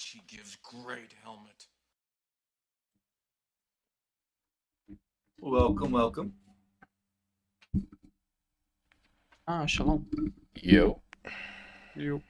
she gives great helmet. Welcome. Shalom. Yo. You.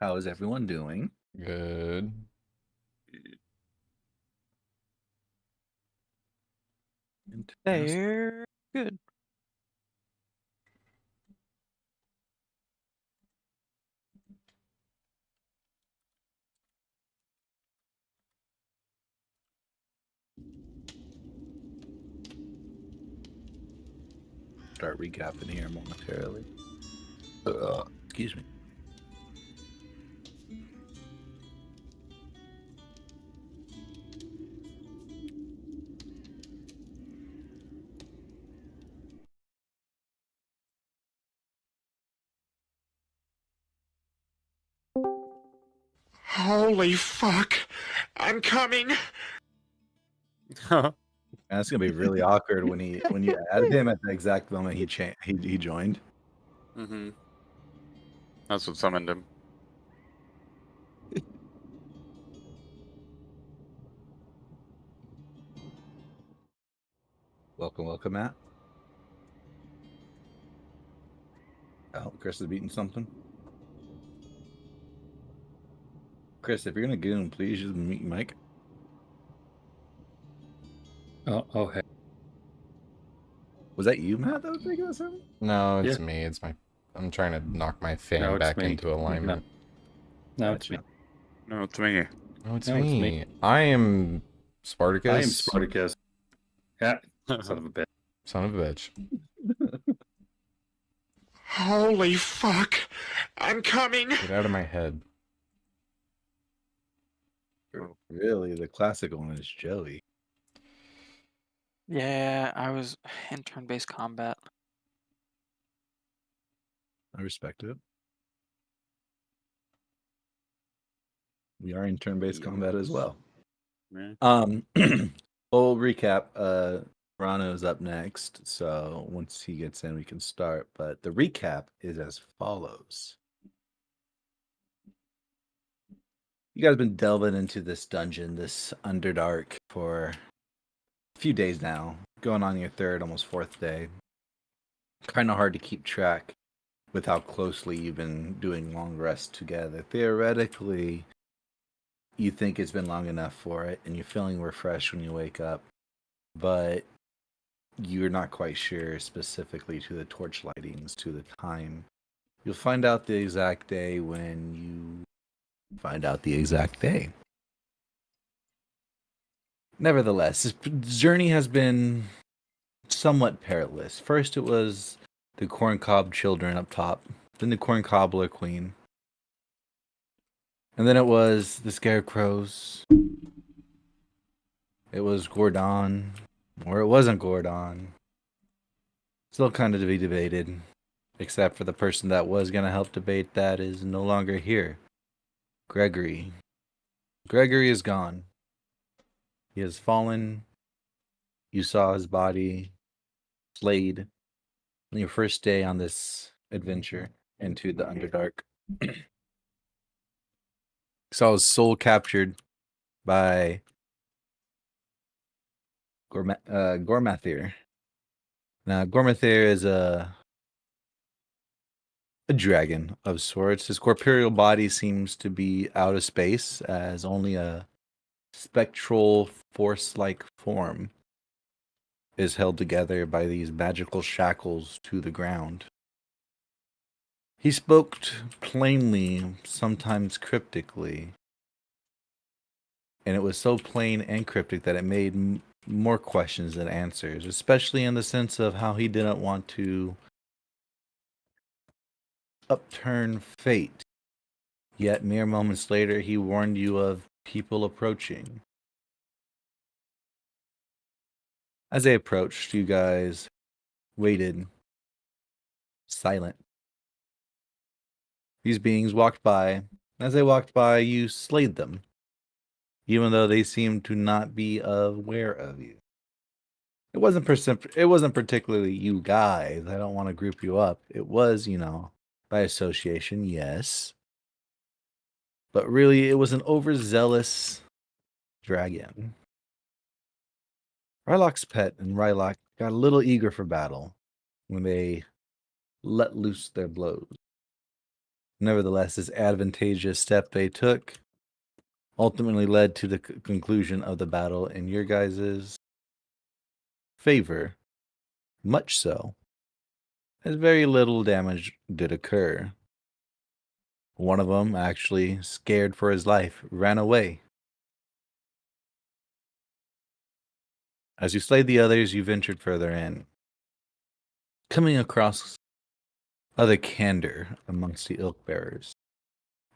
How is everyone doing? Good. They're good. Start recapping here momentarily. Excuse me. Holy fuck! I'm coming! That's gonna be really awkward when you added him at the exact moment he joined. Mm-hmm. That's what summoned him. Welcome, Matt. Oh, Chris is beating something. Chris, if you're gonna get him, please just mute your mic. Oh, hey. Was that you, Matt, that was making this sound? No, it's Yeah. me. I'm trying to knock my fan No, it's back me. into alignment. No, it's me. No, it's me. No, it's No, it's me. me. I am Spartacus. I am Spartacus. Yeah, son of a bitch. Son of a bitch. Holy fuck! I'm coming! Get out of my head. Really, the classic one is Joey. Yeah, I was in turn-based combat. I respect it. We are in turn-based combat as well. Yeah. Full recap. Rano's up next, so once he gets in, we can start. But the recap is as follows. You guys have been delving into this dungeon, this Underdark, for a few days now. Going on your third, almost fourth day. Kind of hard to keep track with how closely you've been doing long rests together. Theoretically, you think it's been long enough for it, and you're feeling refreshed when you wake up. But you're not quite sure specifically to the torch lightings, to the time. You'll find out the exact day when you find out the exact day. Nevertheless, this journey has been somewhat perilous. First, it was the corncob children up top, then the corn cobbler queen, and then it was the scarecrows. It was Gordon, or it wasn't Gordon. Still kind of to be debated, except for the person that was going to help debate that is no longer here. Gregory. Gregory is gone. He has fallen. You saw his body flayed on your first day on this adventure into the Underdark. Saw his soul captured by Gormathir. Now, Gormathir is a dragon of sorts. His corporeal body seems to be out of space, as only a spectral force-like form is held together by these magical shackles to the ground. He spoke plainly, sometimes cryptically, And it was so plain and cryptic that it made more questions than answers, especially in the sense of how he didn't want to upturn fate. Yet mere moments later, he warned you of people approaching. As they approached, you guys waited, silent. These beings walked by. As they walked by, you slayed them, even though they seemed to not be aware of you. It wasn't particularly you guys. I don't want to group you up. It was, by association, yes. But really, it was an overzealous dragon. Rylok's pet and Rylok got a little eager for battle when they let loose their blows. Nevertheless, this advantageous step they took ultimately led to the conclusion of the battle in your guys' favor, much so, as very little damage did occur. One of them, actually scared for his life, ran away. As you slayed the others, you ventured further in, coming across other candor amongst the ilk bearers.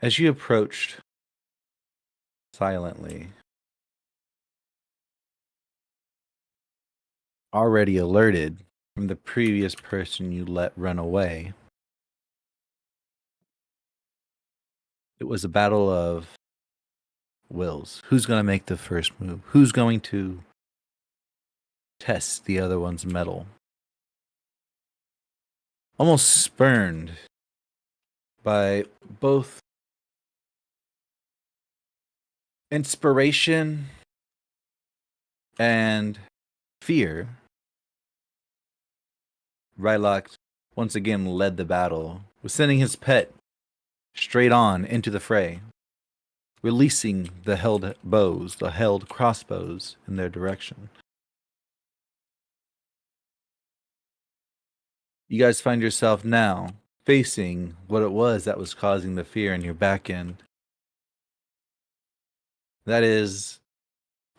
As you approached silently, already alerted from the previous person you let run away, it was a battle of wills. Who's going to make the first move? Who's going to test the other one's mettle? Almost spurned by both inspiration and fear, Rylok once again led the battle, was sending his pet straight on into the fray, releasing the held bows, the held crossbows in their direction. You guys find yourself now facing what it was that was causing the fear in your back end. That is,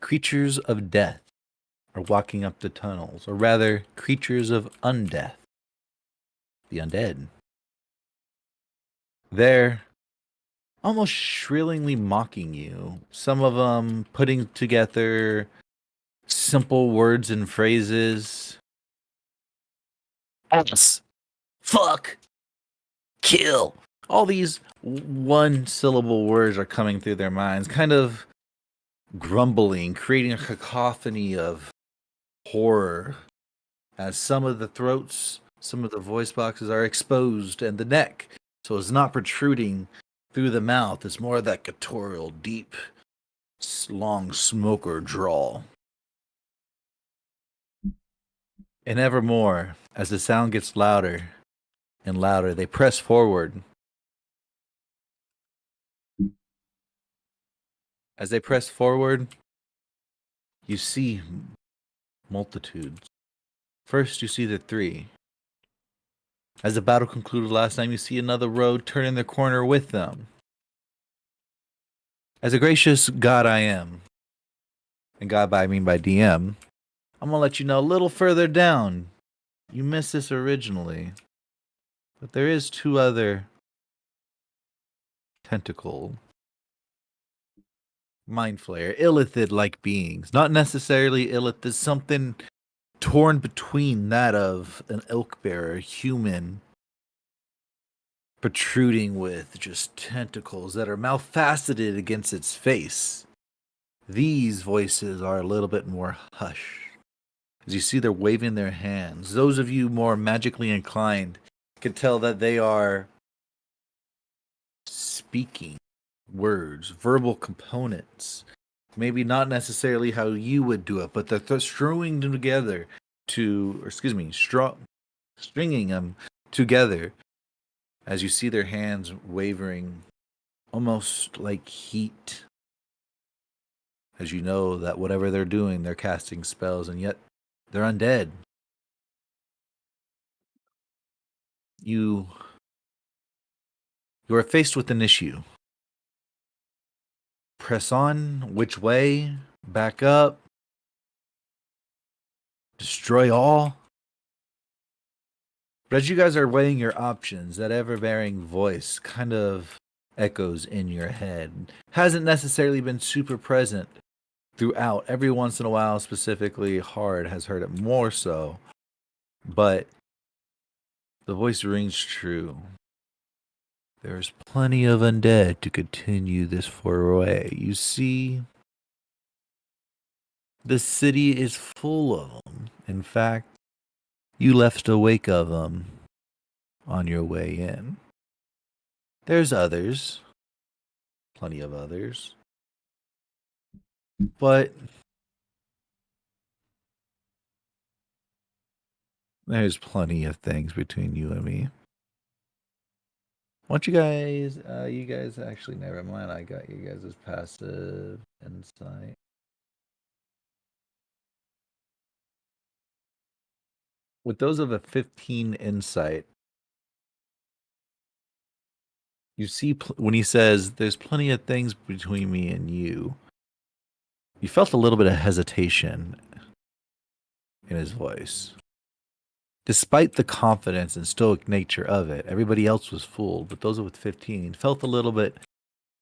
creatures of death are walking up the tunnels, or rather, creatures of undeath, the undead. They're almost shrillingly mocking you, some of them putting together simple words and phrases. Ass, fuck, kill. All these one-syllable words are coming through their minds, kind of grumbling, creating a cacophony of horror as some of the throats, some of the voice boxes are exposed, and the neck, so it's not protruding through the mouth. It's more of that guttural, deep, long smoker drawl. And evermore, as the sound gets louder and louder, they press forward. As they press forward, you see multitudes. First, you see the three. As the battle concluded last time, you see another road turning the corner with them. As a gracious God I am, and God I mean by DM, I'm going to let you know a little further down. You missed this originally, but there is two other tentacle, mind flayer, illithid-like beings. Not necessarily illithid, something torn between that of an elk bearer, human, protruding with just tentacles that are malfaceted against its face. These voices are a little bit more hushed. As you see, they're waving their hands. Those of you more magically inclined can tell that they are speaking words, verbal components. Maybe not necessarily how you would do it, but they're stringing them together stringing them together as you see their hands wavering, almost like heat. As you know that whatever they're doing, they're casting spells, and yet they're undead. You are faced with an issue. press on? Which way? Back up? Destroy all? But as you guys are weighing your options, that ever-varying voice kind of echoes in your head. Hasn't necessarily been super present throughout. Every once in a while, specifically Hard has heard it more so. But the voice rings true. There's plenty of undead to continue this foray. You see, the city is full of them. In fact, you left a wake of them on your way in. There's others, plenty of others, but there's plenty of things between you and me. Why don't you guys actually, never mind, I got you guys' passive insight. With those of a 15 insight, you see when he says, there's plenty of things between me and you felt a little bit of hesitation in his voice. Despite the confidence and stoic nature of it, everybody else was fooled, but those with 15 felt a little bit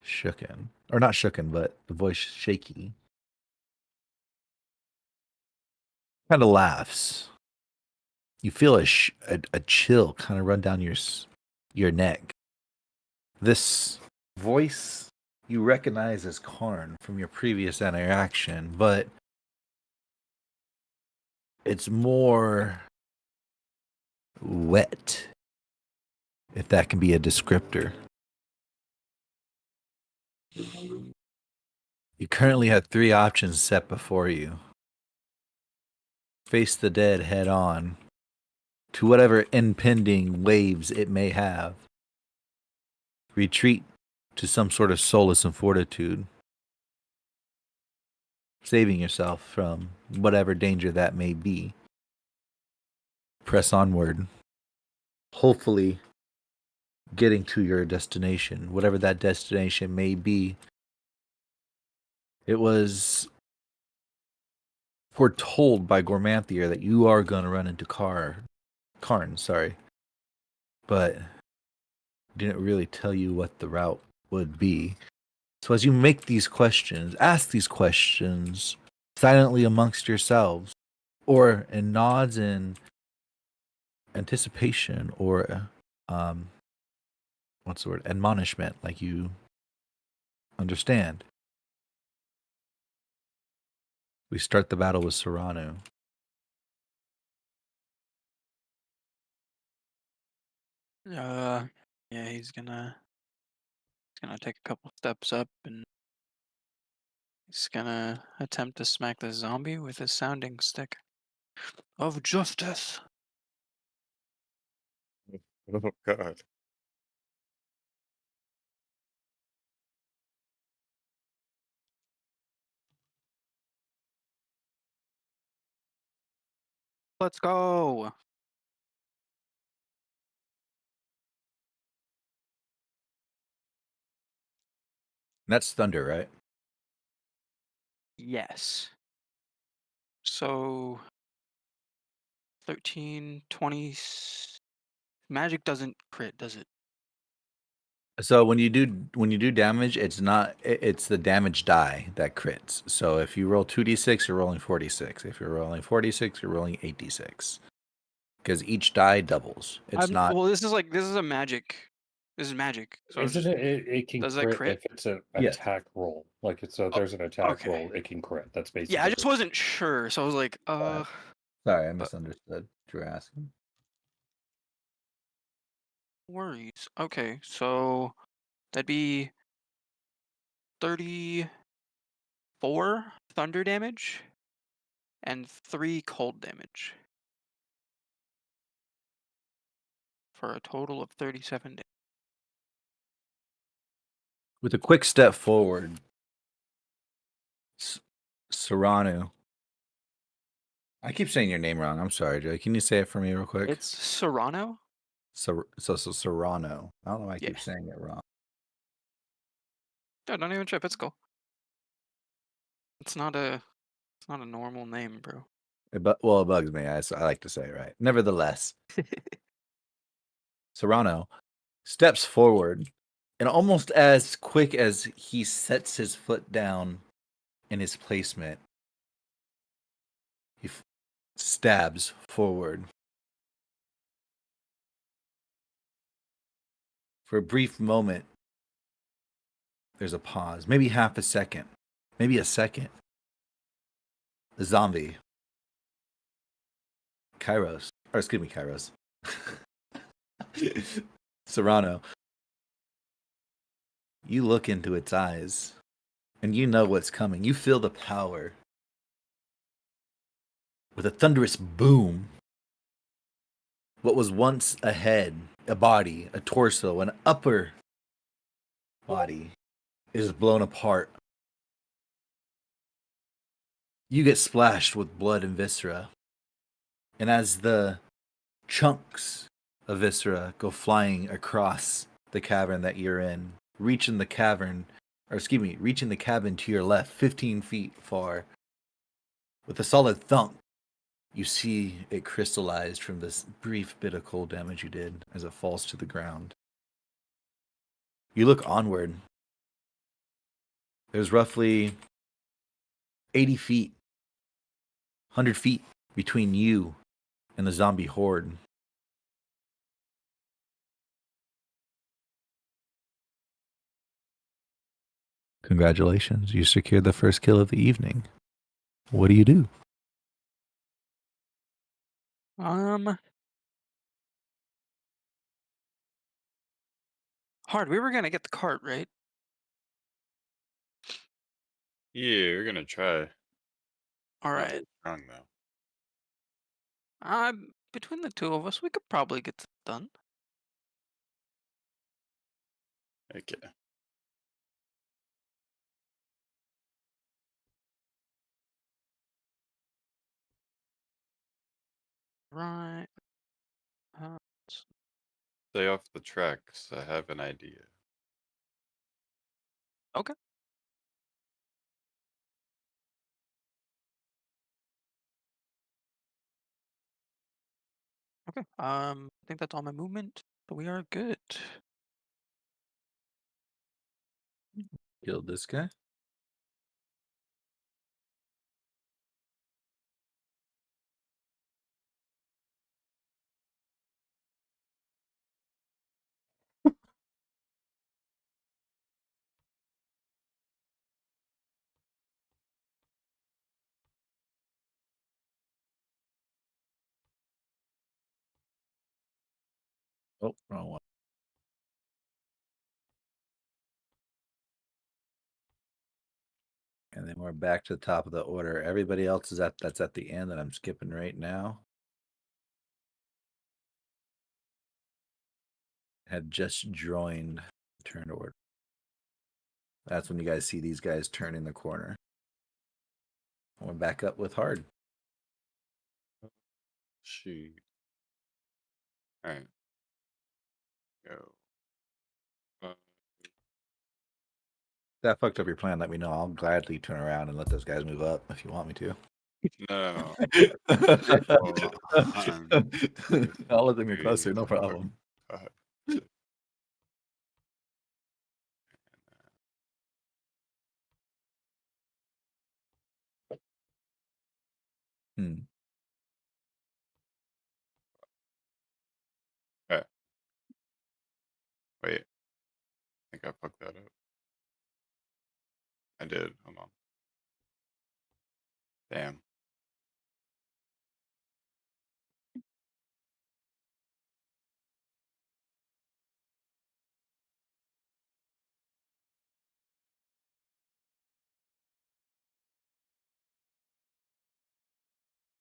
shooken. Or not shooken, but the voice shaky. Kind of laughs. You feel a chill kind of run down your neck. This voice you recognize as Karn from your previous interaction, but it's more wet, if that can be a descriptor. You currently have 3 options set before you. Face the dead head on to whatever impending waves it may have. Retreat to some sort of solace and fortitude, saving yourself from whatever danger that may be. Press onward, hopefully getting to your destination, whatever that destination may be. It was foretold by Gormanthier that you are going to run into Karn, but didn't really tell you what the route would be. So as you make these questions, ask these questions silently amongst yourselves, or in nods and anticipation, or what's the word? Admonishment, like you understand. We start the battle with Serrano. Yeah, he's gonna take a couple steps up and he's gonna attempt to smack the zombie with his sounding stick of justice. Oh god. Let's go. That's thunder, right? Yes. So 13, 20. Magic doesn't crit, does it? So when you do damage, it's the damage die that crits. So if you roll 2d6, you're rolling 46. If you're rolling 46, you're rolling 8d6. Because each die doubles. It's not. Well, this is a magic. This is magic. So Isn't it can does that crit, crit? if it's an Yes. attack roll. Like it's there's an attack okay. roll, it can crit. That's basically Yeah, I just wasn't sure, so I was like, Sorry, I misunderstood what you were asking. worries. Okay, so that'd be 34 thunder damage and 3 cold damage for a total of 37 damage. With a quick step forward, Serrano. I keep saying your name wrong. I'm sorry, Joey. Can you say it for me real quick? It's Serrano? So Serrano. I don't know why I keep saying it wrong. No, don't even trip. It's cool. It's not a normal name, bro. Well, it bugs me. I like to say it right. Nevertheless, Serrano steps forward, and almost as quick as he sets his foot down in his placement, he stabs forward. For a brief moment, there's a pause, maybe half a second, maybe a second. The zombie, Kairos, Serrano, you look into its eyes, and you know what's coming. You feel the power. With a thunderous boom, what was once a head, a body, a torso, an upper body is blown apart. You get splashed with blood and viscera. And as the chunks of viscera go flying across the cavern that you're in, reaching the cabin to your left, 15 feet far, with a solid thunk, you see it crystallized from this brief bit of cold damage you did as it falls to the ground. You look onward. There's roughly 80 feet, 100 feet between you and the zombie horde. Congratulations, you secured the first kill of the evening. What do you do? Hard. We were gonna get the cart, right? Yeah, we're gonna try. All Not right. strong though. Between the two of us, we could probably get this done. Okay. Right. Uh, Stay off the tracks. I have an idea. okay. Okay. I think that's all my movement. So we are good. Killed this guy? Oh, wrong one. And then we're back to the top of the order. Everybody else that's at the end that I'm skipping right now. Had just joined the turn order. That's when you guys see these guys turning the corner. We're back up with hard. Shoot. All right. Go. That fucked up your plan. Let me know. I'll gladly turn around and let those guys move up if you want me to. No. I'll let them get closer. No problem. Hmm. Wait. I think I fucked that up. I did. Hold on. Damn.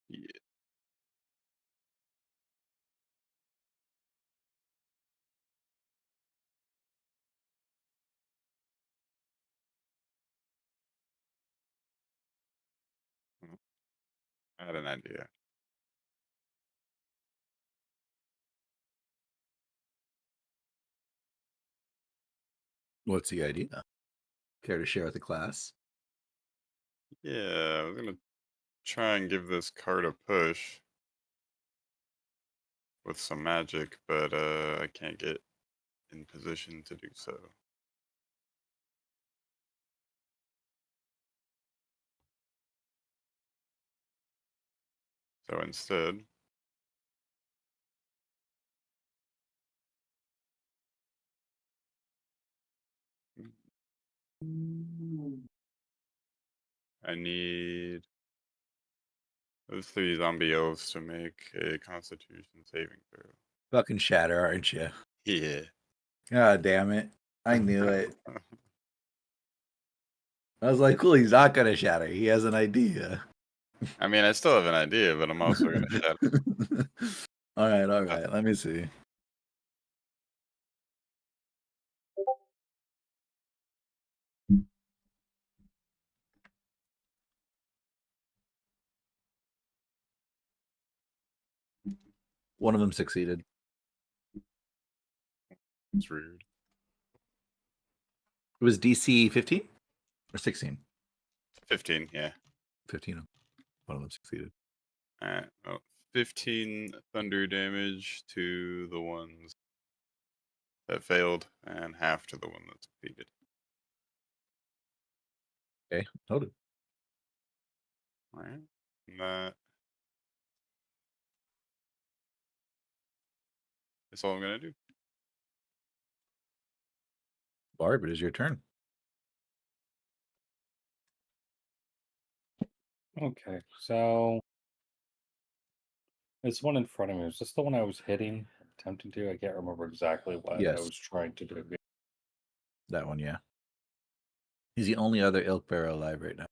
Yeah. I had an idea. What's the idea? Care to share with the class? Yeah, I was gonna try and give this card a push with some magic, but I can't get in position to do so. So instead, I need those 3 zombie elves to make a Constitution saving throw. Fucking shatter, aren't you? Yeah. God damn it. I knew it. I was like, cool, he's not gonna shatter. He has an idea. I mean, I still have an idea, but I'm also gonna shatter. all right. Let me see. One of them succeeded. It's rude. It was DC 15 or 16? 15, yeah. 15. One of them succeeded. Alright, well, 15 thunder damage to the ones that failed, and half to the one that succeeded. Okay, noted. Alright. And that is all I'm gonna do. Barb, it is your turn. Okay, so this one in front of me. Is this the one I was hitting, attempting to? I can't remember exactly what I Yes. was trying to do. That one, yeah. He's the only other ilk bearer alive right now.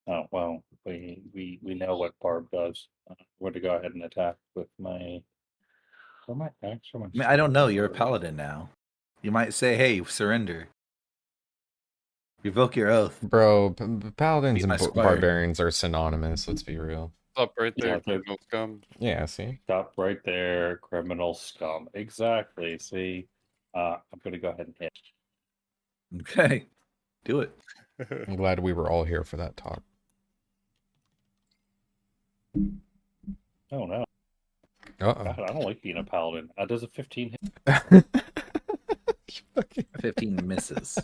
Oh well, we know what Barb does. I'm going to go ahead and attack with my. Or my axe or my. I mean, I don't know. sword? You're a paladin now. You might say, hey, surrender. Revoke your oath. Bro, paladins Be my and squire. barbarians are synonymous. Let's be real. Stop right Yeah, there, they're- criminal scum. Yeah, see? Stop right there, criminal scum. Exactly. See, I'm going to go ahead and hit. Okay. Do it. I'm glad we were all here for that talk. Oh no! Uh-oh. God, I don't like being a paladin. Does a 15 hit? 15 misses.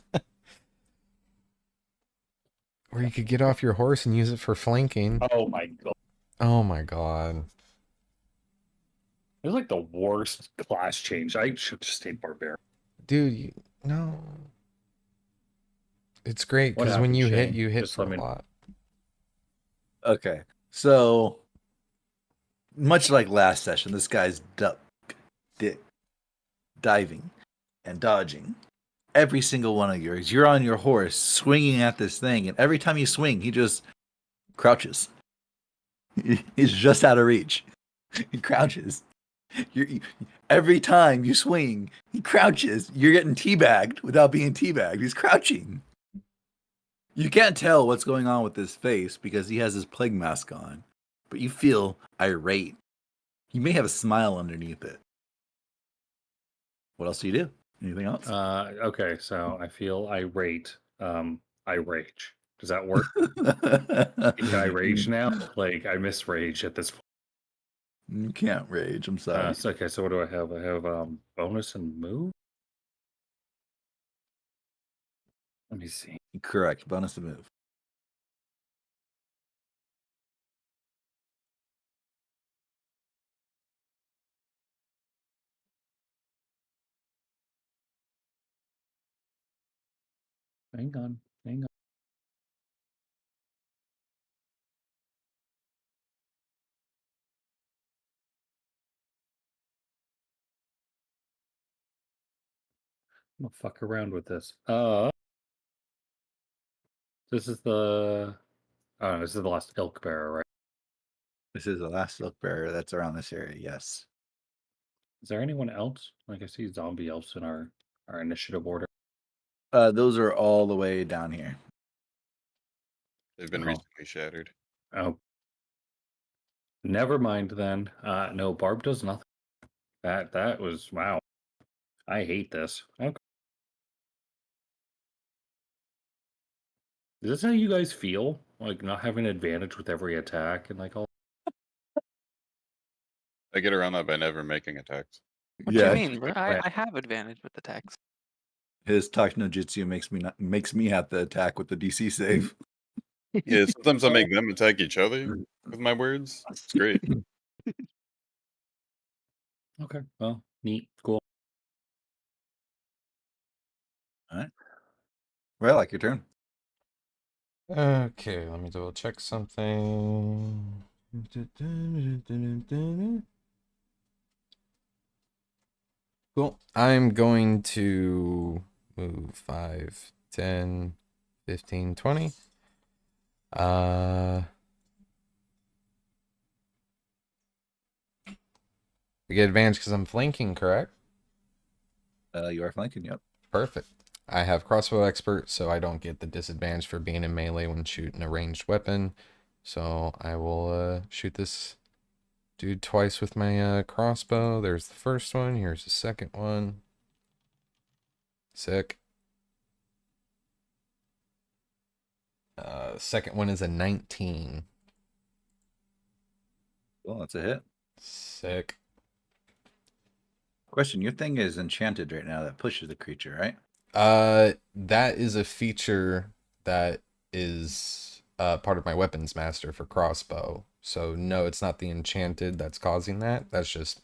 Or you could get off your horse and use it for flanking. Oh my god! Oh my god. It's like the worst class change. I should just stay barbarian. Dude, no. It's great What because when happened, you hit, Shane? you hit Just for let a me- lot. Okay. So, much like last session, this guy's diving and dodging. Every single one of yours. You're on your horse swinging at this thing, and every time you swing, he just crouches. He's just out of reach. He crouches. Every time you swing, he crouches. You're getting teabagged without being teabagged. He's crouching. You can't tell what's going on with his face because he has his plague mask on, but you feel irate. You may have a smile underneath it. What else do you do? Anything else? Okay, so I feel irate. I rage. Does that work? Can I rage now? Like I miss rage at this point. You can't rage. I'm sorry. Okay, so what do I have? I have bonus and move. Let me see. Correct. Bonus to move. Hang on. Hang on. I'm gonna fuck around with this. This is the. Oh, this is the last elk bearer, right? This is the last look bearer that's around this area. Yes. Is there anyone else? Like I see zombie elves in our initiative order. Those are all the way down here. They've been Oh. recently shattered. Oh. Never mind then. No, Barb does nothing. That was wow. I hate this. Okay. Is this how you guys feel? Like not having an advantage with every attack and like all. I get around that by never making attacks. What do you Yeah, mean? Good I plan. have advantage with the text. his Touch no Jutsu makes me have to attack with the DC save. Yeah, sometimes I make them attack each other with my words. It's great. Okay. Well, neat. Cool. All right. Well, like your turn. Okay, let me double check something. Cool. I'm going to move 5, 10, 15, 20. I get advantage because I'm flanking, correct? You are flanking. Yep. Perfect. I have crossbow expert, so I don't get the disadvantage for being in melee when shooting a ranged weapon. So I will shoot this dude twice with my crossbow. There's the first one. Here's the second one. Sick. Second one is a 19. Well, that's a hit. Sick. Question: your thing is enchanted right now that pushes the creature, right? That is a feature that is part of my weapons master for crossbow. So no, it's not the enchanted that's causing that. That's just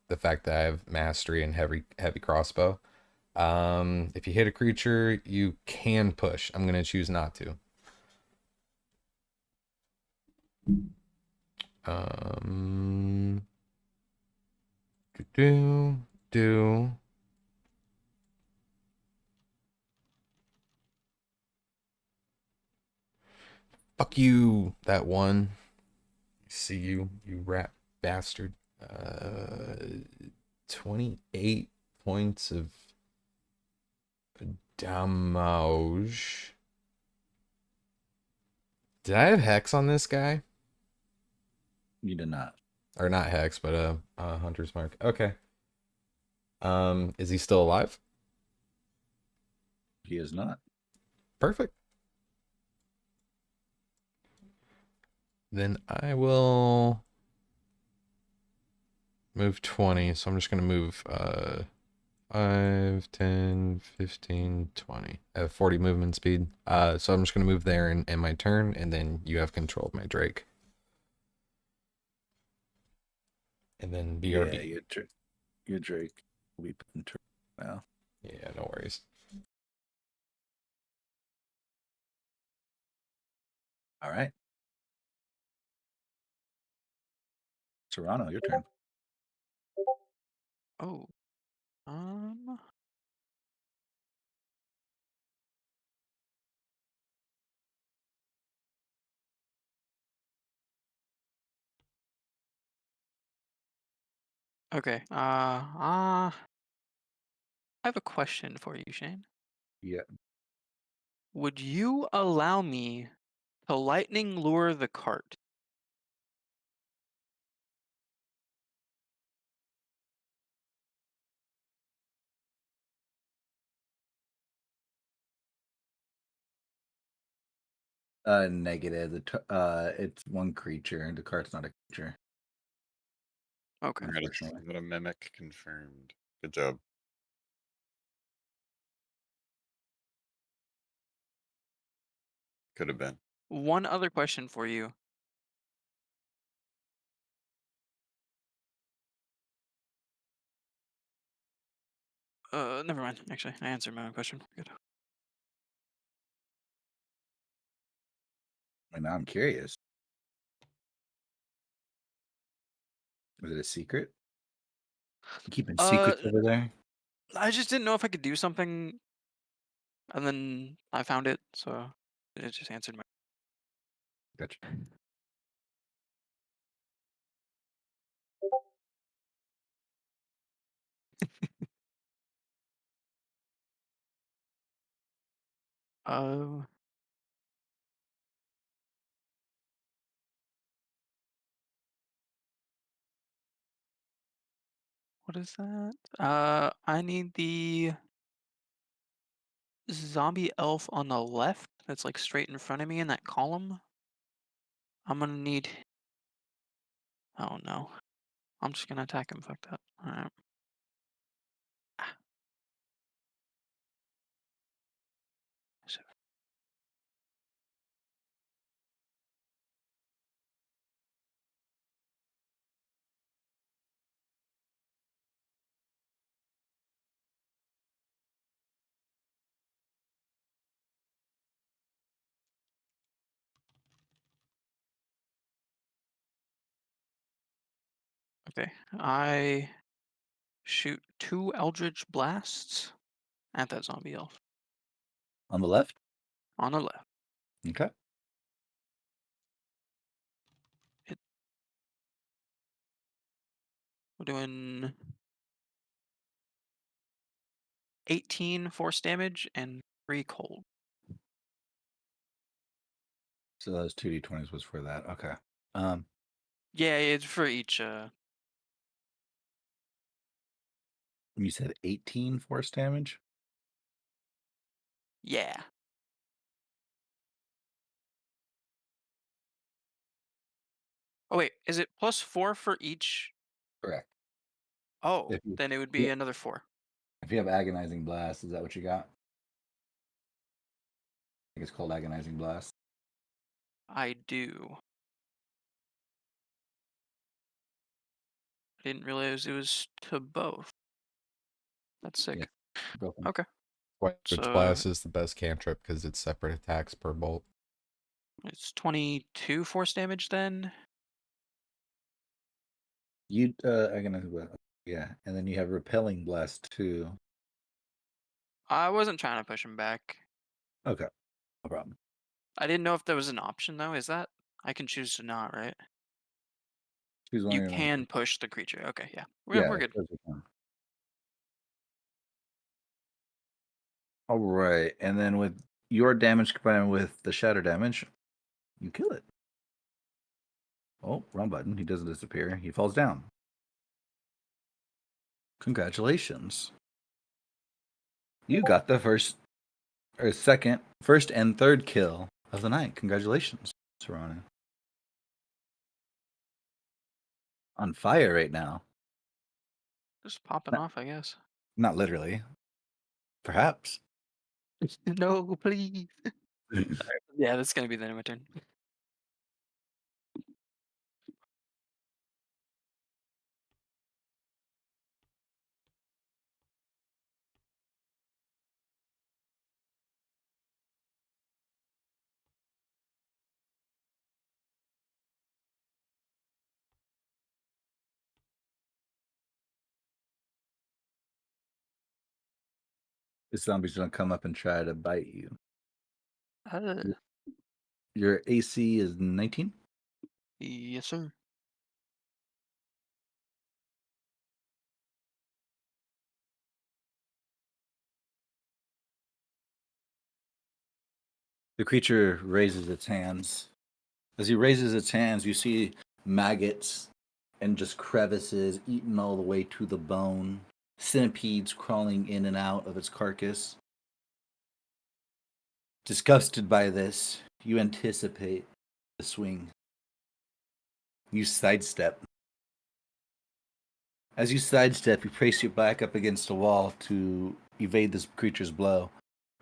the fact that I have mastery and heavy crossbow. If you hit a creature, you can push. I'm gonna choose not to. Do. Fuck you, that one. See you, you rat bastard. 28 points of damage. Did I have hex on this guy? You did not. Or not hex, but hunter's mark. Okay. Is he still alive? He is not. Perfect. Then I will move 20. So I'm just going to move 5, 10, 15, 20. I have 40 movement speed. So I'm just going to move there in my turn, and then you have control of my Drake. And then BRB. Yeah, your Drake will be put in turn now. Yeah, no worries. All right. Toronto, your turn. Oh. Okay. I have a question for you, Shane. Yeah. Would you allow me to lightning lure the cart? Negative. It's one creature. The card's not a creature. Okay. Unfortunately. Not a mimic confirmed. Good job. Could have been. One other question for you. Never mind. Actually, I answered my own question. Good. And now I'm curious. Was it a secret? You keeping secrets over there? I just didn't know if I could do something, and then I found it, so it just answered my. Gotcha. Uh, what is that? I need the zombie elf on the left that's like straight in front of me in that column. I'm gonna need. Oh no. I'm just gonna attack him. Fuck that. Alright. So- Okay. I shoot 2 Eldritch Blasts at that zombie elf On the left. on the left. Okay. We're doing 18 force damage and 3 cold. So those 2d20s was for that. Okay. Um, Yeah, it's for each. you said 18 force damage. Yeah. Oh wait, is it +4 for each? Correct. Oh, If you, then it would yeah, be another 4. if you have agonizing blast, is that what you got? I think it's called agonizing blast. I do. I didn't realize it was to both. That's Yeah. sick. Go for it. Okay. Which So blast is the best cantrip because it's separate attacks per bolt. it's 22 force damage then. You agonizing blast. Yeah, and then you have repelling blast too. I wasn't trying to push him back. Okay, no problem. I didn't know if there was an option though. Is that I can choose to not, right? Choose one You of your can push the creature. Okay, yeah. Yeah, We're good. those are fine. All right, and then with your damage combined with the shatter damage, you kill it. Oh, wrong button. He doesn't disappear. He falls down. Congratulations. You got the first and third kill of the night. Congratulations, Serrano. On fire right now. Just popping Not, off, I guess. not literally. Perhaps. No, please. Yeah, that's gonna be the end of my turn. This zombie's gonna come up and try to bite you. Uh, Your AC is 19? yes, sir. The creature raises its hands. As he raises its hands, you see maggots and just crevices eaten all the way to the bone, centipedes crawling in and out of its carcass. Disgusted by this, you anticipate the swing. You sidestep. As you sidestep, you brace your back up against a wall to evade this creature's blow.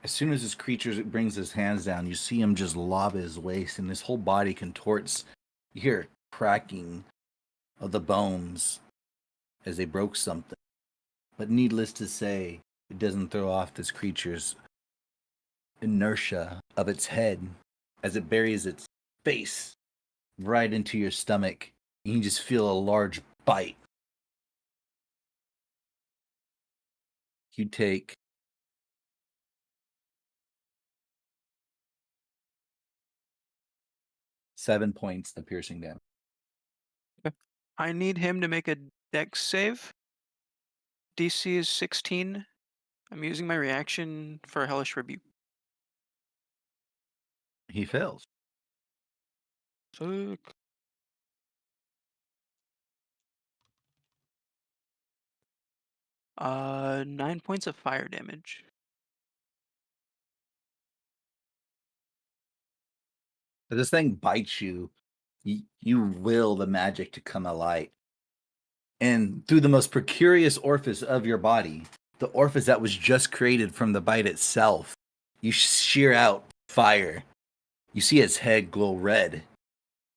As soon as this creature brings his hands down, you see him just lob his waist, and his whole body contorts. You hear cracking of the bones as they broke something. But needless to say, it doesn't throw off this creature's inertia of its head as it buries its face right into your stomach. You just feel a large bite. You take 7 points of piercing damage. I need him to make a dex save. DC is 16. I'm using my reaction for Hellish Rebuke. He fails. Sick. 9 points of fire damage. As this thing bites you, you will the magic to come alight. And through the most precarious orifice of your body, the orifice that was just created from the bite itself, you shear out fire. You see its head glow red,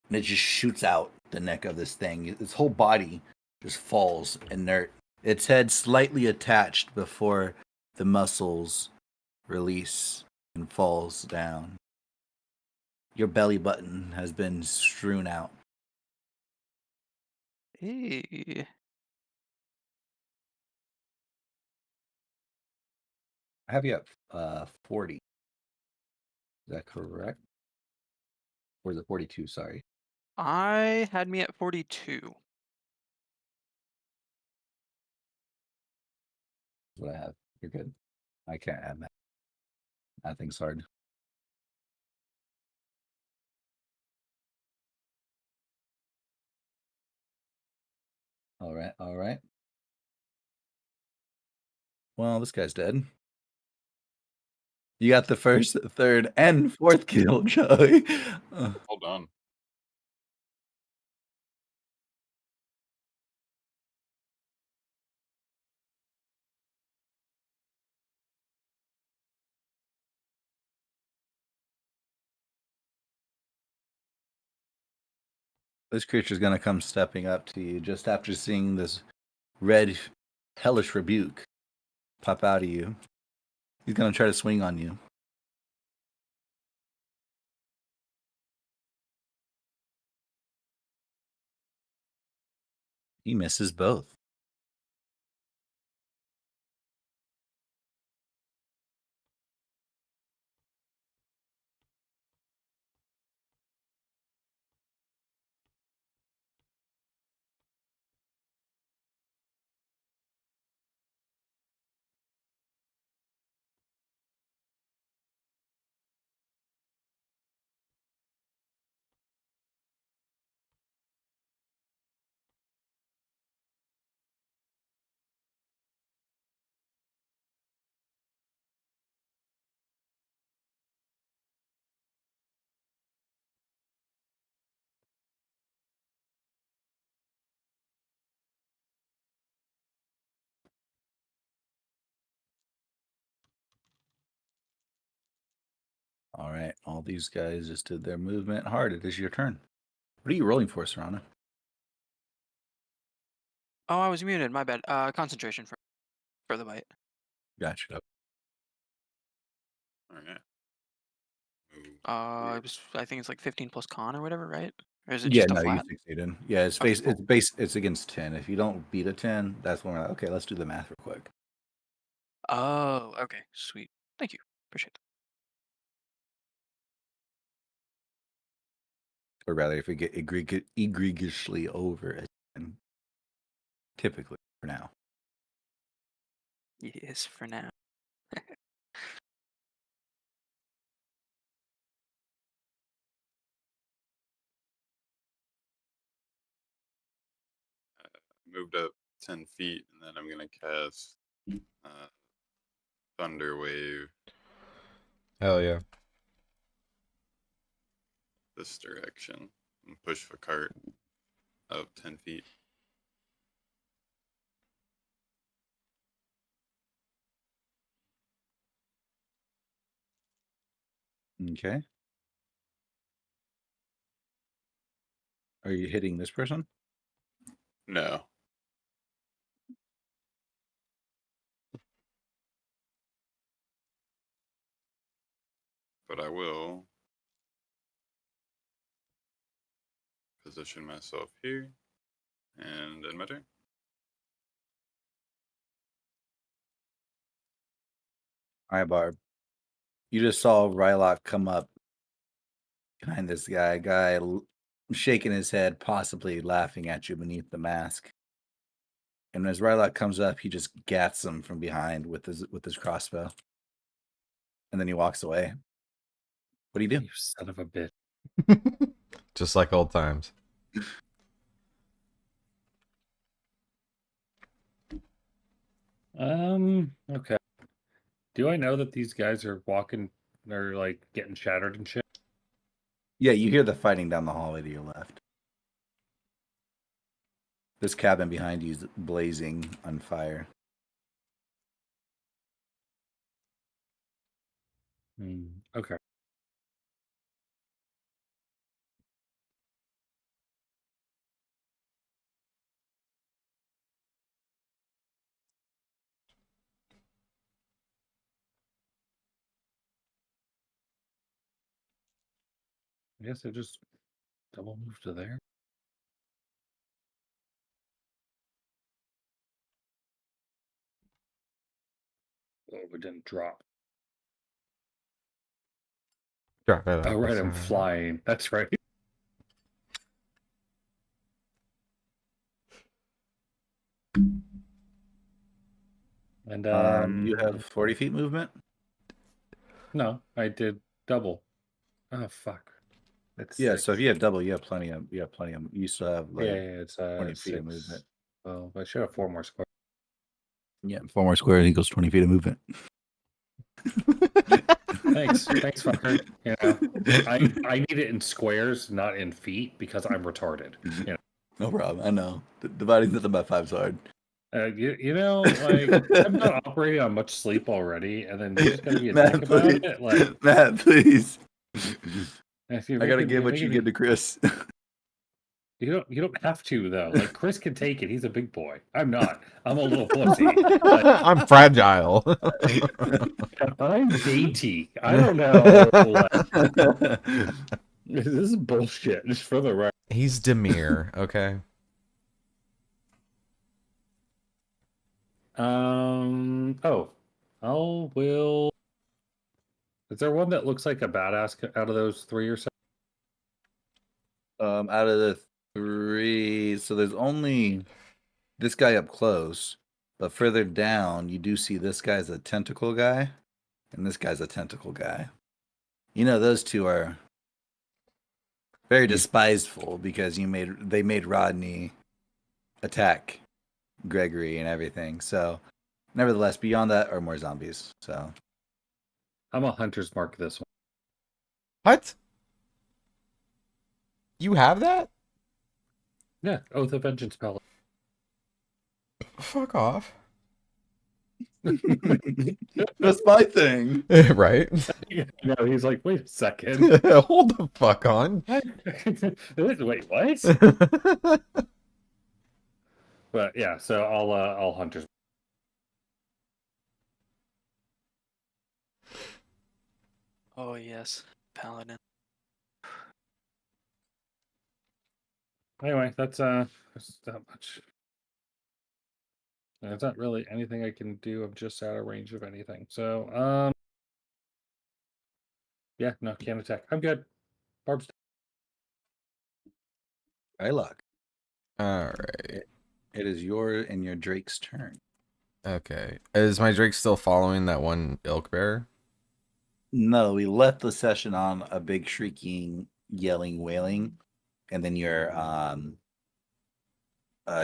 and it just shoots out the neck of this thing. Its whole body just falls inert. Its head slightly attached before the muscles release and falls down. Your belly button has been strewn out. Hey. I have you at 40. Is that correct? Or is it 42? Sorry. I had me at 42. That's what I have. You're good. I can't add that. That thing's hard. All right, all right. Well, this guy's dead. You got the first, third, and fourth kill, Joey. Hold on. This creature's gonna come stepping up to you just after seeing this red, hellish rebuke pop out of you. He's gonna try to swing on you. He misses both. All right, all these guys just did their movement hard. It is your turn. What are you rolling for, Serana? Oh, I was muted. My bad. Concentration for the bite. Gotcha. All right. Move It was, I think it's like 15 plus con or whatever, right? Or is it Yeah, just a no, you flat? succeeded. Yeah, it's Okay, base. cool. It's against 10. If you don't beat a 10, that's when we're like, okay, let's do the math real quick. Oh, okay, sweet. Thank you. Appreciate that. Or rather, if we get egregiously over a 10, typically for now. Yes, for now. moved up 10 feet, and then I'm gonna cast Thunder Wave Hell yeah. this direction and push the cart up 10 feet. Okay. Are you hitting this person? No. But I will position myself here and end my turn. All right, Barb. You just saw Rylock come up behind this guy shaking his head, possibly laughing at you beneath the mask. And as Rylock comes up, he just gats him from behind with his crossbow. And then he walks away. What do you do? You son of a bitch. Just like old times. Okay. Do I know that these guys are walking, they're like getting shattered and shit? Yeah, you hear the fighting down the hallway to your left. This cabin behind you is blazing on fire. Okay. I guess I just double move to there. Oh, it didn't drop. Drop it Oh, off. right, I'm flying. That's right. And You have 40 feet movement? no, I did double. Oh fuck. That's Yeah, six. so if you have double, you have plenty of you still have like Yeah, it's 20 feet of 6. movement. Well, I should have 4 more squares. Yeah, 4 more squares equals 20 feet of movement. Thanks, fucker. You know, I need it in squares, not in feet, because I'm retarded. You know, No problem. I know. Dividing nothing by 5's hard. you know, like I'm not operating on much sleep already, and then you're just gonna be a Matt, dick about please. it. Like, Matt, please. if you're I gotta making- give you're what you making give to Chris. You don't have to though. Like Chris can take it. He's a big boy. I'm not. I'm a little pussy. Like, I'm fragile. I'm dainty. I don't know. Like, this is bullshit. Just for the record. He's Demir, okay? Oh. Will. Is there one that looks like a badass out of those 3 or so? Out of the 3, so there's only this guy up close, but further down, you do see this guy's a tentacle guy, and this guy's a tentacle guy. You know, those two are very despiseful because they made Rodney attack Gregory and everything. So, nevertheless, beyond that are more zombies. So, I'm a hunter's mark this one. What? You have that? Yeah, Oath of Vengeance pellet. Fuck off. that's my thing. Right? No, he's like, wait a second. Hold the fuck on. Wait, what? But yeah, so I'll hunters. Oh yes, paladin. Anyway, that's that much. There's not really anything I can do. I'm just out of range of anything. So yeah, no, can't attack. I'm good. Barb's Rylock, Alright. it is your and your Drake's turn. Okay. Is my Drake still following that one ilk bearer? No, we left the session on a big shrieking, yelling, wailing, and then your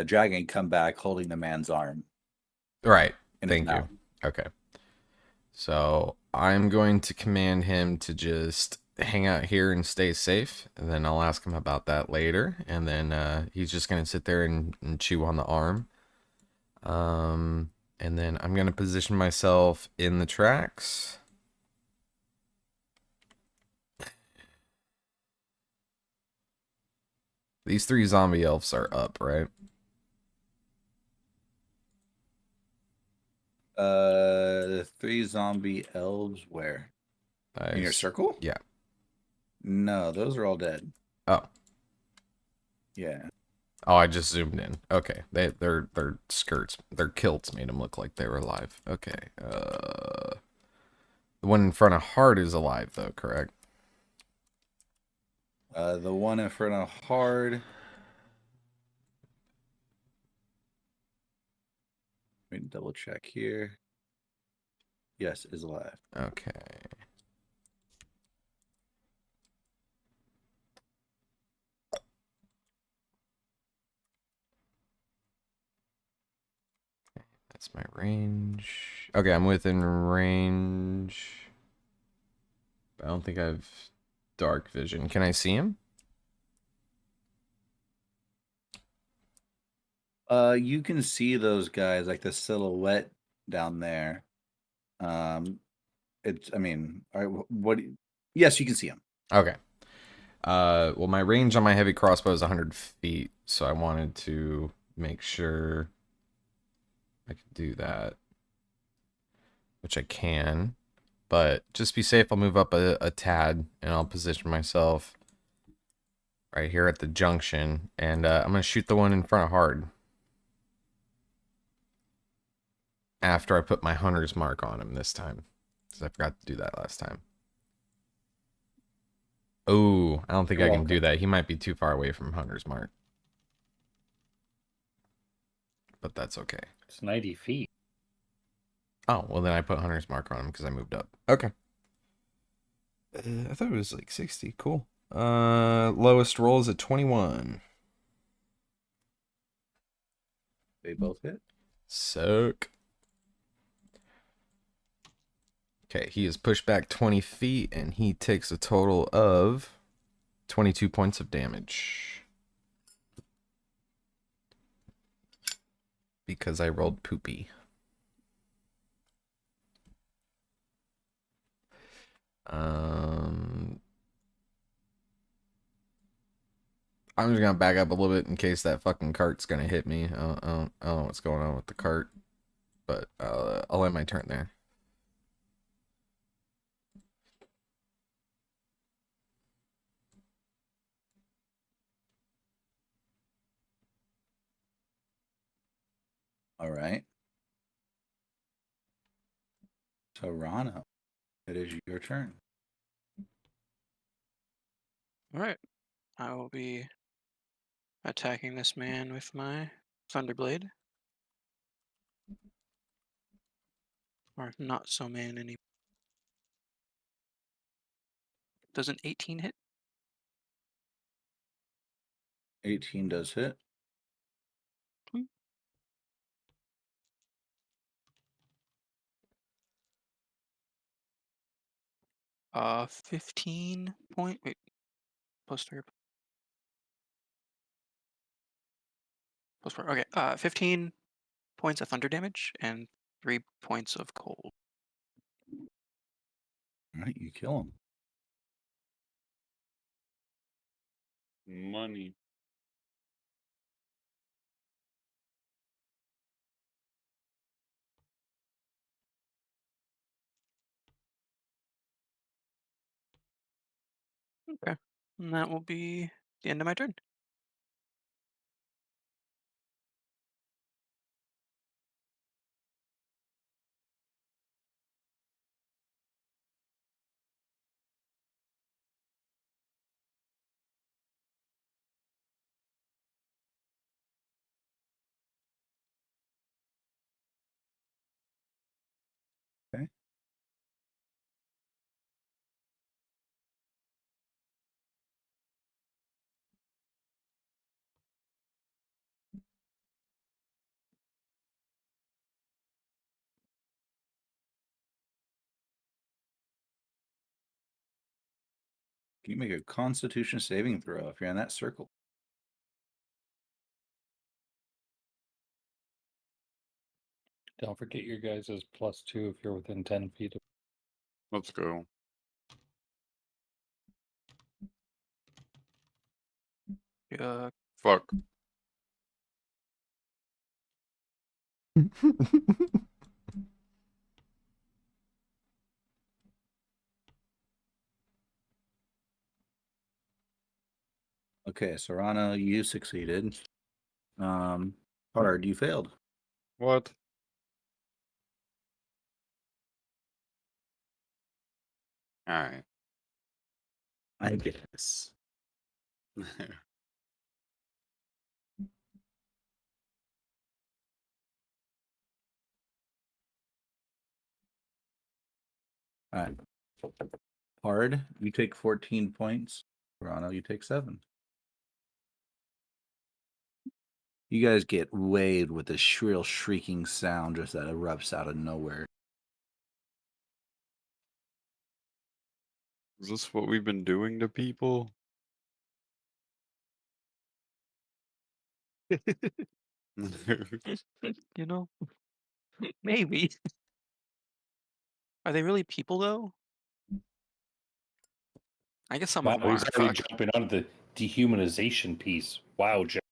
dragon come back holding the man's arm. Right. in his Thank you. mouth. Okay. So I'm going to command him to just hang out here and stay safe. And then I'll ask him about that later. And then he's just going to sit there and chew on the arm. And then I'm going to position myself in the tracks. These 3 zombie elves are up, right? The 3 zombie elves where? In your circle? Yeah. No, those are all dead. Oh. Yeah. Oh, I just zoomed in. Okay. Their skirts, their kilts made them look like they were alive. Okay. The one in front of Hard is alive though, correct? The one in front of Hard. Let me double check here. Yes, is alive. Okay. That's my range. Okay, I'm within range. I don't think I've dark vision. Can I see him? You can see those guys, like the silhouette down there. It's. I mean, what? Yes, you can see them. Okay. Well, my range on my heavy crossbow is 100 feet, so I wanted to make sure I could do that, which I can. But just be safe, I'll move up a tad, and I'll position myself right here at the junction, and I'm going to shoot the one in front of hard after I put my hunter's mark on him this time, because I forgot to do that last time. Oh, I don't think I can do that. He might be too far away from hunter's mark. But that's okay. It's 90 feet. Oh, well then I put hunter's mark on him because I moved up. Okay. I thought it was like 60. Cool. Lowest roll is a 21. They both hit. Soak. Okay, he is pushed back 20 feet and he takes a total of 22 points of damage. Because I rolled poopy. I'm just gonna back up a little bit in case that fucking cart's gonna hit me. I don't know what's going on with the cart, but I'll end my turn there. All right. Toronto, it is your turn. All right. I will be attacking this man with my Thunderblade. Or not so man anymore. Does an 18 hit? 18 does hit. 15 point. Wait. Plus 3. Plus 4. Okay. 15 points of thunder damage and 3 points of cold. All right, you kill him. Money. Okay. And that will be the end of my turn. Okay. Can you make a Constitution saving throw if you're in that circle? Don't forget your guys' +2 if you're within 10 feet of. Let's go. Fuck. Okay, Serrano, you succeeded. Hard, you failed. What? Alright. I guess. All right. Hard, you take 14 points. Serrano, you take 7. You guys get waved with a shrill shrieking sound just that erupts out of nowhere. Is this what we've been doing to people? You know, maybe. Are they really people though? I guess some of Wow, them are. he's already Fuck. jumping onto the dehumanization piece. Wow, Jeff.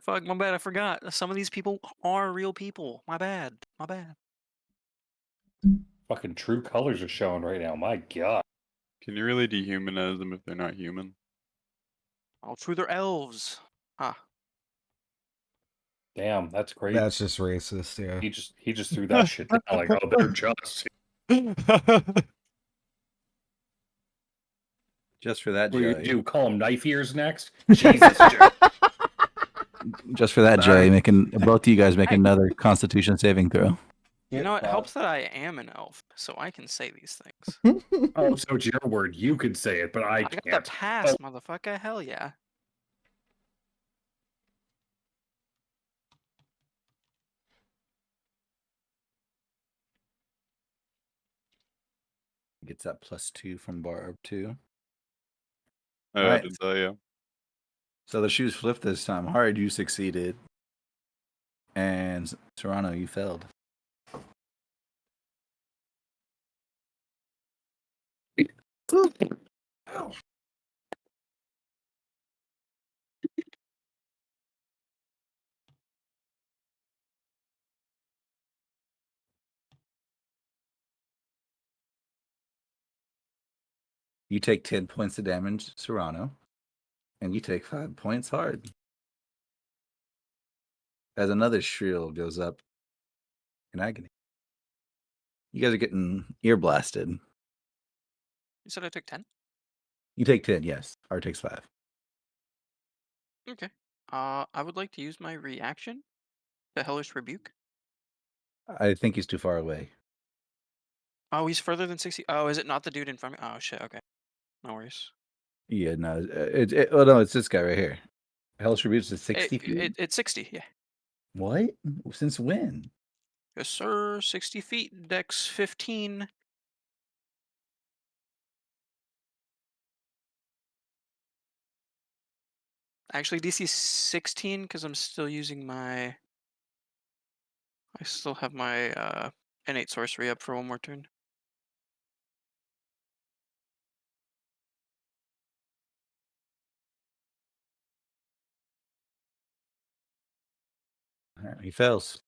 Fuck, my bad. I forgot. Some of these people are real people. My bad. My bad. Fucking true colors are showing right now. My God. Can you really dehumanize them if they're not human? Oh, true, they're elves. Huh. Damn, that's crazy. That's just racist, yeah. He just threw that shit down like, oh, they're just. Just for that, What are you Joey. do? Call them knife ears next? Jesus, Joe. Just for that, Sorry. Joey. Both of you guys make Hey. another Constitution saving throw. You know, it helps that I am an elf, so I can say these things. Oh, so it's your word. You could say it, but I I got the can't. pass, motherfucker. Hell yeah. Gets that +2 from Barb too. I Alright. did that, yeah. So the shoes flipped this time. Hard, you succeeded. And Serrano, you failed. You take 10 points of damage, Serrano. And you take 5 points hard. As another shrill goes up in agony. You guys are getting ear blasted. You said I took 10? You take 10, yes. Hard takes 5. Okay. I would like to use my reaction to Hellish Rebuke. I think he's too far away. Oh, he's further than 60. Oh, is it not the dude in front of me? Oh, shit. Okay. No worries. Yeah, no. Oh, no, it's this guy right here. Hellish Rebuke's is 60 feet? It's 60, yeah. What? Since when? Yes, sir. 60 feet. Dex 15. Actually, DC 16 because I'm still using my. I still have my innate sorcery up for one more turn. He fails.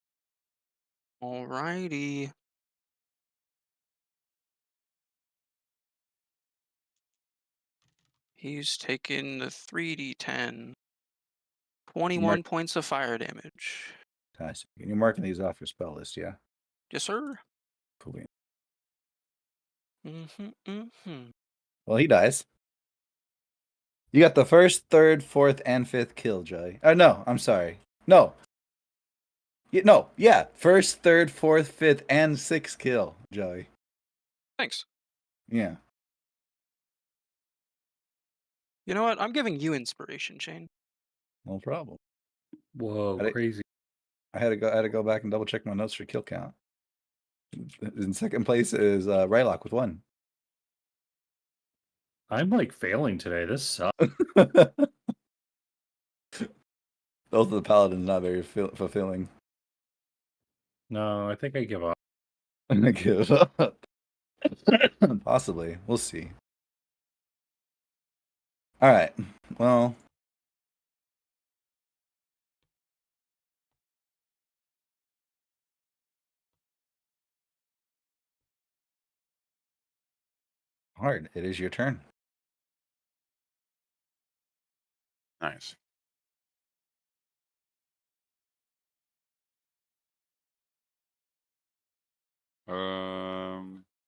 Alrighty. He's taken the 3d10. 21 points of fire damage. Fantastic. And you're marking these off your spell list, yeah? Yes, sir. Cool. Mm-hmm. Well, he dies. You got the first, third, fourth, and fifth kill, Joey. No, I'm sorry. No. Yeah. First, third, fourth, fifth, and sixth kill, Joey. Thanks. Yeah. You know what? I'm giving you inspiration, Shane. No problem. Whoa, crazy. I had to go back and double check my notes for kill count. In second place is Rylock with 1. I'm like failing today. This sucks. Both of the paladins not very fulfilling. No, I think I give up. I'm gonna give up. Possibly. We'll see. All right. Well. Hard. It is your turn. Nice.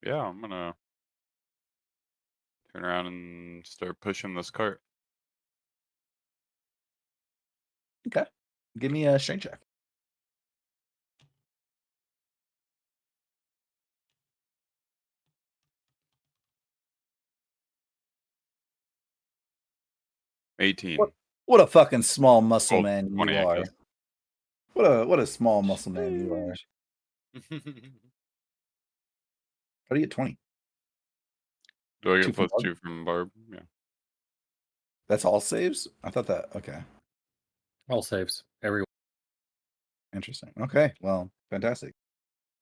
Yeah, I'm gonna turn around and start pushing this cart. Okay. Give me a strength check. $18. What a fucking small muscle Oh, man 20, you I are. guess. What a small muscle man you are. How do you get 20? Do I Two get from plus Barb? 2 from Barb? Yeah. That's all saves? I thought that. Okay. All saves. Everyone. Interesting. Okay. Well, fantastic.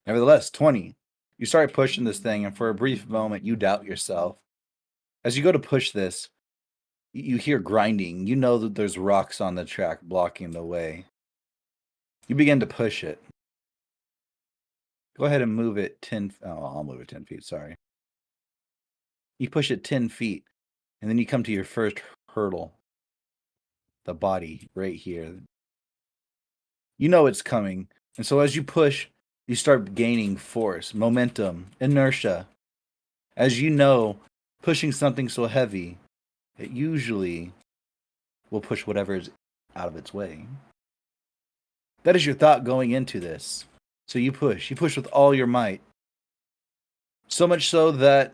Nevertheless, 20. You start pushing this thing, and for a brief moment, you doubt yourself. As you go to push this, you hear grinding. You know that there's rocks on the track blocking the way. You begin to push it. Go ahead and move it 10. Oh, I'll move it 10 feet. Sorry. You push it 10 feet, and then you come to your first hurdle. The body right here. You know it's coming. And so as you push, you start gaining force, momentum, inertia. As you know, pushing something so heavy, it usually will push whatever is out of its way. That is your thought going into this. So you push with all your might. So much so that,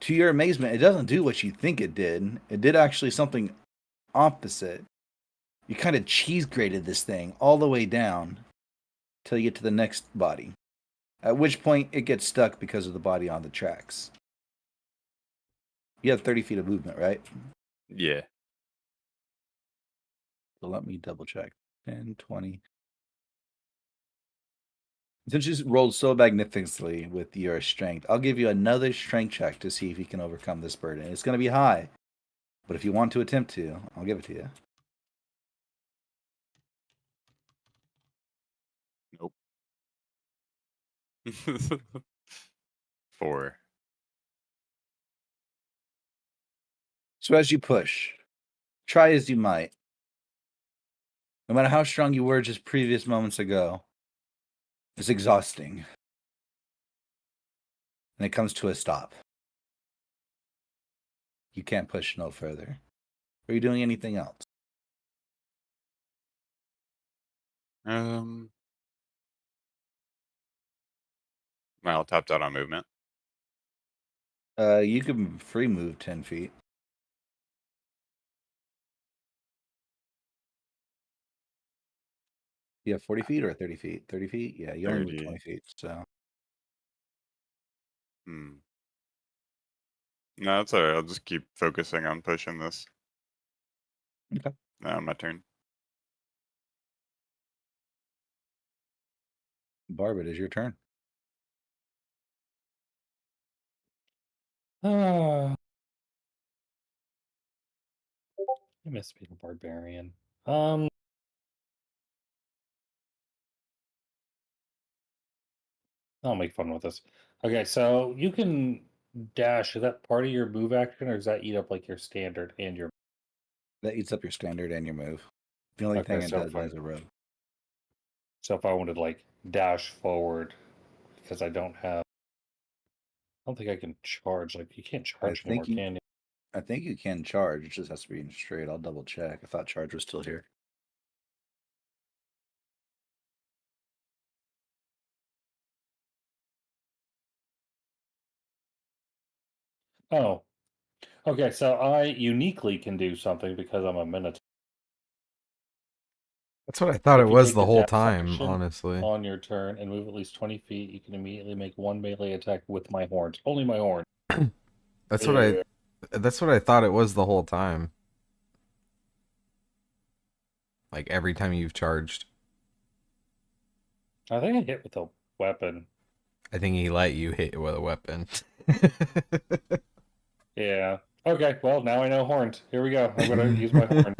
to your amazement, it doesn't do what you think it did. It did actually something opposite. You kind of cheese grated this thing all the way down till you get to the next body. At which point it gets stuck because of the body on the tracks. You have 30 feet of movement, right? Yeah. So let me double check. 10, 20. Since you rolled so magnificently with your strength, I'll give you another strength check to see if you can overcome this burden. It's going to be high, but if you want to attempt to, I'll give it to you. Nope. 4. So as you push, try as you might, no matter how strong you were just previous moments ago, it's exhausting. And it comes to a stop. You can't push no further. Are you doing anything else? Well, tapped out on movement. You can free move 10 feet. You have 40 feet or 30 feet? 30 feet? Yeah, you only move 30. 20 feet, so. No, that's alright. I'll just keep focusing on pushing this. Okay. Now my turn. Barb, it is your turn. I miss being a barbarian. I'll make fun with this. Okay, so you can dash. Is that part of your move action, or does that eat up like your standard and your? That eats up your standard and your move. The only Okay, thing it so does as a rogue. So if I wanted to like dash forward, because I don't have, I don't think I can charge. Like you can't charge anymore, can you? I think you can charge. It just has to be in straight. I'll double check. I thought charge was still here. Oh, okay. So I uniquely can do something because I'm a minotaur. That's what I thought it If you was take the the whole dash time, action honestly. on your turn and move at least 20 feet, you can immediately make one melee attack with my horns. Only my horn. That's what I thought it was the whole time. Like every time you've charged. I think I hit with a weapon. I think he let you hit with a weapon. Yeah. Okay, well, now I know horns. Here we go. I'm going to use my horn.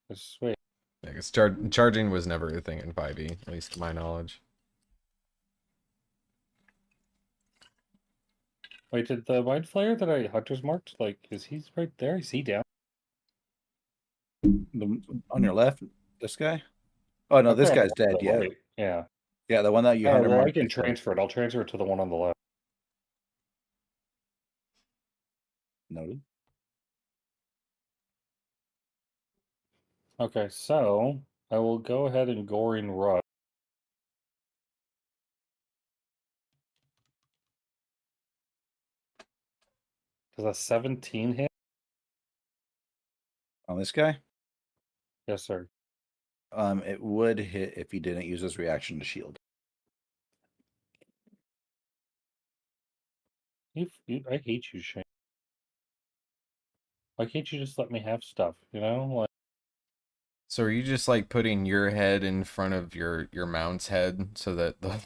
Just wait. Yeah, 'cause charging was never a thing in 5e, at least to my knowledge. Wait, did the Mind Flayer that I Hunter's marked, like, is he right there? Is he down? On your left, this guy? Oh, no, this Okay, guy's dead, yeah. right. Yeah. Yeah, the one that you Oh, hunter well, I marked. can transfer it. I'll transfer it to the one on the left. Noted. Okay, so I will go ahead and Goring Rush. Does a 17 hit? On this guy? Yes, sir. It would hit if he didn't use his reaction to shield. I hate you, Shane. Why can't you just let me have stuff? You know, like. So are you just like putting your head in front of your mount's head so that the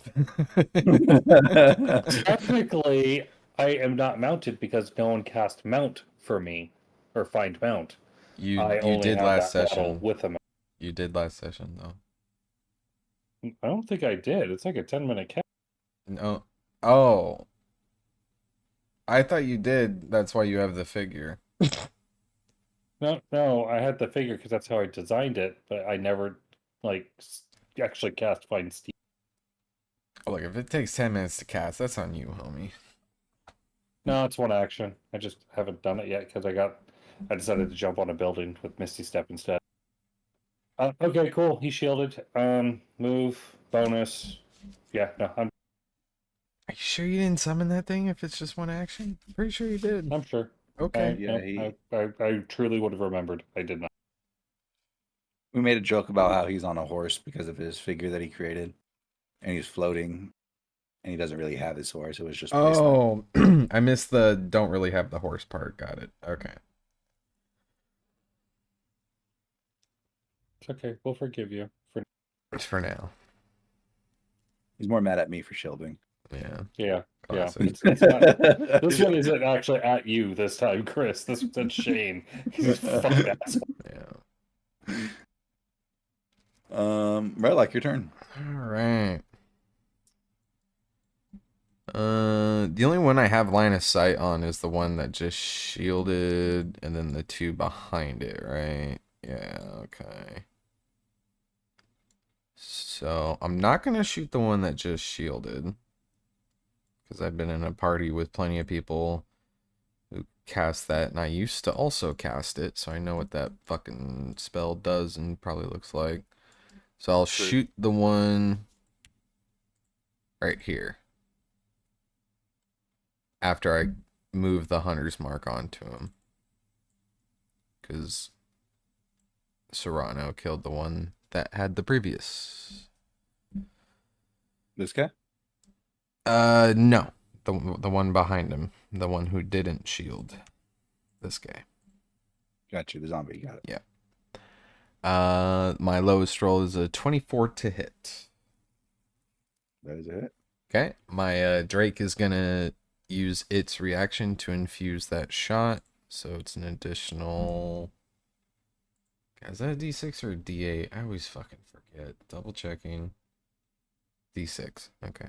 Technically, I am not mounted because no one cast mount for me or find mount. I you only did have last that model session. with a mount. You did last session though. I don't think I did. It's like a 10-minute cast. No. Oh. I thought you did. That's why you have the figure. No, I had the figure because that's how I designed it, but I never like actually cast find Steve. Oh, look, if it takes 10 minutes to cast, that's on you, homie. No, it's one action. I just haven't done it yet because I decided to jump on a building with Misty Step instead. Okay, cool. He shielded. Move bonus. Yeah, no, Are you sure you didn't summon that thing if it's just one action? Pretty sure you did. I'm sure. Okay. Yeah, I truly would have remembered. I did not. we made a joke about how he's on a horse because of his figure that he created, and he's floating, and he doesnn't really have his horse. It was just placement. Oh, I missed the don't really have the horse part. Got it. Okay. It's okay. We'll forgive you For now. He's more mad at me for shielding. Yeah. Yeah. Classic. It's not, this one isn't actually at you this time, Chris. This one's at Shane. He's a fucking asshole. Yeah. Redlock, your turn. All right. The only one I have line of sight on is the one that just shielded, and then the two behind it, right? Yeah, okay. So I'm not gonna shoot the one that just shielded, because I've been in a party with plenty of people who cast that, and I used to also cast it, so I know what that fucking spell does and probably looks like. So I'll shoot the one right here after I move the hunter's mark onto him, because Serrano killed the one that had the previous. This guy? No, the one behind him, the one who didn't shield. This guy. Got you, the zombie. Got it. Yeah. My lowest roll is a 24 to hit. That is it. Okay, my Drake is gonna use its reaction to infuse that shot, so it's an additional. Is that a D6 or a D8? I always fucking forget. Double checking. D6. Okay.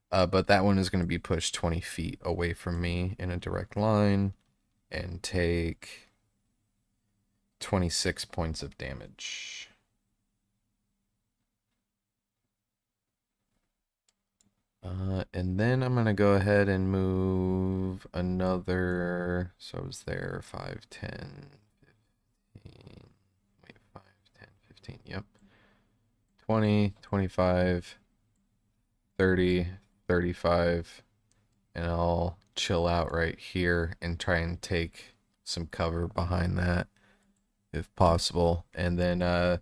But that one is going to be pushed 20 feet away from me in a direct line and take 26 points of damage. And then I'm going to go ahead and move another. So I was there 5, 10, 15. Wait, 5, 10, 15. Yep. 20, 25, 30, 35. And I'll chill out right here and try and take some cover behind that if possible. And then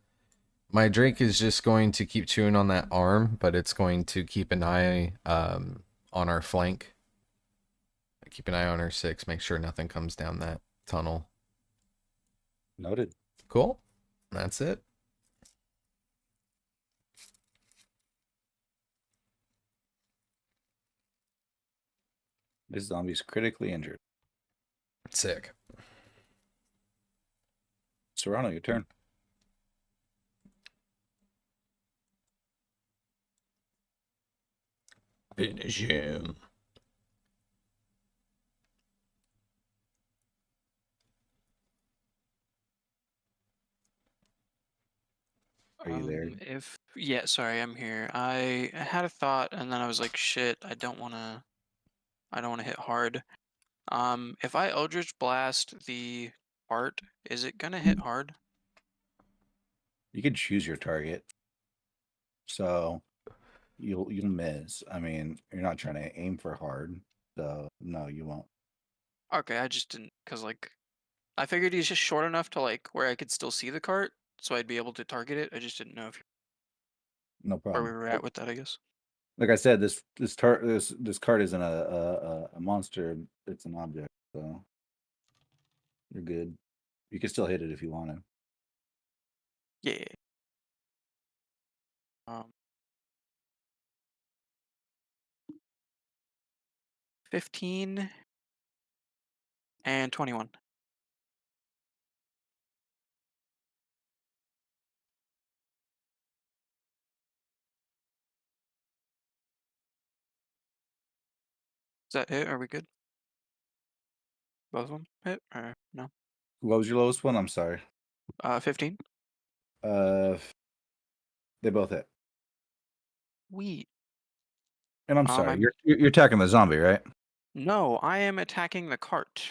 my Drake is just going to keep chewing on that arm, but it's going to keep an eye on our flank. Keep an eye on our 6, make sure nothing comes down that tunnel. Noted. Cool. That's it. This zombie's critically injured. Sick. Serrano, your turn. Finish him. Are you there? Yeah, sorry, I'm here. I had a thought and then I was like, shit, I don't wanna hit hard. If I Eldritch Blast the cart, is it gonna hit hard? You can choose your target. So you'll miss. I mean, you're not trying to aim for hard, so no, you won't. Okay, I just didn't, cause like I figured he's just short enough to like where I could still see the cart. so I'd be able to target it. I just didn't know if No where problem. we were at with that. I guess. Like I said, this card isn't a monster. It's an object, so you're good. You can still hit it if you want to. Yeah. Um. 15 and 21. Is that it? Are we good? Both of them hit or no? What was your lowest one? I'm sorry. 15. They both hit. We. And I'm sorry. I'm You're attacking the zombie, right? No, I am attacking the cart.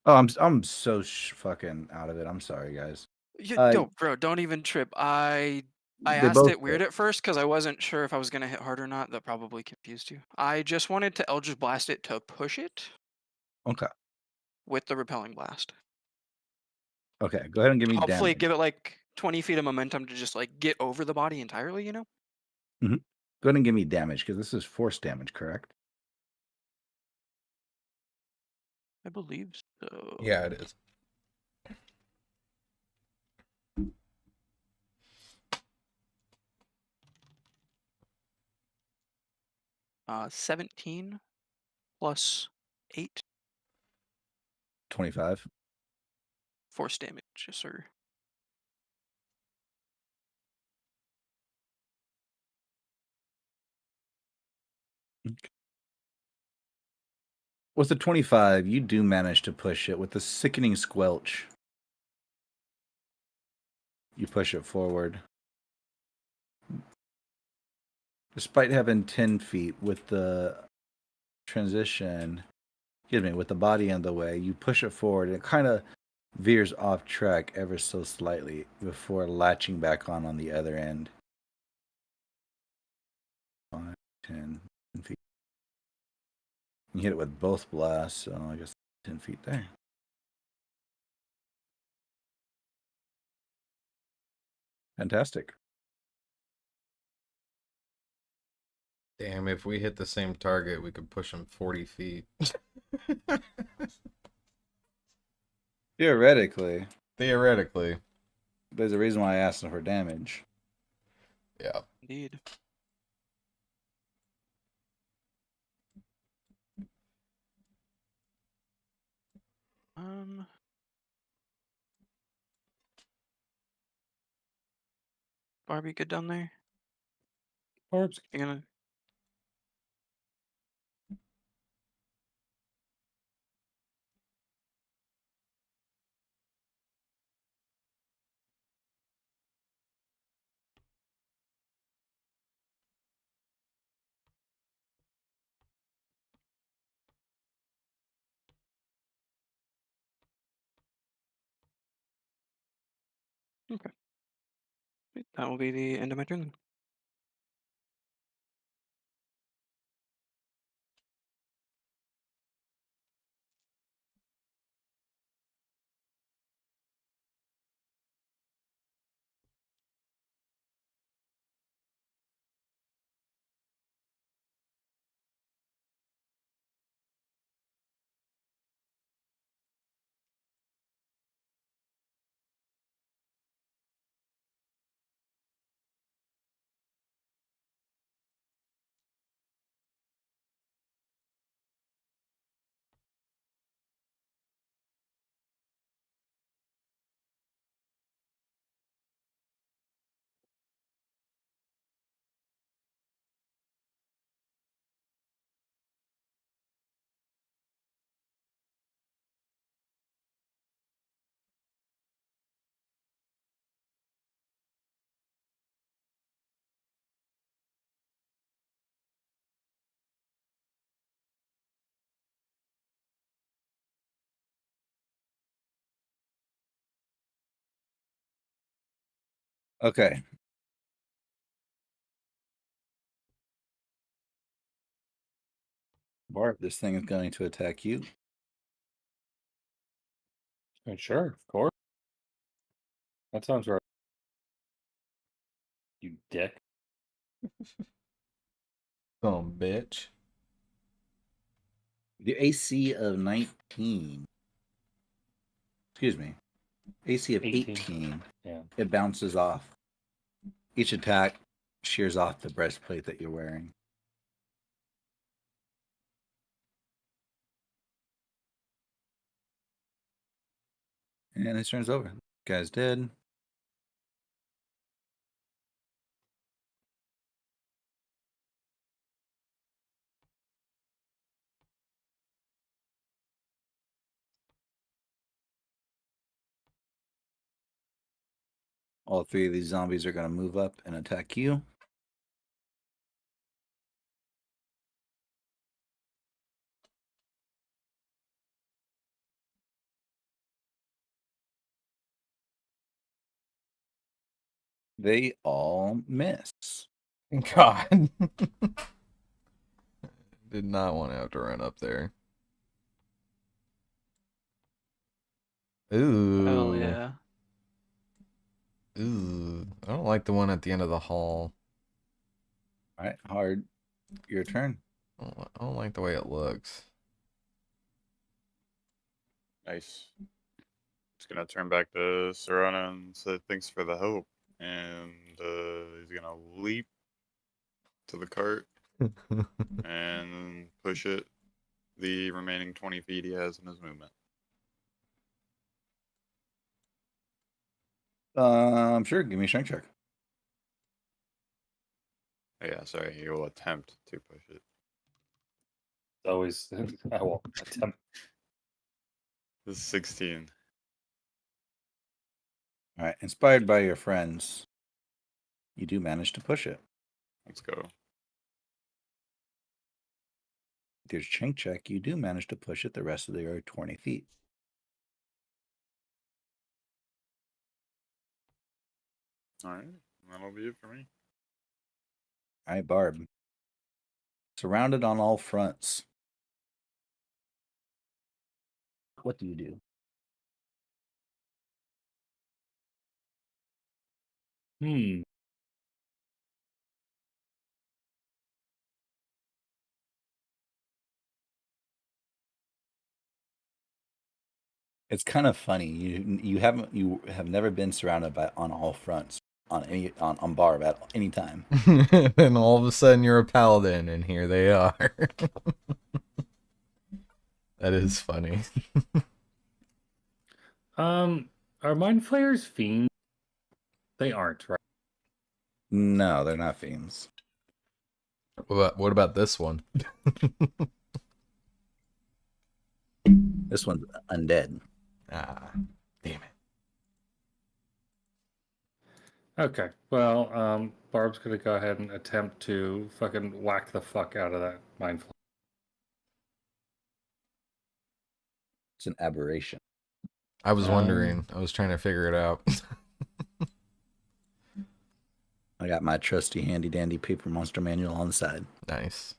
Oh, I'm so fucking out of it. I'm sorry, guys. Yo, bro, don't even trip. I They asked both it weird hit. at first because I wasn't sure if I was gonna hit hard or not. That probably confused you. I just wanted to Eldritch Blast it to push it Okay. with the repelling blast. Okay. Go ahead and give me Hopefully, damage. give it like 20 feet of momentum to just like get over the body entirely. You know. Go ahead and give me damage because this is force damage, correct? I believe so. Yeah, it is. 17 plus 8 25. force damage, yes, sir. With the 25, you do manage to push it with a sickening squelch. You push it forward. Despite having 10 feet with the transition, with the body in the way, you push it forward and it kind of veers off track ever so slightly before latching back on the other end. 5, 10 feet. You hit it with both blasts, so I guess 10 feet there. Fantastic. Damn, if we hit the same target, we could push him 40 feet. Theoretically. Theoretically. There's a reason why I asked him for damage. Yeah. Indeed. Barbie, good down there? Barb's You gonna? Okay. That will be the end of my turn then. Okay. Bart, this thing is going to attack you. sure, of course. That sounds right. You dick. Oh, bitch. The AC of 19. Excuse me. AC of 18. 18. Yeah. It bounces off. Each attack shears off the breastplate that you're wearing. And his turn's over. Guy's dead. All three of these zombies are going to move up and attack you. They all miss. God. Did not want to have to run up there. Ooh. Hell yeah. Ooh. I don't like the one at the end of the hall. All right, Hard. Your turn. I don't like the way it looks. Nice. Just gonna turn back to Serrano and say thanks for the help. And he's gonna leap to the cart and push it the remaining 20 feet he has in his movement. Sure. Give me a strength check. Oh, yeah, sorry, he will attempt to push it. Always, I will attempt. This is 16. All right. Inspired by your friends, you do manage to push it. Let's go. With your strength check, you do manage to push it the rest of the 20 feet. All right, that'll be it for me. All right, Barb. Surrounded on all fronts. What do you do? It's kind of funny. You have never been surrounded by on all fronts on Barb at any time. Then all of a sudden you're a paladin, and here they are. That is funny. Are mind flayers fiends? They aren't, right? No, they're not fiends. What about this one? This one's undead. Ah, damn it. Okay. Well, Barb's gonna go ahead and attempt to fucking whack the fuck out of that mind flayer. It's an aberration. I was wondering. I was trying to figure it out. I got my trusty handy dandy paper monster manual on the side. Nice.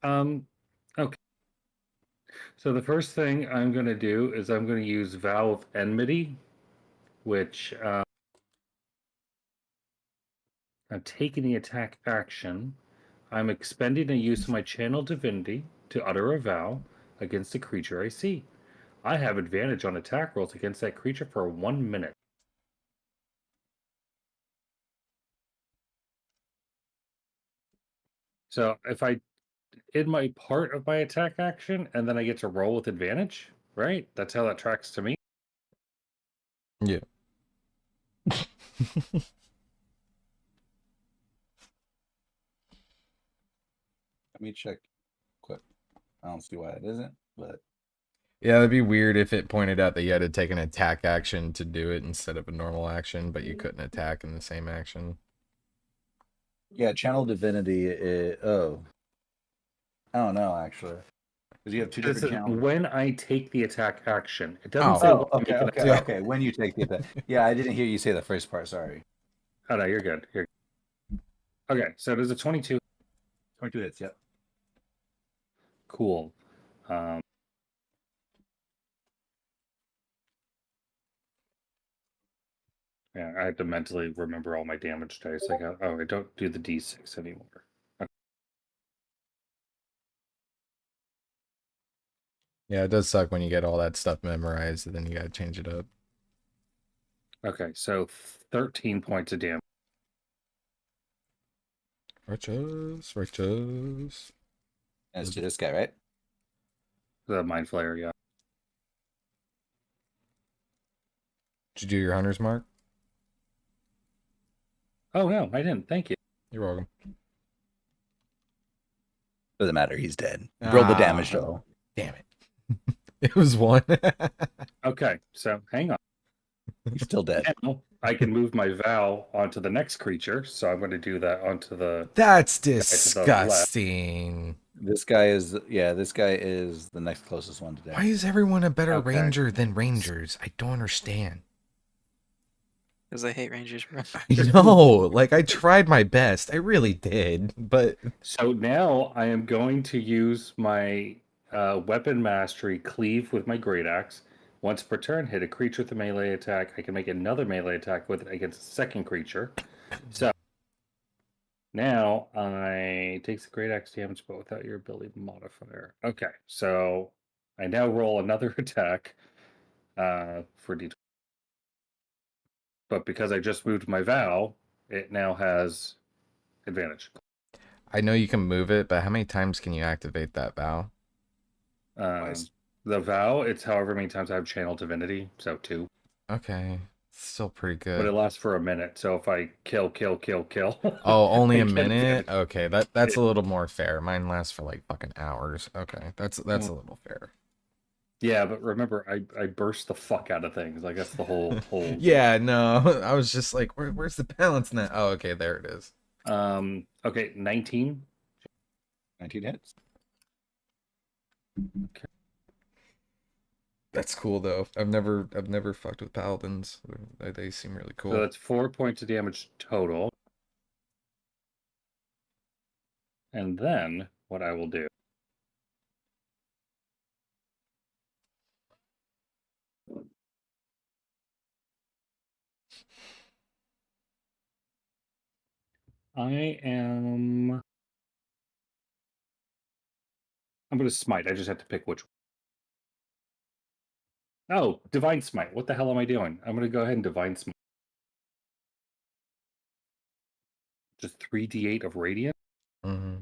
Okay. So the first thing I'm gonna do is I'm gonna use Vow of Enmity, which I'm taking the attack action. I'm expending a use of my channel divinity to utter a vow against a creature I see. I have advantage on attack rolls against that creature for 1 minute. So if I in my part of my attack action and then I get to roll with advantage, right? That's how that tracks to me. Yeah. Let me check quick. I don't see why it isn't, but Yeah, it'd be weird if it pointed out that you had to take an attack action to do it instead of a normal action, but you couldn't attack in the same action. yeah, channel divinity. I don't know actually, because you have two This different is channels. when I take the attack action. It doesn't Oh. say Oh, when I okay, make an okay, attack. okay. When you take the attack. Yeah, I didn't hear you say the first part. Sorry. Oh no, you're good. Okay, so there's a 22. 22 hits. Yep. Cool. Yeah, I have to mentally remember all my damage dice. I don't do the D6 anymore. Yeah, it does suck when you get all that stuff memorized and then you gotta change it up. Okay, so 13 points of damage. Righteous, righteous. As to this guy, right? The Mind Flayer, yeah. Did you do your hunter's mark? Oh, no, I didn't. Thank you. You're welcome. Doesn't matter. He's dead. Roll the damage though. Damn it. It was 1. Okay, so hang on. He's still dead. Now I can move my Vow onto the next creature, so I'm going to do that onto the... That's to the left. disgusting. This guy is the next closest one to death. Why is everyone a better Okay. ranger than rangers? I don't understand. Because I hate rangers, bro. I know, like I tried my best. I really did, but So now I am going to use my weapon mastery cleave with my great axe. Once per turn, hit a creature with a melee attack. I can make another melee attack with it against a second creature. So now I takes the great axe damage, but without your ability modifier. Okay, so I now roll another attack for D20. But because I just moved my Vow, it now has advantage. I know you can move it, but how many times can you activate that vow? Twice. The Vow, it's however many times I have Channel Divinity, so 2. Okay, still pretty But it good. lasts for a minute, so if I kill. Oh, only I a get minute? advantage. Okay, that's a little more fair. Mine lasts for like fucking hours. Okay, that's a little fair. Yeah, but remember, I burst the fuck out of things. Like that's the whole Yeah, no, I was just like, where's the balance now? Oh, okay, there it is. Okay, 19. 19 hits. That's cool though. I've never fucked with paladins. They seem really So cool. that's 4 points of damage total. And then what I will do. I'm going to smite. I just have to pick which one. Oh, Divine Smite. What the hell am I doing? I'm going to go ahead and Divine Smite. Just 3d8 of radiant. Mm-hmm.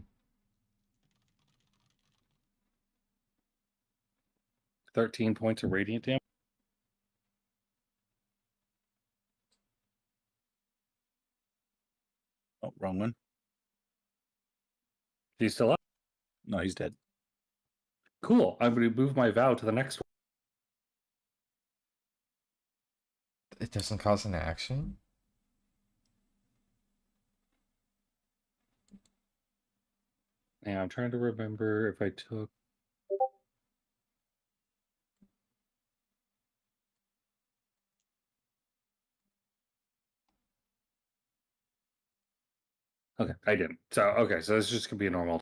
13 points of radiant damage. Oh, wrong one. He's still up. No, he's dead. Cool. I'm going to move my Vow to the next one. It doesn't cause an action. Yeah, I'm trying to remember if I took. Okay, I didn't. So okay, so this is just gonna be a normal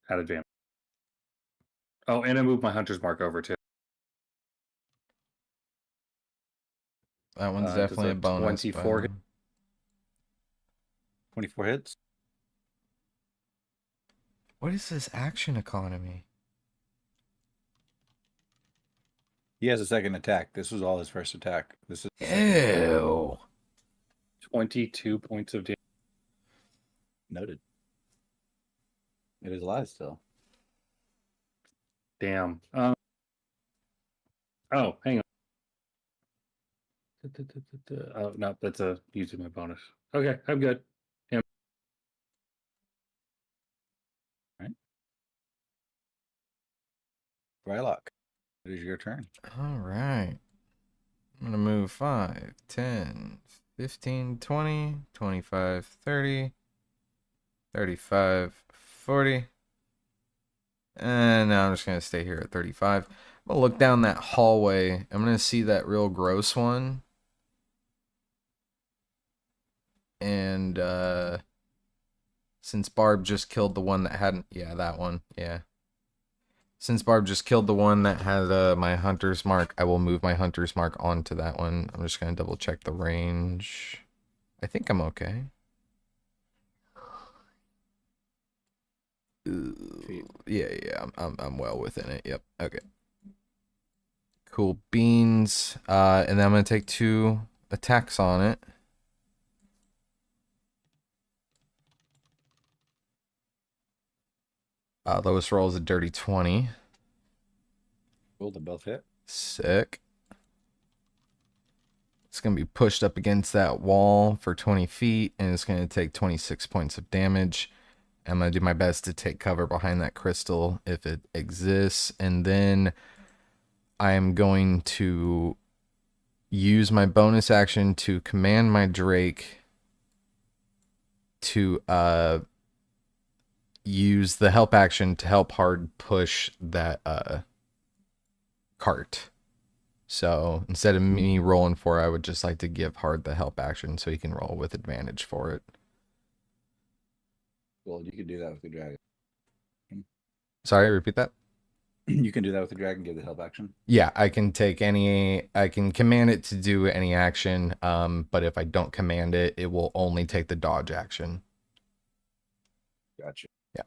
at advantage. Oh, and I moved my hunter's mark over too. That one's Does definitely a a bonus. 24 but- hit? 24 hits. What is this action economy? He has a second attack. This was all his first attack. This is Ew. 22 points of damage. noted. It is alive still. Damn. Oh, hang on. Oh no, that's using my bonus. Okay, I'm good. Rylock, it is your turn. All right. I'm going to move 5, 10, 15, 20, 25, 30, 35, 40. And now I'm just going to stay here at 35. I'm going to look down that hallway. I'm going to see that real gross one. And since Barb just killed the one that hadn't... Yeah, that one. Yeah. Since Barb just killed the one that had my hunter's mark, I will move my hunter's mark onto that one. I'm just gonna double check the range. I think I'm okay. Yeah, I'm well within it. Yep. Okay. Cool beans. And then I'm gonna take 2 attacks on it. Lowest roll is a dirty 20. Cool, they both hit. Sick. It's going to be pushed up against that wall for 20 feet, and it's going to take 26 points of damage. I'm going to do my best to take cover behind that crystal if it exists, and then I'm going to use my bonus action to command my Drake to use the help action to help hard push that cart. So instead of me rolling for it, I would just like to give Hard the help action so he can roll with advantage for it. Well, you can do that with the dragon. Sorry, repeat that. You can do that with the dragon, give the help action. Yeah, I can command it to do any action. But if I don't command it, it will only take the dodge action. Gotcha. Yeah.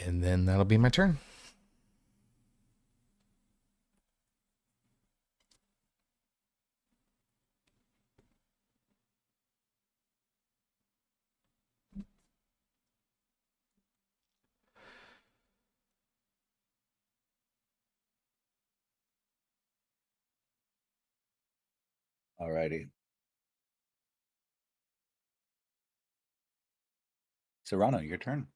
And then that'll be my turn. Alrighty. Serrano, your turn.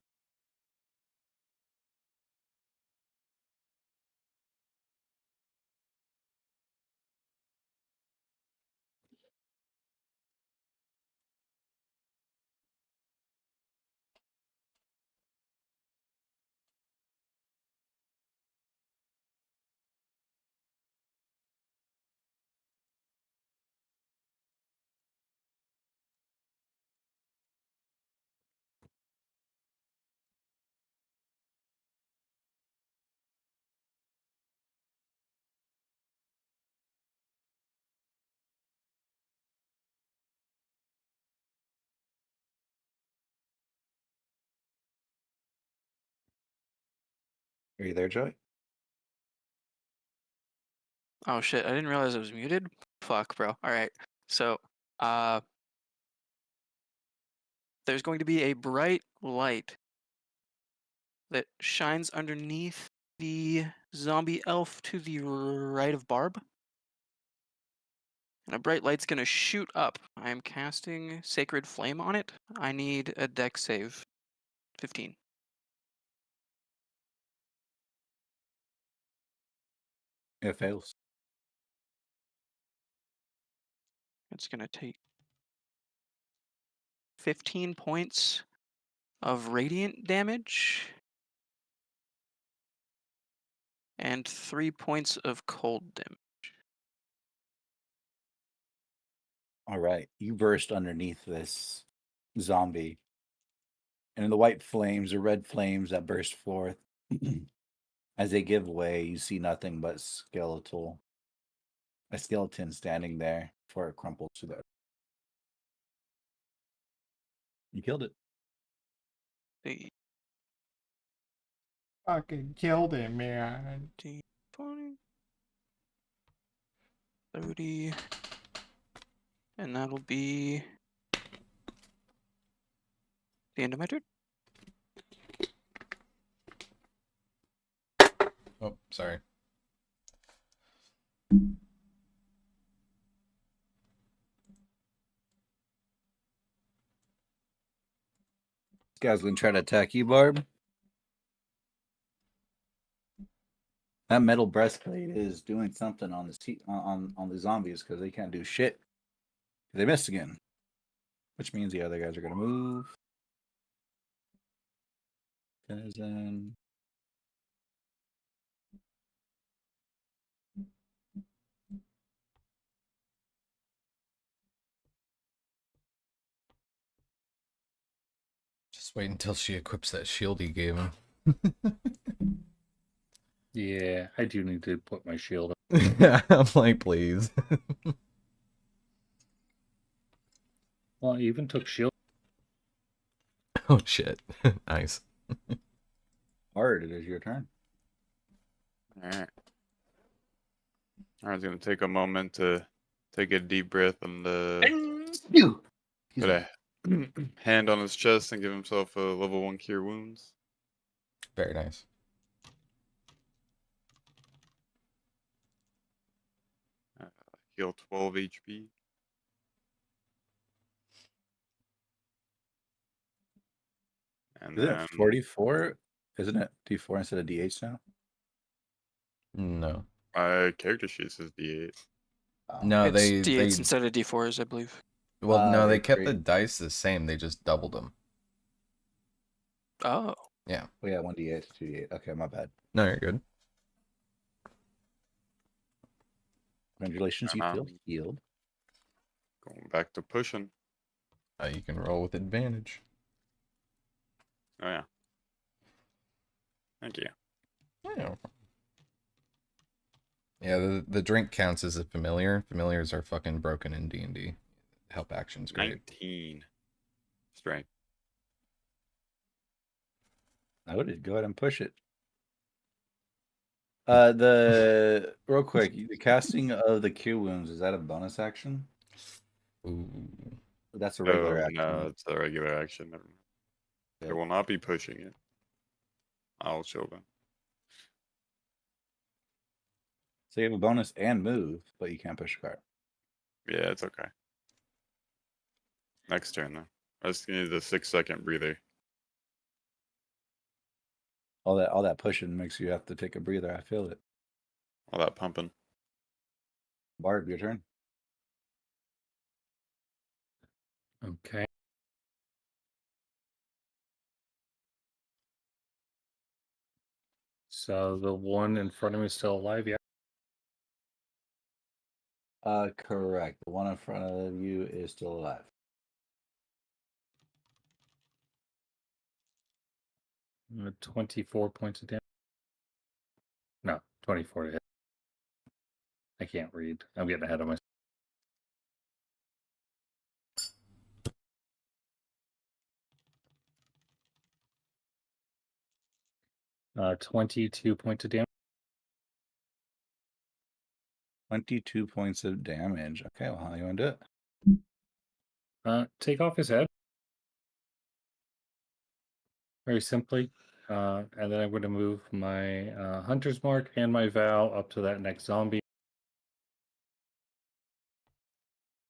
Are you there, Joey? Oh shit, I didn't realize it was muted. Fuck, bro. Alright. So, there's going to be a bright light that shines underneath the zombie elf to the right of Barb. And a bright light's gonna shoot up. I am casting Sacred Flame on it. I need a dex save. 15. It fails. It's gonna take 15 points of radiant damage and 3 points of cold damage. All right. You burst underneath this zombie. And in the white flames or red flames that burst forth, as they give way, you see nothing but a skeleton standing there before it crumples to the earth. You killed it. The Fucking killed him, man. 20, 30, and that'll be the end of my turn. Oh, sorry. This guy's gonna try to attack you, Barb. That metal breastplate is doing something on the zombies because they can't do shit. They missed again, which means the other guys are gonna move. Then Just wait until she equips that shield you gave him. Yeah, I do need to put my shield up. Yeah, I'm like, please. Well, I even took shield. Oh shit. Nice. Hard, it is your turn. Alright. Alright, gonna take a moment to take a deep breath and You. put a hand on his chest and give himself a level 1 cure wounds. Very nice. Heal 12 HP. And Is then it 44? Isn't it D4 instead of DH now? No. my character sheet says D8. Oh. No, It's they D8s instead of D4s, I believe. well, no, they They kept the create- dice the same. They just doubled them. Oh. Yeah. Oh yeah, 1D8 to 2D8. Okay, my bad. No, you're good. Congratulations, you feel Um, healed. Going back to pushing. You can roll with advantage. Oh yeah. Thank you. Yeah. Yeah, the drink counts as a familiar. Familiars are fucking broken in D&D. Help action's great. 19 strength. Noted. Go ahead and push it. The real quick, the casting of the Q wounds, is that a bonus action? Ooh. That's a regular Oh, action. no, it's a regular action. Never mind. Okay. I will not be pushing it. I'll show them. So you have a bonus and move, but you can't push a card. Yeah, it's okay. Next turn then. I just need a 6-second breather. All that pushing makes you have to take a breather. I feel it. All that pumping. Barb, your turn. Okay. So the one in front of me is still alive, yeah? Correct. The one in front of you is still alive. Uh, 24 points of damage. No, 24 to hit. I can't read. I'm getting ahead of myself. Uh, 22 points of damage. 22 points of damage. Okay, well, how you want to do it? Take off his head. Very simply. And then I'm going to move my Hunter's Mark and my Vow up to that next zombie.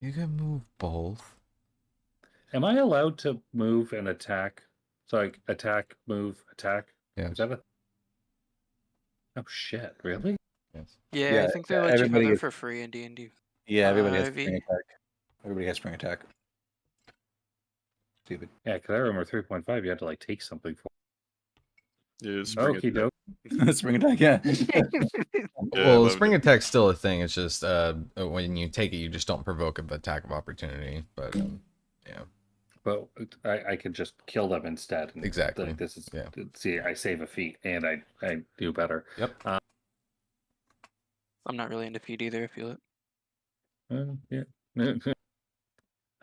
You can move both. Am I allowed to move and attack? So like attack, move, attack? Yes. Is that a... Oh shit, really? Yes. Yeah, Yeah, I think they let you have everybody it gets- for free in D&D. Yeah, everybody has 5e. spring attack. Everybody has spring attack. Stupid. Yeah, because I remember 3.5, you had to like take something for. Yeah, spring Okie attack. doke. spring attack, yeah. Yeah, I Well, loved spring it. attack's still a thing. It's just when you take it, you just don't provoke an attack of opportunity. But yeah, But I could just kill them instead. And, exactly. Like, this is Yeah. see, I save a feat and I do better. Yep. I'm not really into feed either, I feel it. Yeah.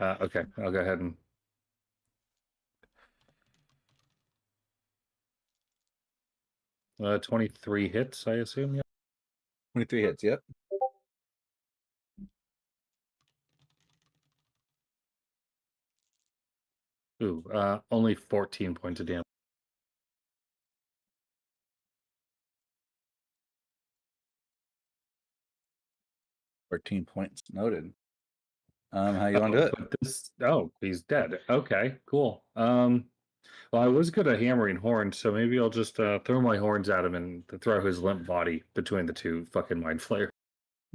Okay, I'll go ahead and. 23 hits, I assume. Yeah. 23 hits, yep. Ooh, only 14 points of damage. 14 points noted. How you want to do it? But this, he's dead. Okay, cool. Well, I was good at hammering horns, so maybe I'll just throw my horns at him and throw his limp body between the two fucking mind flares.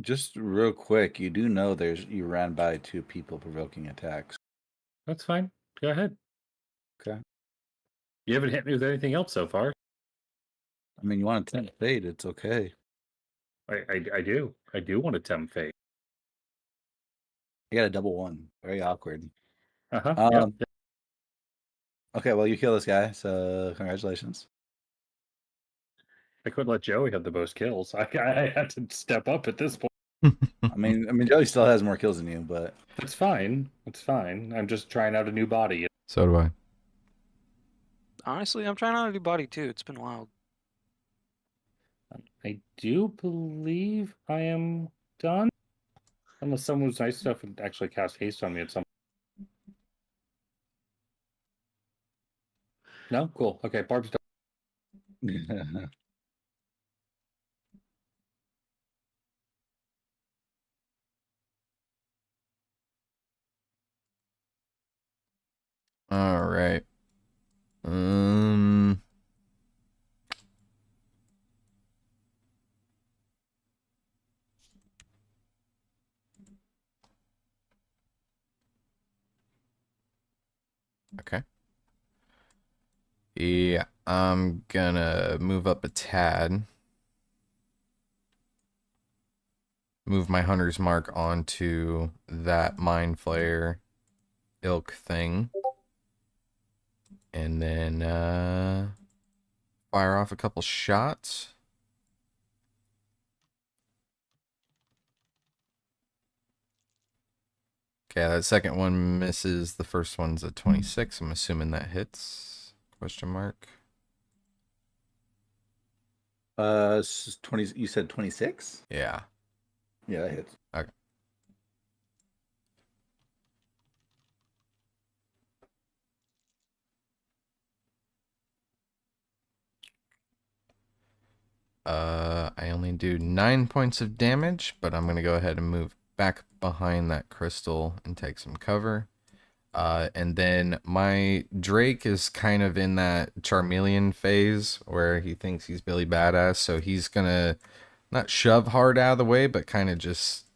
Just real quick, you do know you ran by 2 people provoking attacks. That's fine. Go ahead. Okay. You haven't hit me with anything else so far. I mean, you want to tempt fate, it's okay. I do. I do want to tempt fate. You got a double 1. Very awkward. Uh-huh. Um, Yep. Okay, well, you kill this guy, so congratulations. I couldn't let Joey have the most kills. I had to step up at this point. I mean, Joey still has more kills than you, but It's fine. It's fine. I'm just trying out a new body. So do I. Honestly, I'm trying out a new body too. It's been wild. I do believe I am done. Unless someone was nice enough and actually cast haste on me at some. No? Cool. Okay, Barb's done. All right. Okay. Yeah, I'm gonna move up a tad. Move my hunter's mark onto that mind flayer ilk thing. And then fire off a couple shots. Okay, that second one misses. The first one's a 26. I'm assuming that hits. Question mark. 20. You said 26? Yeah. Yeah, that hits. Okay. I only do 9 points of damage, but I'm gonna go ahead and move back behind that crystal and take some cover. And then my Drake is kind of in that Charmeleon phase where he thinks he's Billy Badass, so he's gonna not shove hard out of the way, but kind of just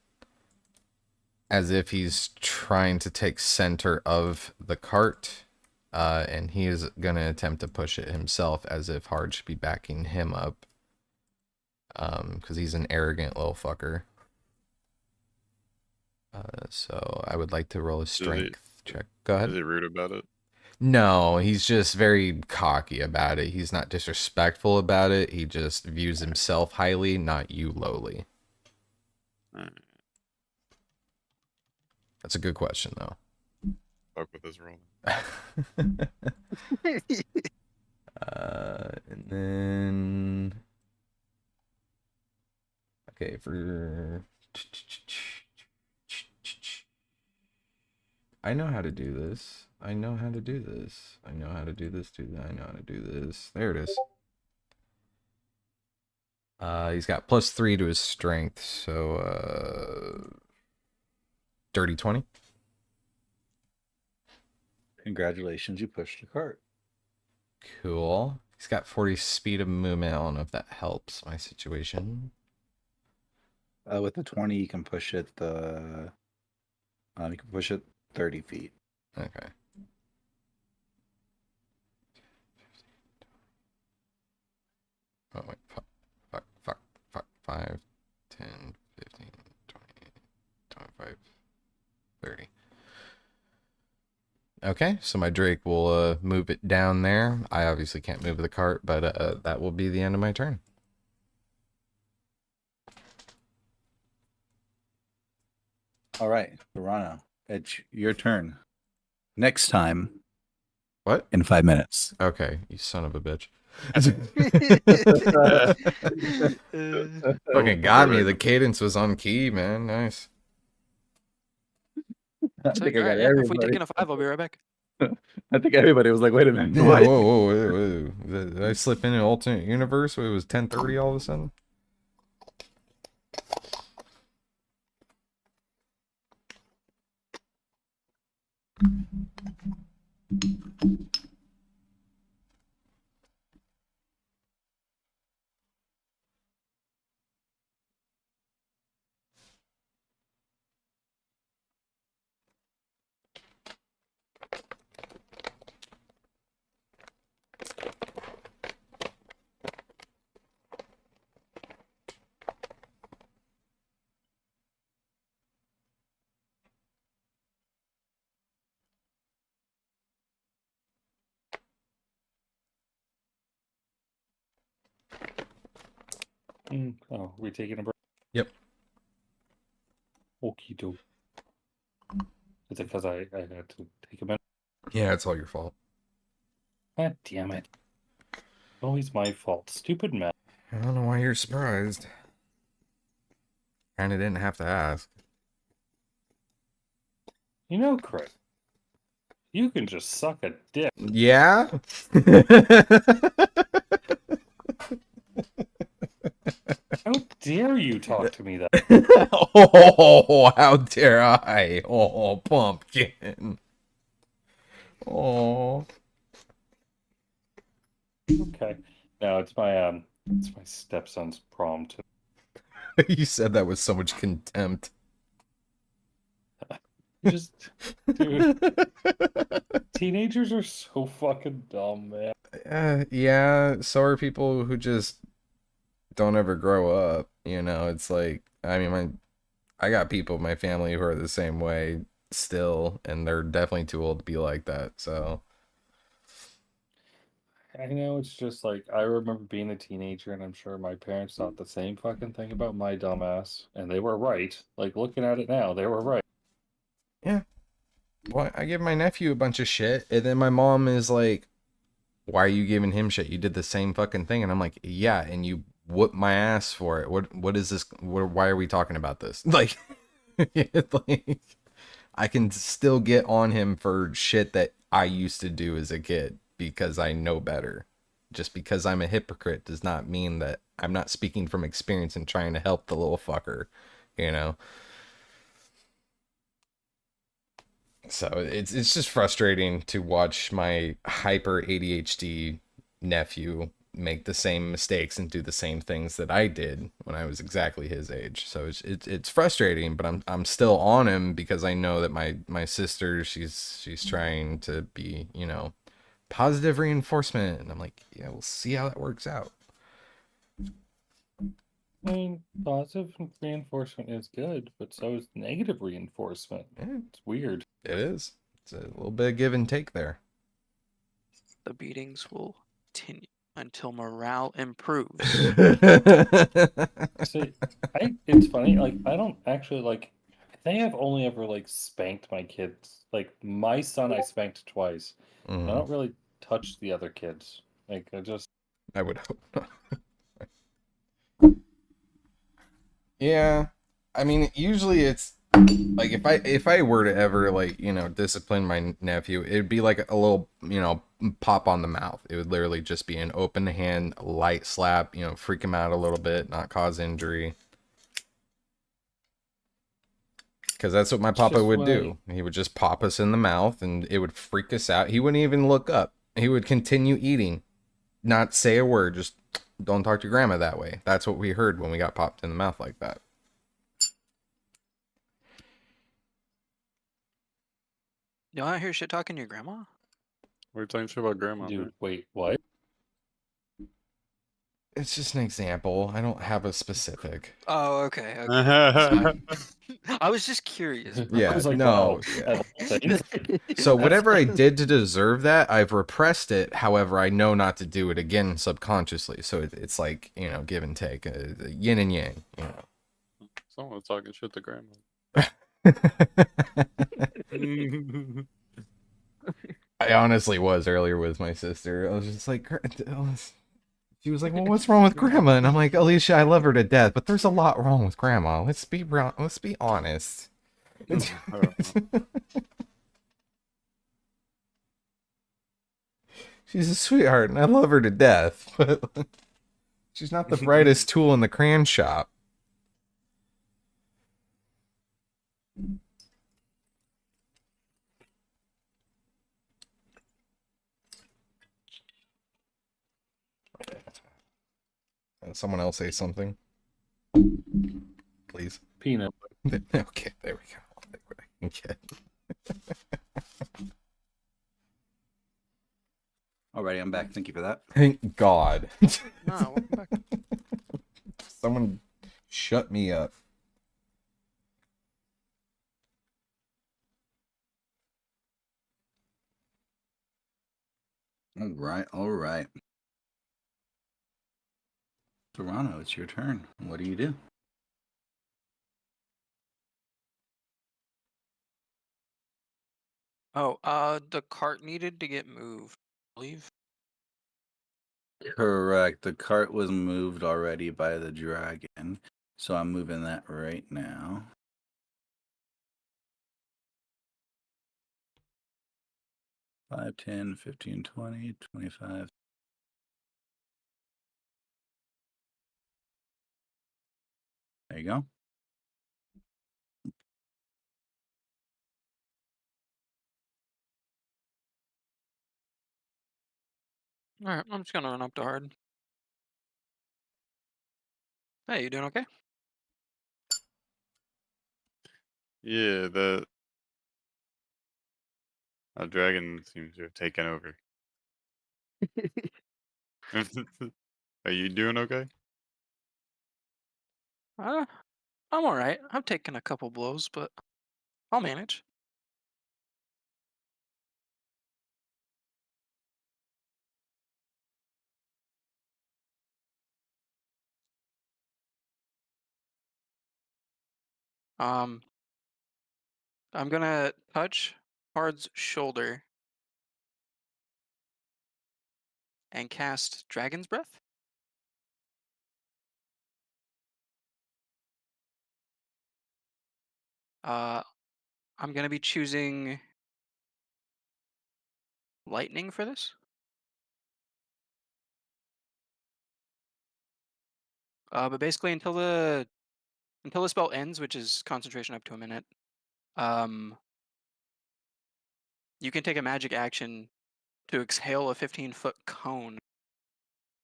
as if he's trying to take center of the cart. And he is gonna attempt to push it himself as if hard should be backing him up. Because he's an arrogant little fucker. So I would like to roll a strength check. Go ahead. Is he rude about it? No, he's just very cocky about it. He's not disrespectful about it. He just views himself highly, not you lowly. Alright, That's a good question, though. fuck with this roll. And then... Okay, for... I know how to do this. I know how to do this. I know how to do this, do that. I know how to do this. There it is. He's got +3 to his strength, so dirty 20. Congratulations, you pushed the cart. Cool. He's got 40 speed of movement. I don't know if that helps my situation. With the 20, you can push it. You can push it 30 feet. Okay. Oh wait, fuck. 5, 10, 15, 20, 25, 30. Okay, so my Drake will move it down there. I obviously can't move the cart, but that will be the end of my turn. All right, Verano, it's your turn. Next time. What? In 5 minutes. Okay, you son of a bitch. Fucking got me. The cadence was on key, man. Nice. I think I got everybody. If we dig in a 5, I'll be right back. I think everybody was like, wait a minute. Whoa, What? whoa. Did I slip in an alternate universe where it was 10:30 all of a sudden? Oh, we taking a break? Yep. Okie doke. Is it because I had to take a minute? Yeah, it's all your fault. God damn it. Always my fault. Stupid math. I don't know why you're surprised. Kinda didn't have to ask. You know, Chris, you can just suck a dick. Yeah? How dare you talk to me that? Oh, how dare I? Oh, pumpkin. Oh. Okay. No, it's my stepson's prom too. You said that with so much contempt. Just, dude, teenagers are so fucking dumb, man. Yeah, so are people who just don't ever grow up. You know, it's like, I mean, I got people in my family who are the same way still, and they're definitely too old to be like that. So, I know it's just like I remember being a teenager, and I'm sure my parents thought the same fucking thing about my dumbass, and they were right. Like looking at it now, they were right. yeah. Well, I give my nephew a bunch of shit, and then my mom is like, "Why are you giving him shit? You did the same fucking thing." And I'm like, "Yeah, and you whooped my ass for it. What is this? Why are we talking about this?" Like, like, I can still get on him for shit that I used to do as a kid because I know better. Just because I'm a hypocrite does not mean that I'm not speaking from experience and trying to help the little fucker, you know? So it's just frustrating to watch my hyper ADHD nephew make the same mistakes and do the same things that I did when I was exactly his age. So it's frustrating, but I'm still on him because I know that my sister, she's trying to be, you know, positive reinforcement, and I'm like, yeah, we'll see how that works out. I mean, positive reinforcement is good, but so is negative reinforcement. Yeah, It's weird. it is. It's a little bit of give and take there. The beatings will continue until morale improves. See, it's funny, like I don't actually like I think I've only ever like spanked my kids. Like my son I spanked twice. I Mhm. don't really touch the other kids. Like I would hope not. Yeah. I mean, usually it's like if I were to ever, like, you know, discipline my nephew, it'd be like a little, you know, pop on the mouth. It would literally just be an open hand light slap, you know, freak him out a little bit, not cause injury. Because that's what my papa just would when do. He would just pop us in the mouth and it would freak us out. He wouldn't even look up. He would continue eating, not say a word, just don't talk to grandma that way. That's what we heard when we got popped in the mouth like that. You want to hear shit talking to your grandma? We're talking shit about grandma, dude, man. wait, what? It's just an example. I don't have a specific. Oh, okay. Okay. I was just curious. Bro. Yeah, I was like, no, wow, yeah. of all things. So whatever I did to deserve that, I've repressed it. However, I know not to do it again subconsciously. So it's like, you know, give and take, yin and yang. You Someone's talking shit to grandma. know. I honestly was earlier with my sister. I was just like, she was like, "Well, what's wrong with grandma?" And I'm like, "Alicia, I love her to death, but there's a lot wrong with grandma. Let's be real. Let's be honest." She's a sweetheart, and I love her to death, but she's not the brightest tool in the crayon shop. Someone else say something, please. Peanut. Okay, there we go. I'll take what I can get. Alrighty, I'm back. Thank you for that. Thank God. No, welcome back. Someone shut me up. All right, all right. Serrano, it's your turn. What do you do? Oh, the cart needed to get moved, I believe. Correct. The cart was moved already by the dragon, so I'm moving that right now. Five, 10, 15, 20, 25. There you go. Alright, I'm just gonna run up to Hard. Hey, you doing okay? Yeah, the a dragon seems to have taken over. Are you doing okay? I'm alright. I've taken a couple blows, but I'll manage. I'm gonna touch Hard's shoulder and cast Dragon's Breath. I'm gonna be choosing lightning for this. But basically until the spell ends, which is concentration up to a minute, you can take a magic action to exhale a 15-foot cone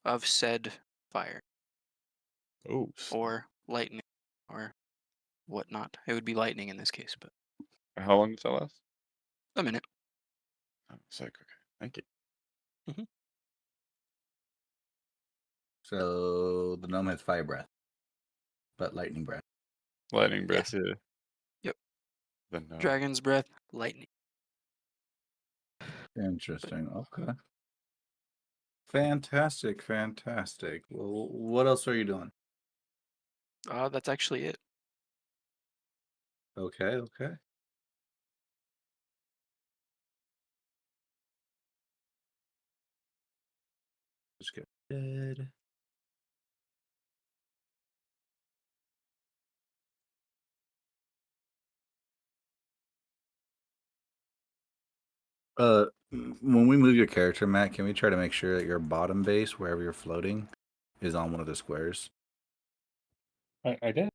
of said fire Oh, or lightning or whatnot. It would be lightning in this case, but how long does that last? a minute. Oh, sick. Okay, thank you. So the gnome has fire breath, but lightning breath. Lightning breath. Yeah. Yep. Then Dragon's Breath, lightning. Interesting. Okay. Fantastic. Fantastic. Well, what else are you doing? That's actually it. Okay. Okay. Just get dead. When we move your character, Matt, can we try to make sure that your bottom base, wherever you're floating, is on one of the squares? I did.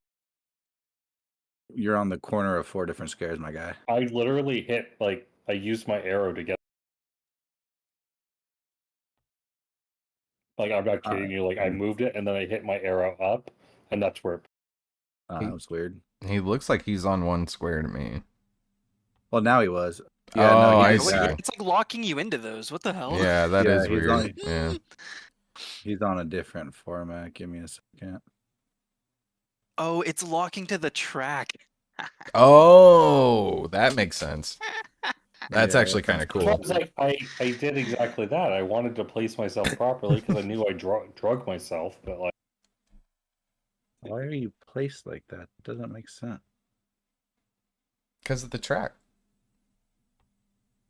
You're on the corner of 4 different squares, my guy. I literally hit, like, I used my arrow to get. Like, I'm not kidding you. Like, I moved it and then I hit my arrow up, and that's where. That was weird. He looks like he's on one square to me. Well, now he was. Yeah, Oh, no, he I did see. that. It's like locking you into those. What the hell? Yeah, that Yeah, is he's weird. on- Yeah. He's on a different format. Give me a second. Oh, it's locking to the track. Oh, that makes sense. That's Yeah, actually that kind of sounds So I cool. was like, I did exactly that. I wanted to place myself properly because I knew I drug myself, but like. Why are you placed like that? It doesn't make sense. Because of the track.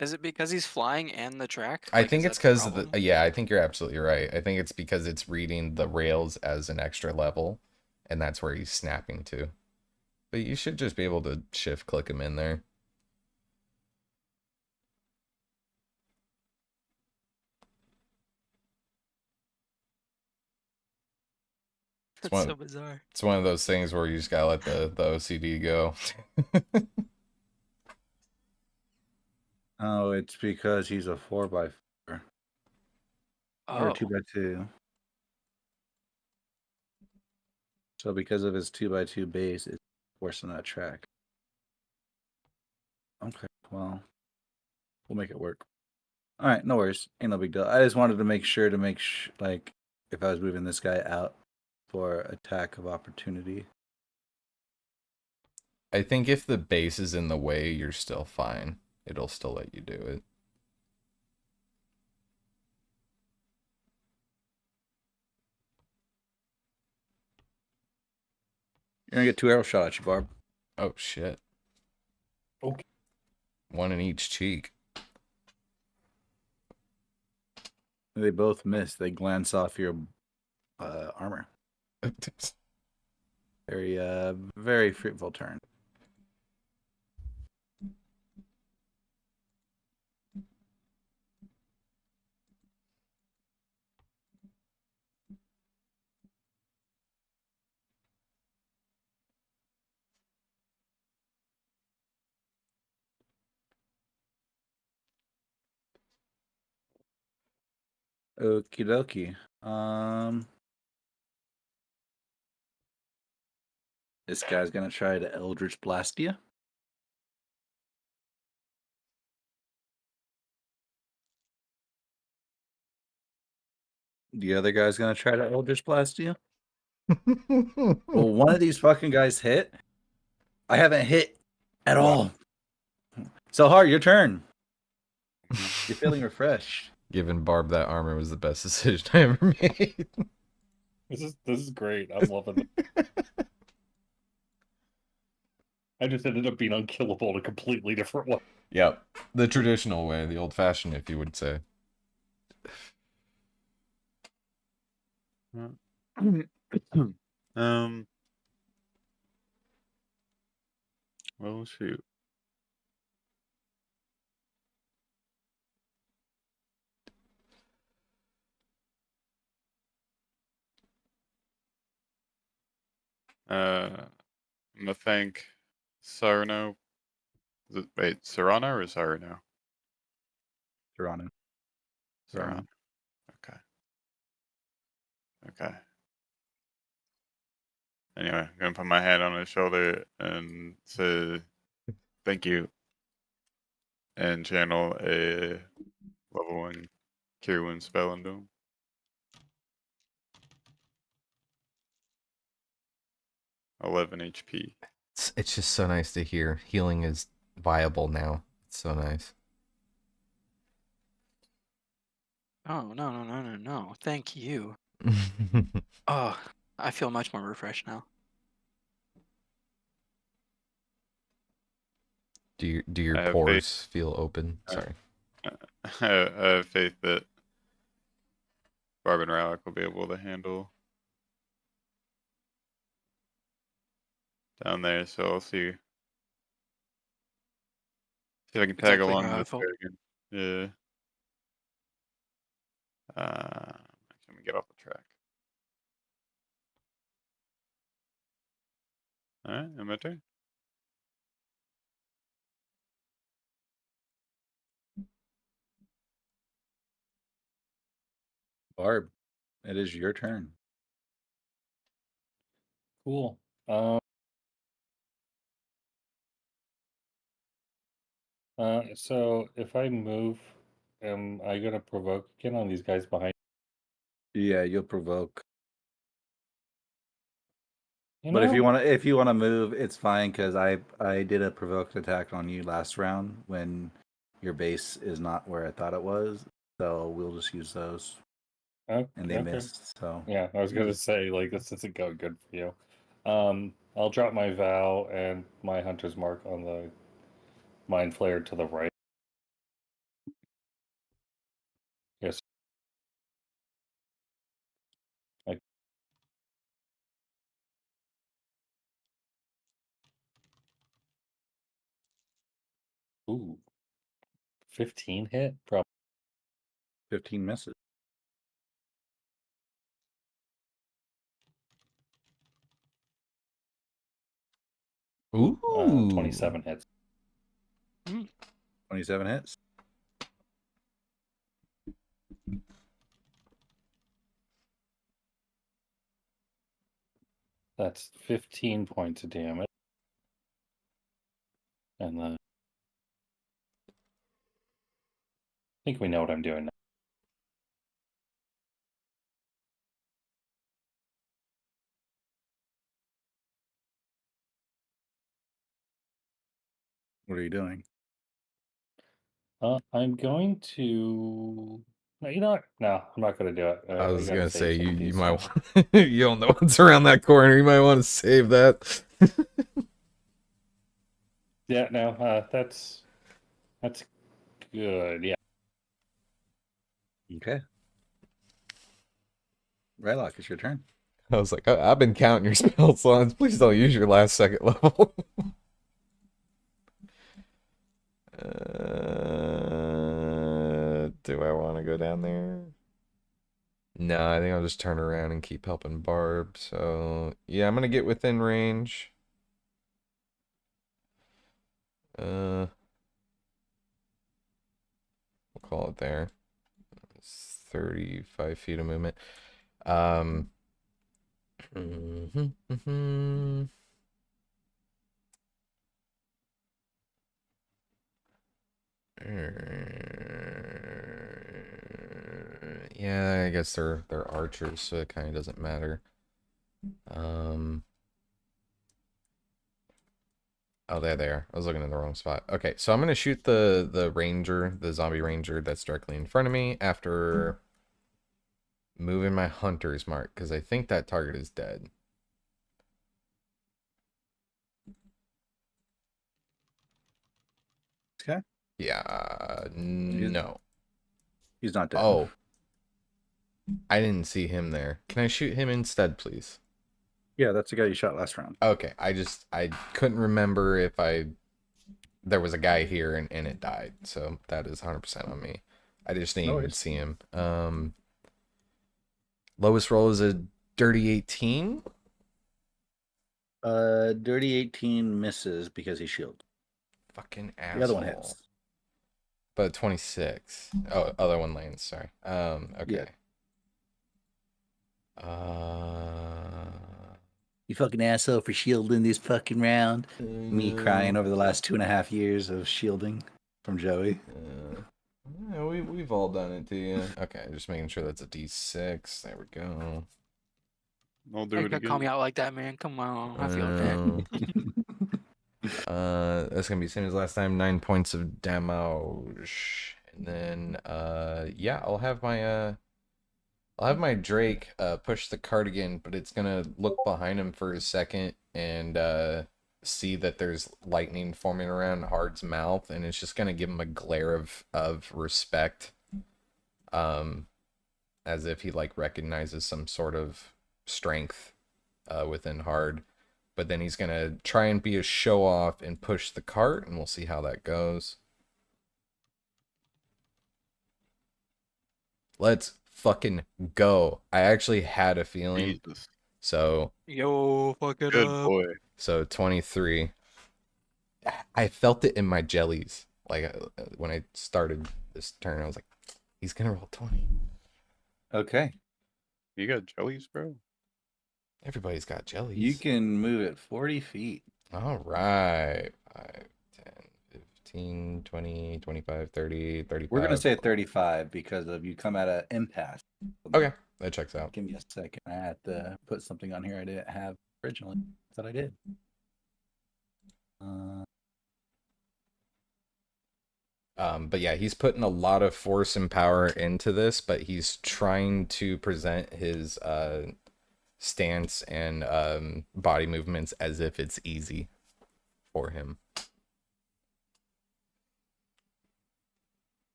Is it because he's flying and the track? I Like, think is it's that the because of the. problem? Yeah, I think you're absolutely right. I think it's because it's reading the rails as an extra level, and that's where he's snapping to. But you should just be able to shift click him in there. That's one- so bizarre. It's one of those things where you just gotta let the OCD go. Oh, it's because he's a 4x4 or Oh, 2x2. So because of his 2x2 base, it's worse than that track. Okay, well, we'll make it work. All right, no worries. Ain't no big deal. I just wanted to make sure like if I was moving this guy out for attack of opportunity. I think if the base is in the way, you're still fine. It'll still let you do it. gonna get 2 arrow shot at you, Barb. Oh shit. Okay. One in each cheek. They both miss. They glance off your armor. Very fruitful turn. Okie dokie. This guy's gonna try to Eldritch Blast you. The other guy's gonna try to Eldritch Blast you. Well, one of these fucking guys hit. I haven't hit at all. So hard, your turn. You're feeling refreshed. Giving Barb that armor was the best decision I ever made. This is great. I'm loving it. I just ended up being unkillable in a completely different way. Yep. The traditional way, the old fashioned, if you would say. Well, shoot. I'm gonna thank Sarno. Wait, Serrano or Sarno? Toronto. Serrano. Okay. Okay. Anyway, I'm gonna put my hand on his shoulder and say thank you, and channel a level 1 cure wound spell into him. $11 HP. It's just so nice to hear. Healing is viable now. It's so nice. Oh, no. Thank you. Oh, I feel much more refreshed now. Do I your have pores feel open? Sorry. I have faith that Barb and Rallick will be able to handle down there, so I'll see if I can tag Exactly along how I this felt. way again. Yeah. Let me get off the track. Alright, I'm my turn. Barb, it is your turn. Cool. So if I move, am I gonna provoke again on these guys behind? Yeah, you'll provoke. You But know, if you wanna move, it's fine because I did a provoked attack on you last round when your base is not where I thought it was. So we'll just use those. okay, And they okay. missed. So Yeah, I was gonna say like this isn't going good for you. I'll drop my vow and my hunter's mark on the mind flare to the right. Yes. I, ooh, 15 hit. Probably. 15 misses. Ooh. 27 hits. 27 hits. That's 15 points of damage. And then I think we know what I'm doing now. What are you doing? I'm going to No, you know what? No, I'm not gonna do it. I We was gotta gonna save say some of you these. might want you don't know what's around that corner. You might want to save that. Yeah, no, that's good. Yeah. Okay. Rylock, it's your turn. I was like, I've been counting your spell slots. Please don't use your last second level. Do I want to go down there? No, I think I'll just turn around and keep helping Barb. So, yeah, I'm gonna get within range. We'll call it there. It's 35 feet of movement. Yeah, I guess they're archers, so it kind of doesn't matter. Oh, there they are. I was looking in the wrong spot. Okay, so I'm gonna shoot the ranger, the zombie ranger that's directly in front of me after moving my hunter's mark, because I think that target is dead. Okay. Yeah, no. He's not dead. Oh, I didn't see him there. Can I shoot him instead, please? Yeah, that's the guy you shot last round. Okay, I couldn't remember if there was a guy here and it died, so that is 100% on me. I just didn't even see him. Lowest roll is a dirty 18. Dirty 18 misses because he shielded. Fucking asshole. The other one hits. But 26. Oh, other one lands, sorry. Okay. You fucking asshole for shielding this fucking round. Me crying over the last 2.5 years of shielding from Joey. Yeah, we've all done it to you. Okay, just making sure that's a D6. There we go. I'll do You it gotta call me again. out like that, man. Come on, I feel bad. That's gonna be the same as last time. 9 points of damage, and then yeah, I'll have my Drake push the cardigan, but it's gonna look behind him for a second and see that there's lightning forming around Hard's mouth, and it's just gonna give him a glare of respect, as if he like recognizes some sort of strength within Hard. But then he's gonna try and be a show off and push the cart, and we'll see how that goes. Let's fucking go. I actually had a feeling. Jesus. So Yo, fuck it Good up. boy. so 23. I felt it in my jellies. Like when I started this turn, I was like, he's gonna roll 20. Okay. You got jellies, bro? Everybody's got jellies. You can move it 40 feet. All right. 5, 10, 15, 20, 25, 30, 35. We're going to say 35 because of you come at an impasse. Okay, that checks out. Give me a second. I had to put something on here I didn't have originally. That I did. But yeah, he's putting a lot of force and power into this, but he's trying to present his stance and body movements as if it's easy for him.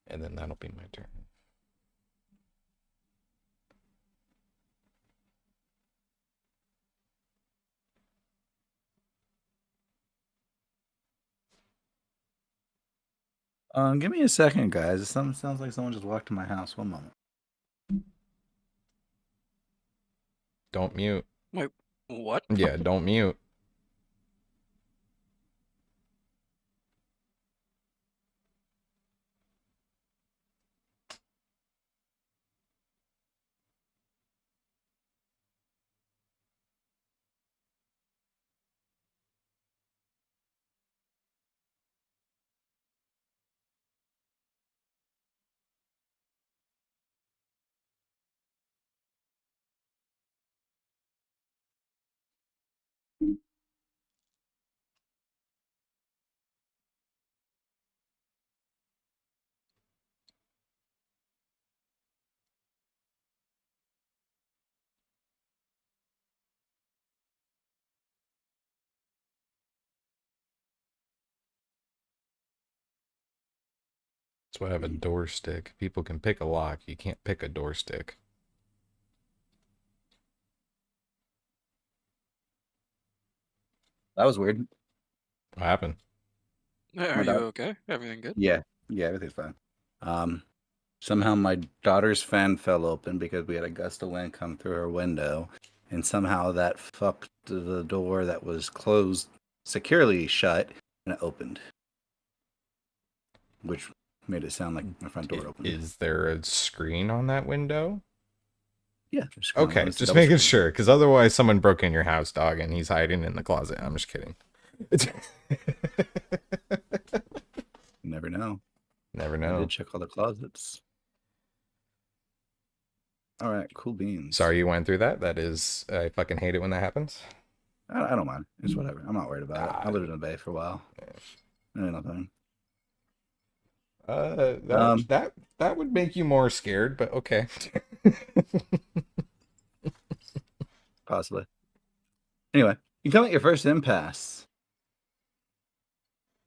And then that'll be my turn. Give me a second, guys. Sounds like someone just walked to my house. One moment. Don't mute. Wait, what? Yeah, don't mute. That's why I have a door stick. People can pick a lock. You can't pick a door stick. That was weird. What happened? Are My you dog. okay? Everything good? Yeah, everything's fine. Somehow my daughter's fan fell open because we had a gust of wind come through her window, and somehow that fucked the door that was closed securely shut, and it opened, which made it sound like my front door opened. Is there a screen on that window? Yeah. There's one. Okay, It's a just double making screen. sure, because otherwise someone broke in your house, dog, and he's hiding in the closet. I'm just kidding. You never know. Never I know. did check all the closets. All right, cool beans. Sorry you went through that. That is, I fucking hate it when that happens. I don't mind. It's whatever. I'm not worried about it. I Ah. lived in a bay for a while. Nothing. That would make you more scared, but okay. Possibly. Anyway, you come at your first impasse.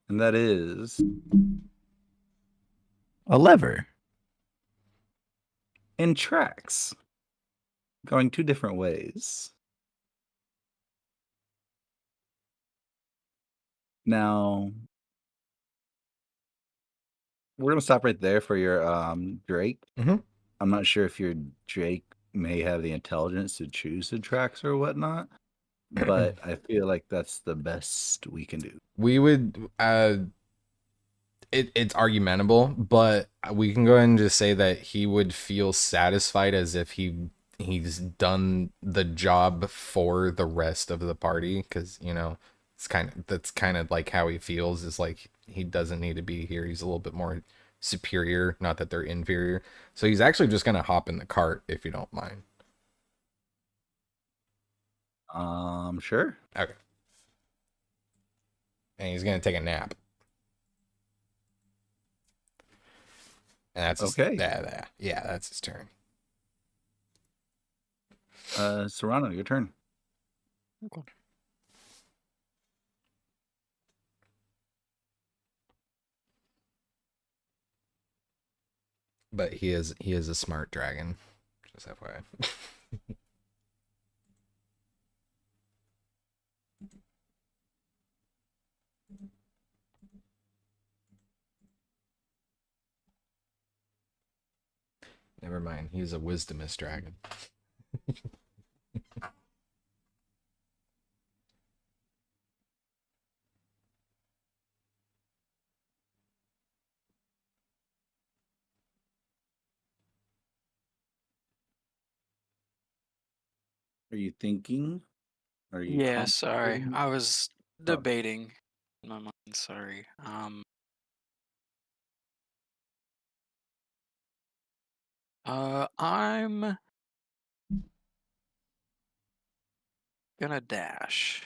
And that is a lever in tracks going two different ways. Now, we're going to stop right there for your Drake. Mhm. I'm not sure if your Drake may have the intelligence to choose the tracks or whatnot, but I feel like that's the best we can do. We would it's argumentable, but we can go ahead and just say that he would feel satisfied as if he's done the job for the rest of the party, because that's kind of like how he feels, is like he doesn't need to be here. He's a little bit more superior, not that they're inferior. So he's actually just gonna hop in the cart, if you don't mind. Sure. Okay. And he's gonna take a nap. And that's Okay. Yeah, that's his turn. Serrano, your turn. Okay. But he is a smart dragon. Just FYI. Never mind. He's a wisdomous dragon. Are you thinking? Are you Yeah, sorry. contemplating? I was debating in my mind. Sorry. I'm gonna dash.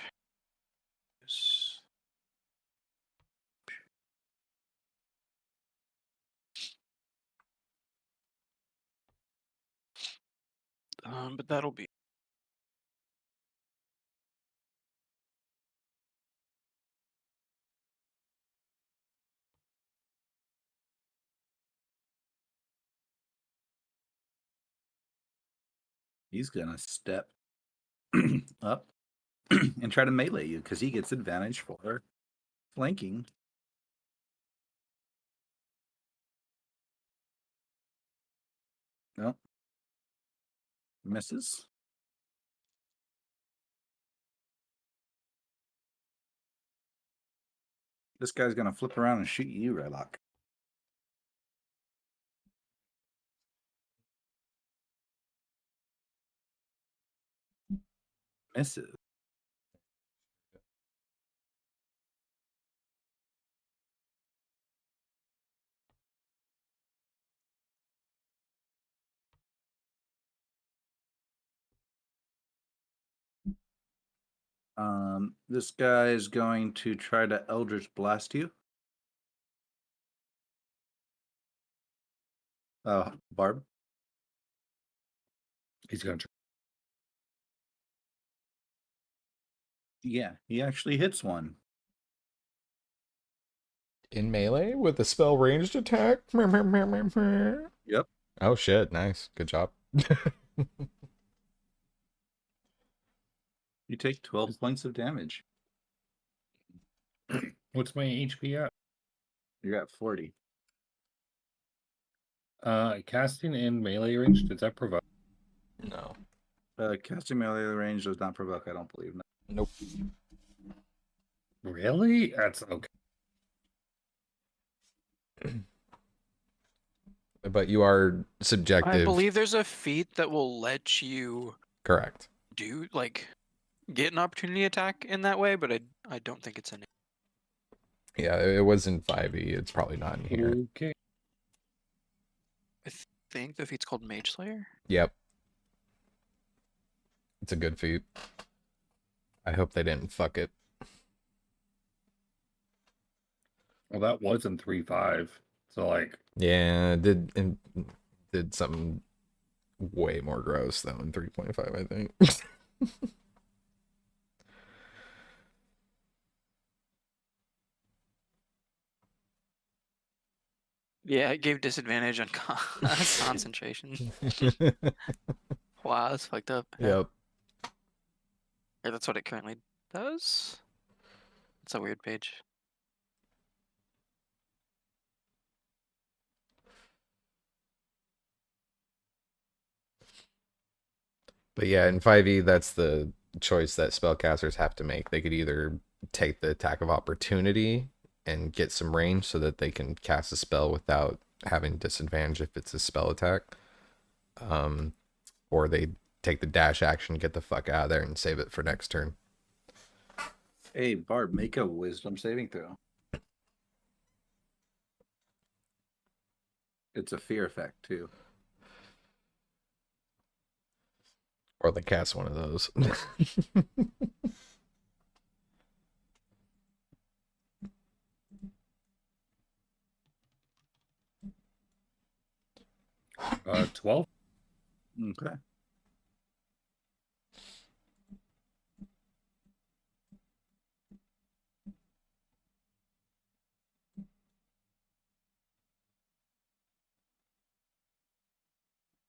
But that'll be. He's gonna step up and try to melee you because he gets advantage for flanking. No. Misses. This guy's gonna flip around and shoot you, Rylock. Misses. This guy is going to try to Eldritch Blast you. Barb. He's gonna try. Yeah, he actually hits one. In melee with a spell ranged attack. Yep. Oh shit! Nice, good job. You take 12 points of damage. What's my HP at? You're at 40. Casting in melee range, does that provide? No. Casting melee range does not provoke, I don't believe. No. Nope. Really? That's okay. But you are subjective. I believe there's a feat that will let you Correct. do get an opportunity attack in that way, but I don't think it's in it. Yeah, it was in 5e. It's probably not in here. Okay. I think the feat's called Mage Slayer. Yep. It's a good feat. I hope they didn't fuck it. Well, that wasn't 3-5. So like, Yeah, it did something way more gross though in 3.5, I think. Yeah, it gave disadvantage on concentration. Wow, that's fucked up. Yep. Yeah, that's what it currently does. It's a weird page. But yeah, in 5e, that's the choice that spellcasters have to make. They could either take the attack of opportunity and get some range so that they can cast a spell without having disadvantage if it's a spell attack. Or they take the dash action, get the fuck out of there, and save it for next turn. Hey, Barb, make a wisdom saving throw. It's a fear effect, too. Or they cast one of those. 12. Okay.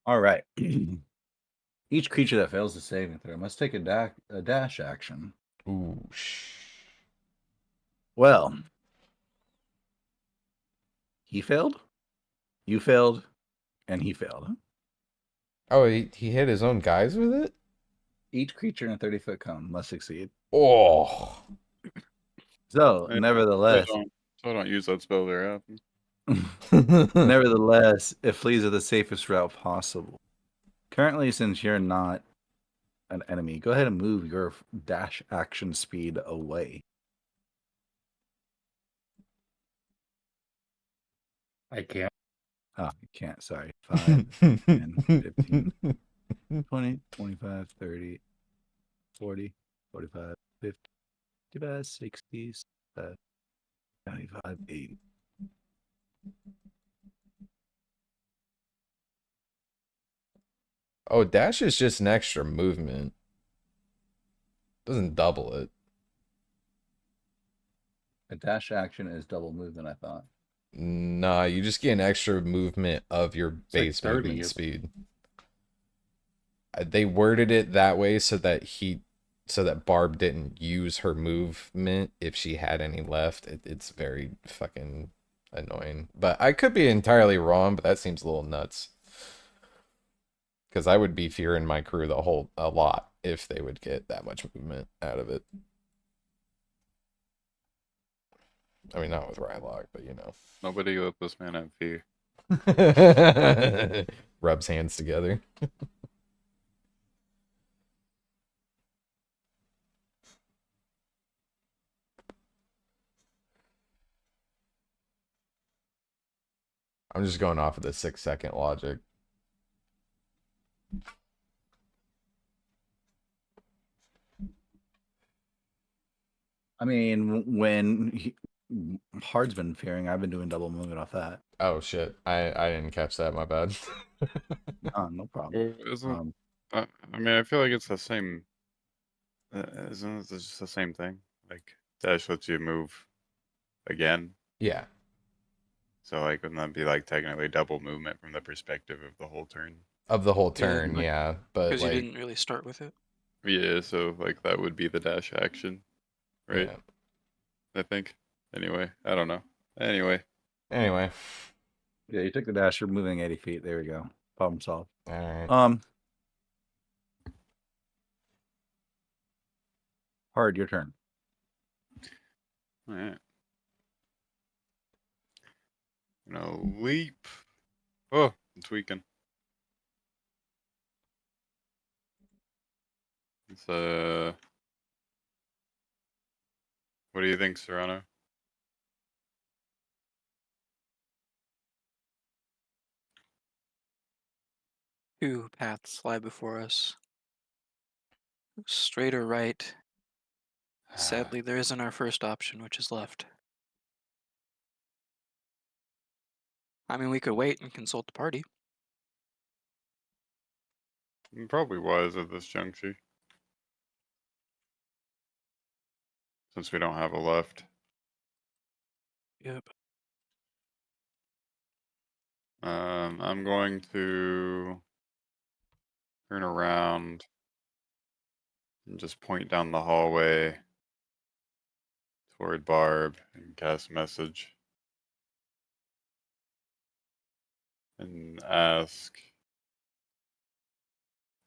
All right. Each creature that fails the saving throw must take a dash action. Ooh, Well, he failed, you failed, and he failed. Oh, he hit his own guys with it? Each creature in a 30-foot cone must succeed. Oh. So, Yeah, nevertheless, So I don't use that spell very often. nevertheless, it flees at the safest route possible. Currently, since you're not an enemy, go ahead and move your dash action speed away. I can't. Oh, you can't, sorry. 5, 10, 15, 20, 25, 30, 40, 45, 50, 55, 60, 75, 80. Oh, dash is just an extra movement. Doesn't double it. A dash action is double movement, I thought. Nah, you just get an extra movement of your like base 30, movement isn't speed. They worded it that way so that Barb didn't use her movement if she had any left. It's very fucking annoying. But I could be entirely wrong, but that seems a little nuts. Because I would be fearing my crew a lot if they would get that much movement out of it. I mean, not with Rylock, but you know. Nobody let this man have fear. Rubs hands together. I'm just going off of the 6-second logic. I mean, when Hard's been fearing, I've been doing double movement off that. Oh shit, I didn't catch that. My bad. No problem. Well, isn't I mean, I feel like it's the same. Isn't it just the same thing? Like dash lets you move again Yeah. So like, wouldn't that be like technically double movement from the perspective of the whole turn? Of the whole Yeah, turn, like- yeah. But Because you like, didn't really start with it. Yeah, so like that would be the dash action, right? yeah. I think. Anyway, I don't know. Anyway, Anyway, Yeah, you took the dash. You're moving 80 feet. There we go. Problem solved. all right. Hard, your turn. all right. Gonna leap. Oh, I'm tweaking. It's what do you think, Serrano? Two paths lie before us. Straight or right. Sadly, there isn't our first option, which is left. I mean, we could wait and consult the party. Probably wise at this juncture, since we don't have a left. Yep. I'm going to turn around and just point down the hallway toward Barb and cast message and ask,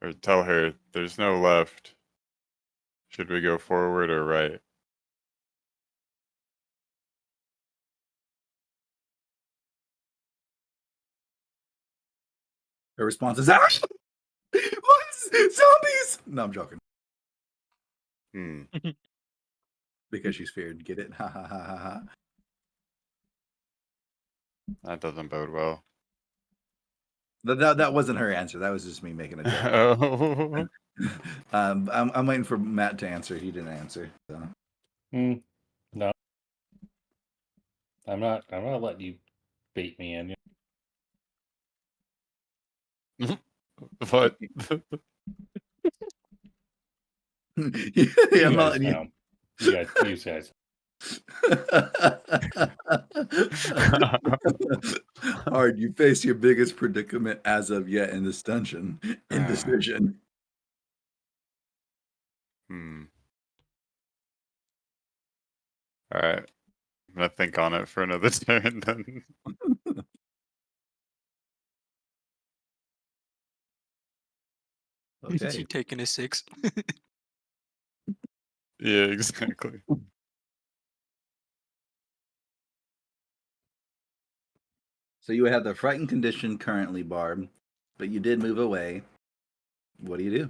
or tell her there's no left. Should we go forward or right? Her response is, "Ah! What? Zombies!" No, I'm joking. Hmm. Because she's feared. Get it? Ha ha ha ha ha. That doesn't bode well. That wasn't her answer. That was just me making a joke. Oh. I'm waiting for Matt to answer. He didn't answer. So. No. I'm not letting you bait me in. What? Yeah, I'm not letting know. You guys. Hard, you face your biggest predicament as of yet in this dungeon. Indecision. Hmm. All right. I'm gonna think on it for another turn then. Is Okay. you taking a 6? Yeah, exactly. So you have the frightened condition currently, Barb, but you did move away. What do you do?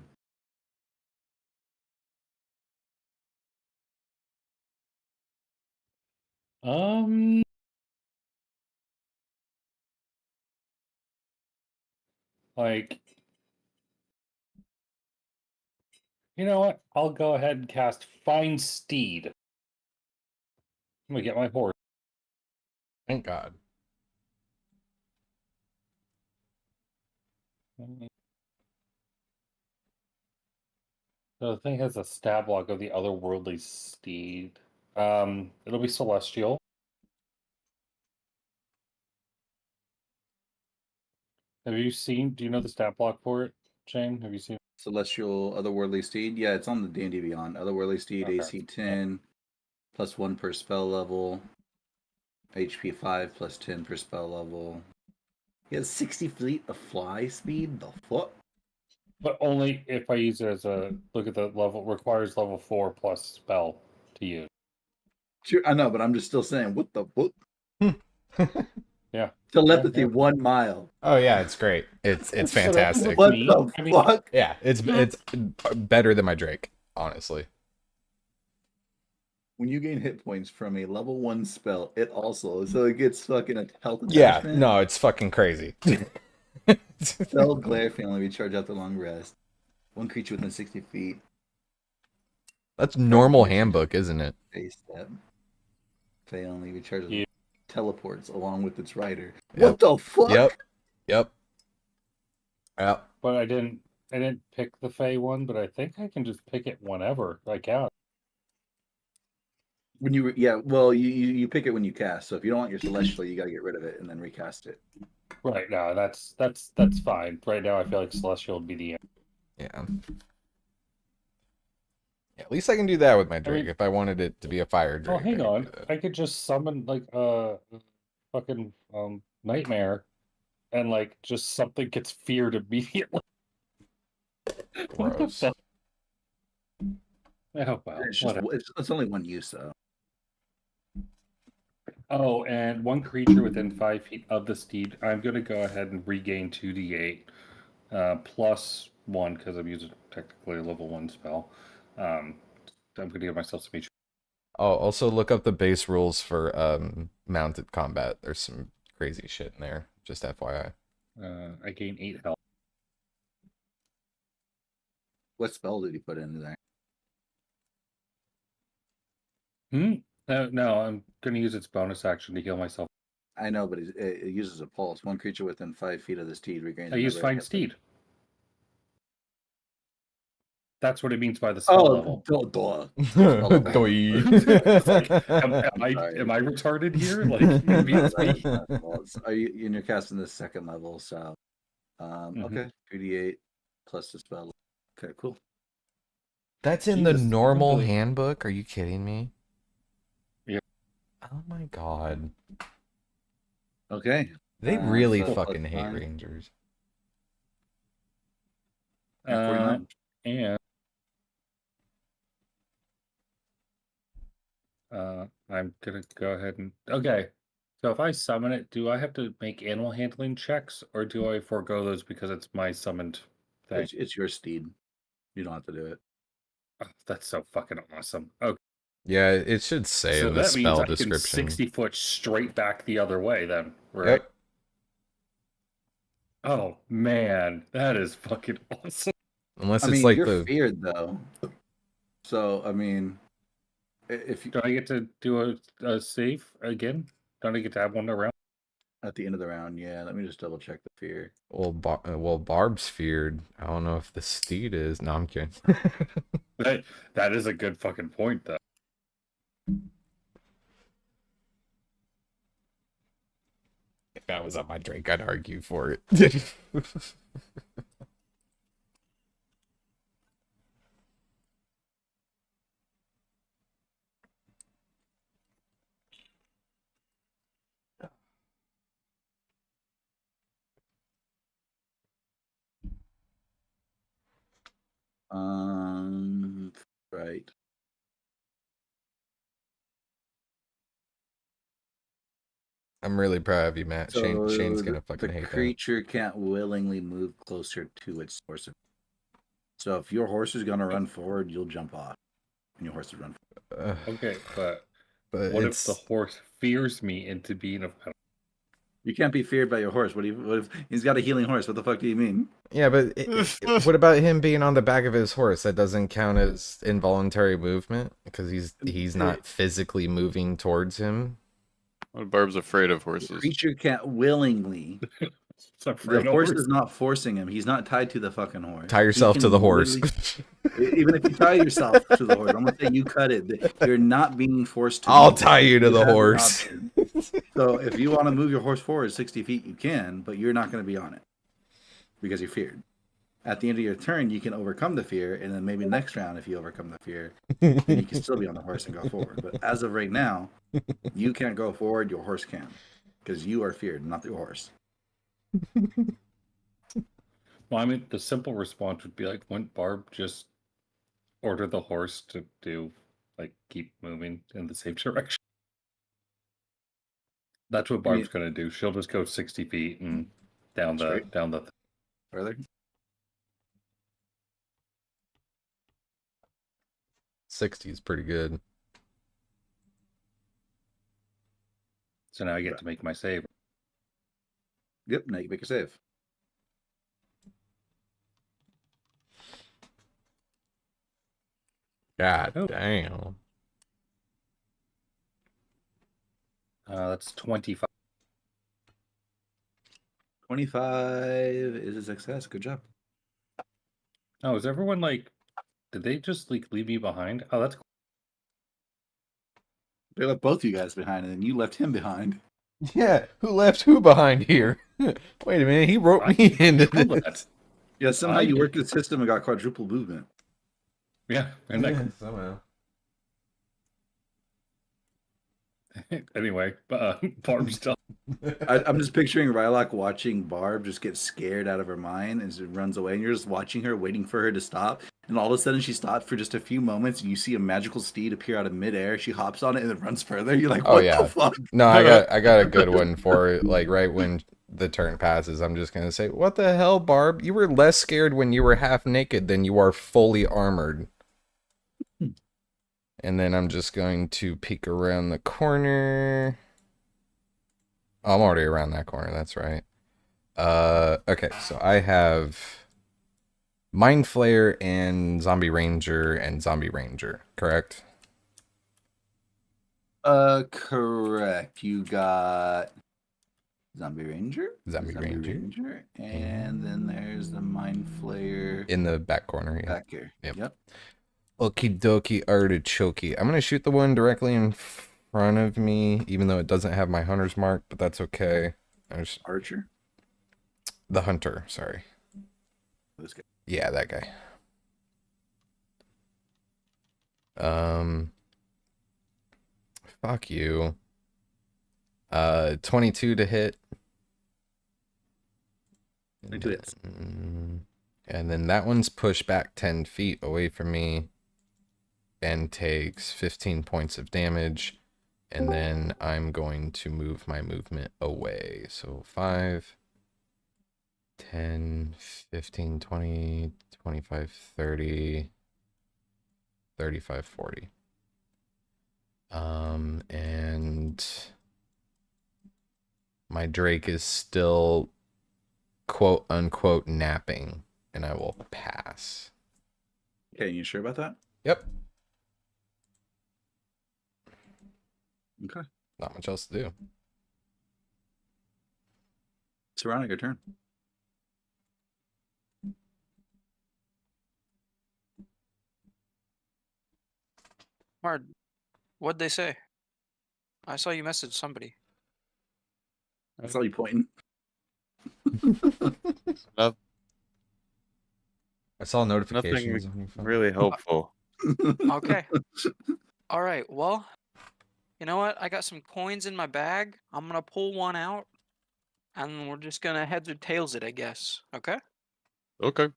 Like, you know what? I'll go ahead and cast Find Steed. I'm gonna get my horse. Thank God. So the thing has a stab block of the otherworldly steed. It'll be celestial. Have you seen? Do you know the stat block for it, Shane? Have you seen? Celestial Otherworldly Steed? Yeah, it's on the D&D Beyond. Otherworldly Steed, Okay. AC 10, +1 per spell level. HP 5, +10 per spell level. He has 60 feet of fly speed? The fuck? But only if I use it as a look at the level. Requires level 4 plus spell to use. Sure, I know, but I'm just still saying, what the fuck? Yeah. Telepathy Yeah. 1 mile. Oh yeah, it's great. It's So fantastic. What Me? the I mean- fuck? Yeah, it's better than my Drake, honestly. When you gain hit points from a level 1 spell, it also, so it gets fucking a health Yeah, attachment. no, it's fucking crazy. Spell Glare family, recharge after long rest. One creature within 60 feet. That's normal handbook, isn't it? Face step. Fey only recharges. Yeah. Teleports along with its rider. Yep. What the fuck? Yep. But I didn't pick the Fey one, but I think I can just pick it whenever I can. When you you pick it when you cast. So if you don't want your celestial, you got to get rid of it and then recast it. Right, no, that's fine. Right now, I feel like Celestial would be the answer. Yeah. Yeah, at least I can do that with my Drake. mean- If I wanted it to be a fire Oh, Drake, hang I on. could do that. I could just summon like fucking nightmare, and like just something gets feared immediately. What the Gross. fuck? Oh well. It's just Whatever. it's only one use though. Oh, and one creature within 5 feet of the steed. I'm gonna go ahead and regain 2d8, plus 1 because I'm using technically a level 1 spell. I'm gonna give myself some HP. Oh, also look up the base rules for mounted combat. There's some crazy shit in there. Just FYI. I gain 8 health. What spell did you put into there? No, I'm gonna use its bonus action to heal myself. I know, but it uses a pulse. One creature within 5 feet of the steed regains. I use another Find hit. Steed. That's what it means by the spell level. Duh. Doi. It's like, am I Sorry. retarded here? Like maybe it's me. Are you? And you're casting the second level, so okay, 2d8 plus the spell. Okay, cool. That's in the Jesus, normal really- handbook? Are you kidding me? Yeah. Oh my god. Okay. They really so fucking plus hate 9. Rangers. And 49. And I'm gonna go ahead and okay. So if I summon it, do I have to make animal handling checks, or do I forego those because it's my summoned thing? It's your steed. You don't have to do it. Oh, that's so fucking awesome. Okay, Yeah, it should say so in the that means spell I can description. 60 foot straight back the other way then, right? Yep. Oh man, that is fucking awesome. Unless I it's mean, like you're the feared though. So I mean, if you Do I get to do a save again? Don't I get to have one around? at the end of the round, yeah. Let me just double check the fear. well, Barb's feared. I don't know if the steed is. No, I'm kidding. That is a good fucking point though. If that was on my drink, I'd argue for it. Right. I'm really proud of you, Matt. So Shane's gonna fucking the hate creature can't willingly move closer to its source. So if your horse is gonna run forward, you'll jump off, and your horse will run forward. that. Okay, but But what it's if the horse fears me into being a You can't be feared by your horse. What if he's got a healing horse? What the fuck do you mean? yeah, but what about him being on the back of his horse? That doesn't count as involuntary movement because he's not physically moving towards him. What Barb's afraid of The horses. creature can't willingly. The horse is not forcing him. He's not tied to the fucking horse. Tie He yourself can to the horse. Even if you tie yourself to the horse, I'm gonna say you cut it. You're not being forced to. I'll move. tie you to the have horse. option. So if you want to move your horse forward 60 feet, you can, but you're not going to be on it because you're feared. At the end of your turn, you can overcome the fear, and then maybe next round, if you overcome the fear, then you can still be on the horse and go forward. But as of right now, you can't go forward. Your horse can, because you are feared, not the horse. Well, I mean, the simple response would be like, wouldn't Barb just order the horse to do, like, keep moving in the same direction? That's what Barb's gonna do. She'll just go 60 feet and down the Straight? Further. 60 is pretty good. So now I get to make my save. Yep. Now you make a save. God Oh. damn. That's 25. 25 is a success. Good job. Oh, is everyone like? Did they just like leave me behind? Oh, that's cool. They left both you guys behind, and then you left him behind. Yeah, who left who behind here? Wait a minute, he wrote me into Control that. this. Yeah, somehow I you did. worked the system and got quadruple movement. Yeah, and that, Somehow. anyway, Barb's done. I'm just picturing Rylock watching Barb just get scared out of her mind and she runs away, and you're just watching her, waiting for her to stop. And all of a sudden, she stops for just a few moments, and you see a magical steed appear out of midair. She hops on it and then runs further. You're like, Oh, what yeah. the fuck? No, I got a good one for it. Like right when the turn passes, I'm just gonna say, "What the hell, Barb? You were less scared when you were half naked than you are fully armored." And then I'm just going to peek around the corner. Oh, I'm already around that corner. That's right. Okay, so I have Mind Flayer and Zombie Ranger, correct? Correct. You got Zombie Ranger, Zombie Ranger. and then there's the Mind Flayer In the back corner, yeah. back here. Yep. Okie dokie artichoke. I'm going to shoot the one directly in front of me, even though it doesn't have my hunter's mark, but that's okay. Archer. The hunter, sorry. This guy. Yeah, that guy. Fuck you. 22 to hit. 22 hits. And then that one's pushed back 10 feet away from me and takes 15 points of damage. And then I'm going to move my movement away. So 5, 10, 15, 20, 25, 30, 35, 40. And my Drake is still quote unquote napping, and I will pass. Okay, you sure about that? Yep. Okay. Not much else to do. It's Veronica, your turn. Mard, what'd they say? I saw you message somebody. I saw you pointing. No, I saw notifications. nothing on your phone. really hopeful. Okay. All right. Well, you know what? I got some coins in my bag. I'm gonna pull one out, and we're just gonna heads or tails it, I guess. Okay. Okay.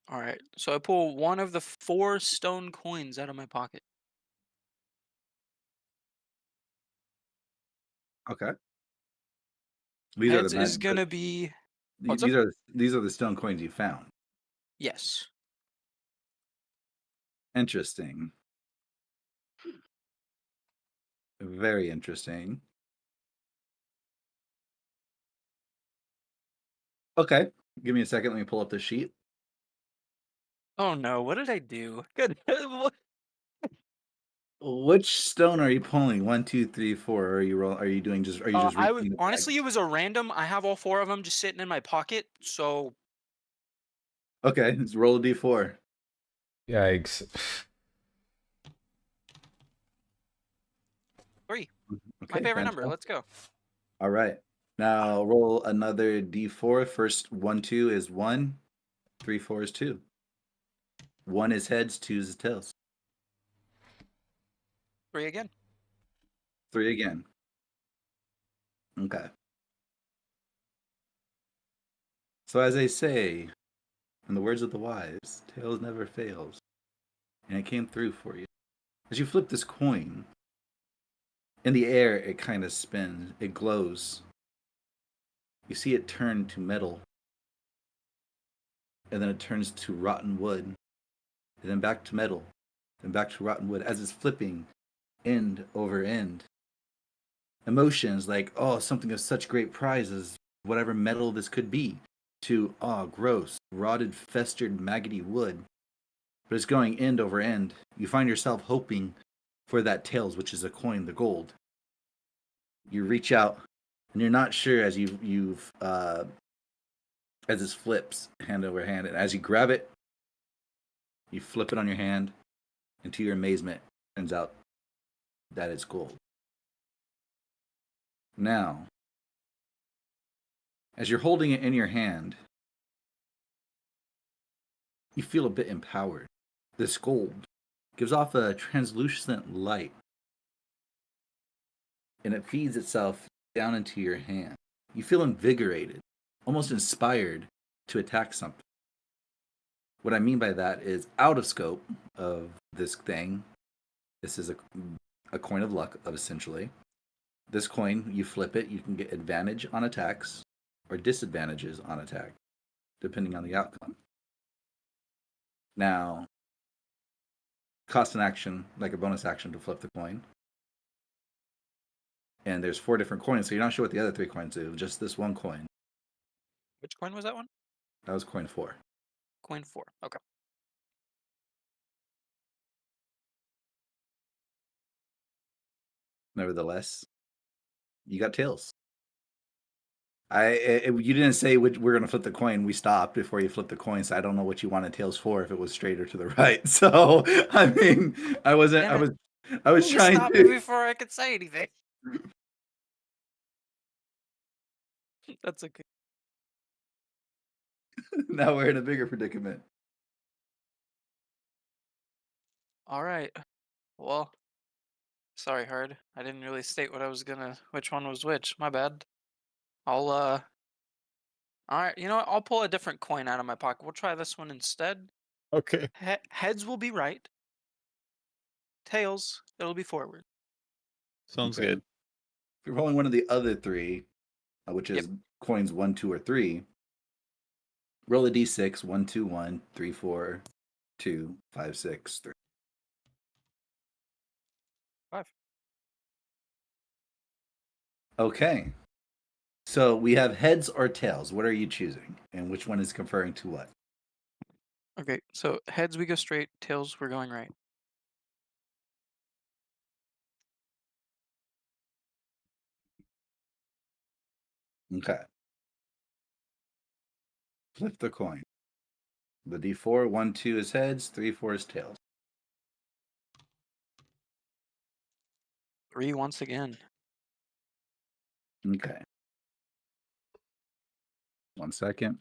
All right. So I pull one of the 4 stone coins out of my pocket. Okay. These Heads are the is gonna be what's these are the stone coins you found. yes. Interesting. Very interesting. Okay. Give me a second. Let me pull up the sheet. Oh no! What did I do? Good. What- Which stone are you pulling? 1, 2, 3, 4. Or are you roll? Are you doing just? Are you just? I reaching was in the bag? honestly, it was a random. I have all 4 of them just sitting in my pocket. So Okay. Let's roll a d4. Yikes. 3. Okay. My favorite number. fantastic. Let's go. All right. Now roll another d4. First 1, 2 is 1. 3, 4 is 2. 1 is heads. 2 is tails. 3 again. 3 again. Okay. So as they say, in the words of the wise, tails never fails. And it came through for you. As you flip this coin, in the air it kind of spins. It glows. You see it turn to metal. And then it turns to rotten wood. And then back to metal. Then back to rotten wood. As it's flipping end over end. Emotions like, oh, something of such great prize as whatever metal this could be, to, oh, gross, rotted, festered, maggoty wood. But it's going end over end. You find yourself hoping for that tails, which is a coin, the gold. You reach out, and you're not sure as as this flips hand over hand, and as you grab it, you flip it on your hand, and to your amazement, turns out that it's gold. Now, as you're holding it in your hand, you feel a bit empowered. This gold gives off a translucent light, and it feeds itself down into your hand. You feel invigorated, almost inspired to attack something. What I mean by that is out of scope of this thing. This is a coin of luck, essentially. This coin, you flip it, you can get advantage on attacks or disadvantages on attack, depending on the outcome. Now, cost an action, like a bonus action, to flip the coin. And there's 4 different coins, so you're not sure what the other 3 coins do, just this one coin. Which coin was that one? That was coin 4. Coin 4. Okay. Nevertheless, you got tails. You didn't say we're going to flip the coin. We stopped before you flipped the coin, so I don't know what you wanted tails for. If it was straight or to the right. So I mean, I was You trying stopped me to. before I could say anything. That's okay. Now we're in a bigger predicament. All right. Well, sorry, Hard. I didn't really state which one was which. My bad. All right. You know what? I'll pull a different coin out of my pocket. We'll try this one instead. Okay. Heads will be right. Tails, it'll be forward. Sounds Okay. good. If you're rolling one of the other 3, which is coins 1, 2, or 3, roll a d6. 1, 2, 1, 3, 4, 2, 5, 6, 3. 5. Okay. So we have heads or tails. What are you choosing? And which one is conferring to what? Okay, so heads we go straight, tails we're going right. Okay. Flip the coin. The d4, 1, 2 is heads, 3, 4 is tails. 3 once again. Okay. 1 second.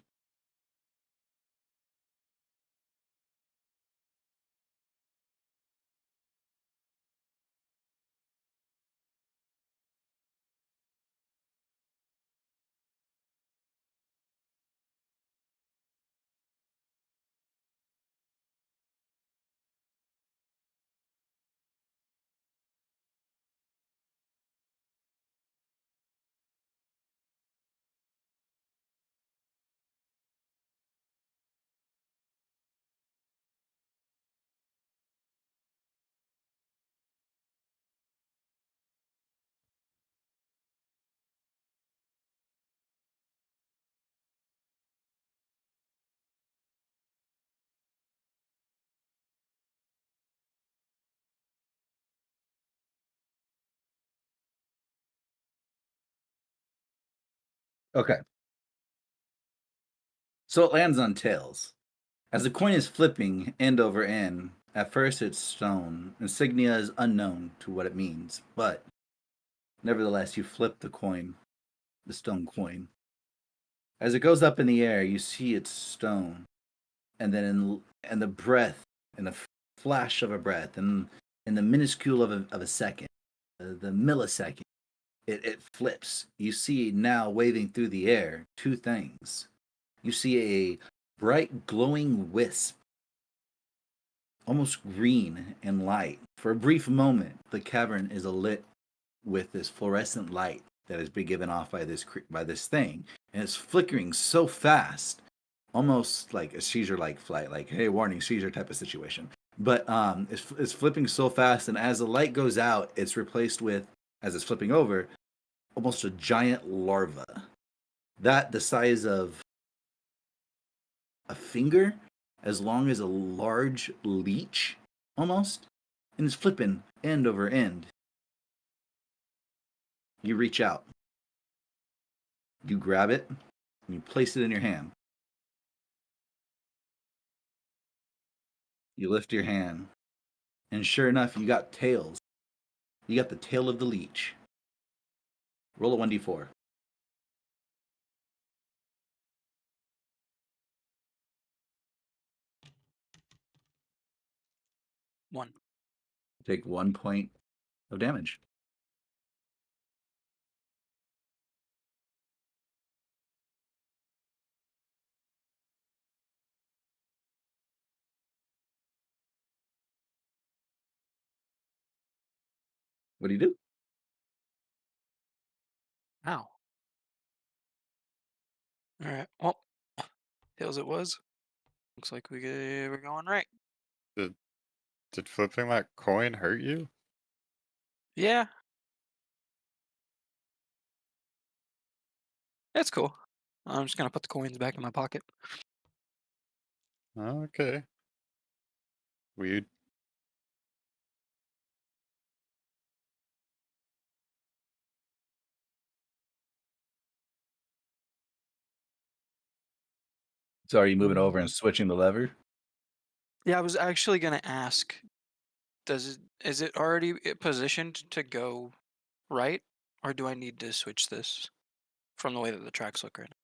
Okay. So it lands on tails. As the coin is flipping end over end, at first it's stone. Insignia is unknown to what it means, but nevertheless, you flip the coin, the stone coin. As it goes up in the air, you see it's stone, and then in the breath, in the flash of a breath, and in the minuscule of a second, the millisecond, it flips. You see now waving through the air 2 things. You see a bright glowing wisp, almost green and light. For a brief moment, the cavern is alit with this fluorescent light that has been given off by this thing, and it's flickering so fast, almost like a seizure-like flight, like hey, warning, seizure type of situation. But it's flipping so fast, and as the light goes out, it's replaced with, as it's flipping over, almost a giant larva, that the size of a finger, as long as a large leech, almost, and it's flipping end over end. You reach out, you grab it, and you place it in your hand. You lift your hand, and sure enough, you got tails You got the tail of the leech. Roll a 1d4. One. Take 1 point of damage. What do you do? Ow. All right. Well, tails it was. Looks like we're going right. Did flipping that coin hurt you? Yeah. It's cool. I'm just gonna put the coins back in my pocket. Okay. Weird. So are you moving over and switching the lever? Yeah, I was actually gonna ask, is it already positioned to go right, or do I need to switch this from the way that the tracks look right now?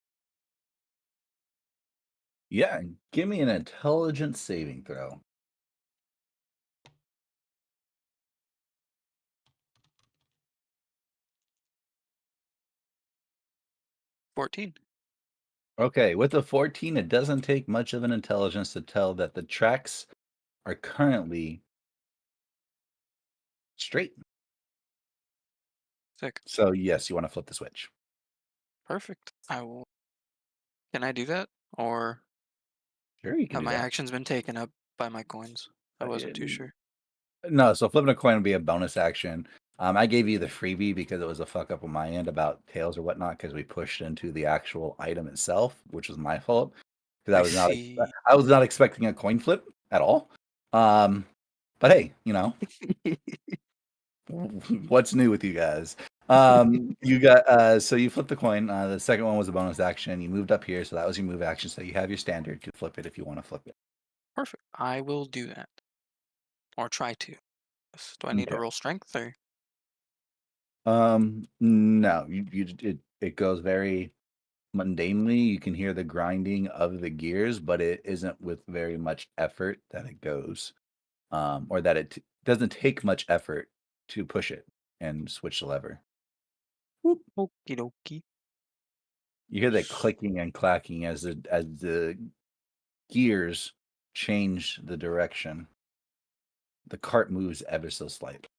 Yeah, give me an intelligence saving throw. 14. Okay, with a 14, it doesn't take much of an intelligence to tell that the tracks are currently straight. Sick. So yes, you want to flip the switch. Perfect. I will. Can I do that, or Sure, you can have do my that. actions been taken up by my coins? I wasn't too sure. No, so flipping a coin would be a bonus action. I gave you the freebie because it was a fuck up on my end about tails or whatnot because we pushed into the actual item itself, which was my fault because I see. I was not expecting a coin flip at all. But hey, you know, what's new with you guys? You got so you flipped the coin. The second one was a bonus action. You moved up here, so that was your move action. So you have your standard to flip it if you want to flip it. Perfect. I will do that, or try to. Do I need to Okay. roll strength, or? No, it goes very mundanely. You can hear the grinding of the gears, but it isn't with very much effort that it goes, or that doesn't take much effort to push it and switch the lever. Okie dokie. You hear that clicking and clacking as the gears change the direction. The cart moves ever so slightly.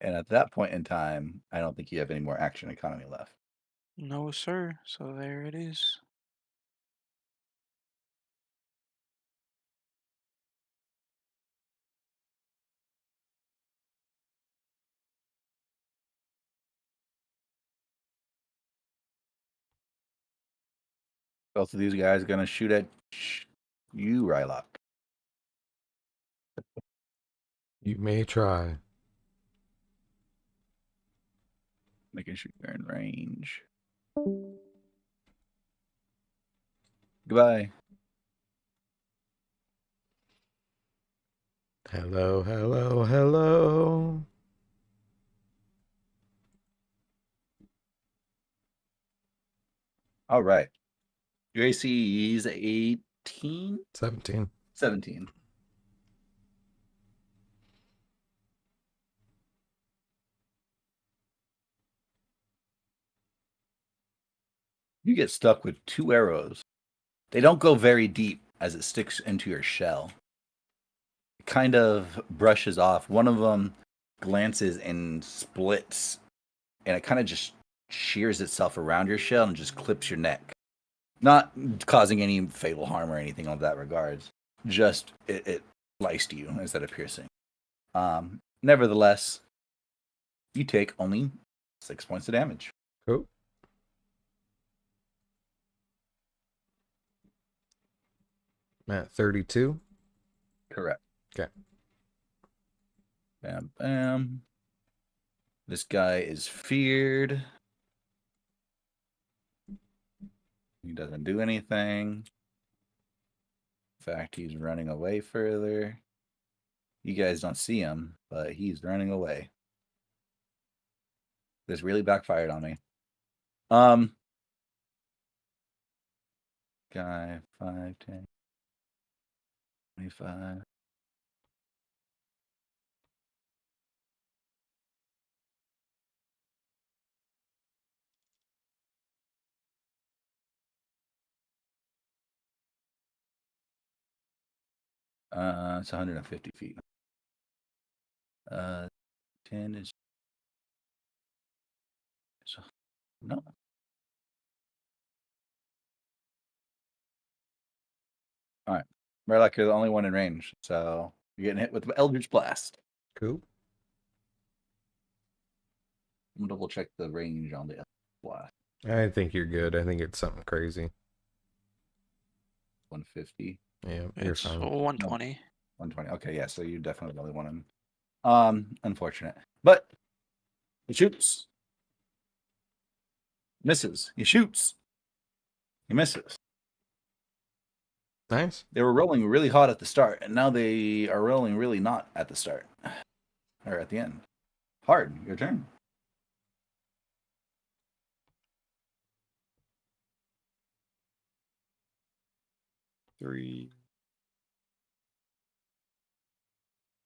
And at that point in time, I don't think you have any more action economy left. No, sir. So there it is. Both of these guys are going to shoot at you, Rylock. You may try. Making sure they're in range. Goodbye. Hello, hello, hello. All right. Your AC is 18? 17. 17. You get stuck with 2 arrows. They don't go very deep as it sticks into your shell. It kind of brushes off. One of them glances and splits, and it kind of just shears itself around your shell and just clips your neck. Not causing any fatal harm or anything of that regards. Just it sliced you instead of piercing. Nevertheless, you take only 6 points of damage. Cool. I'm at 32. Correct. Okay. Bam, bam. This guy is feared. He doesn't do anything. In fact, he's running away further. You guys don't see him, but he's running away. This really backfired on me. Guy 5, 10, 25. It's 150 feet. 10 is no. All right, Murloc, you're the only one in range, so you're getting hit with the Eldritch Blast. Cool. I'm gonna double check the range on the Eldritch Blast. I think you're good. I think it's something crazy. 150. Yeah, you're It's fine. 120. 120. Okay, yeah, so you're definitely the only one in. Unfortunate. But he shoots. Misses. He shoots. He misses. Nice. They were rolling really hot at the start, and now they are rolling really not at the start. Or at the end. Hard, your turn. Three.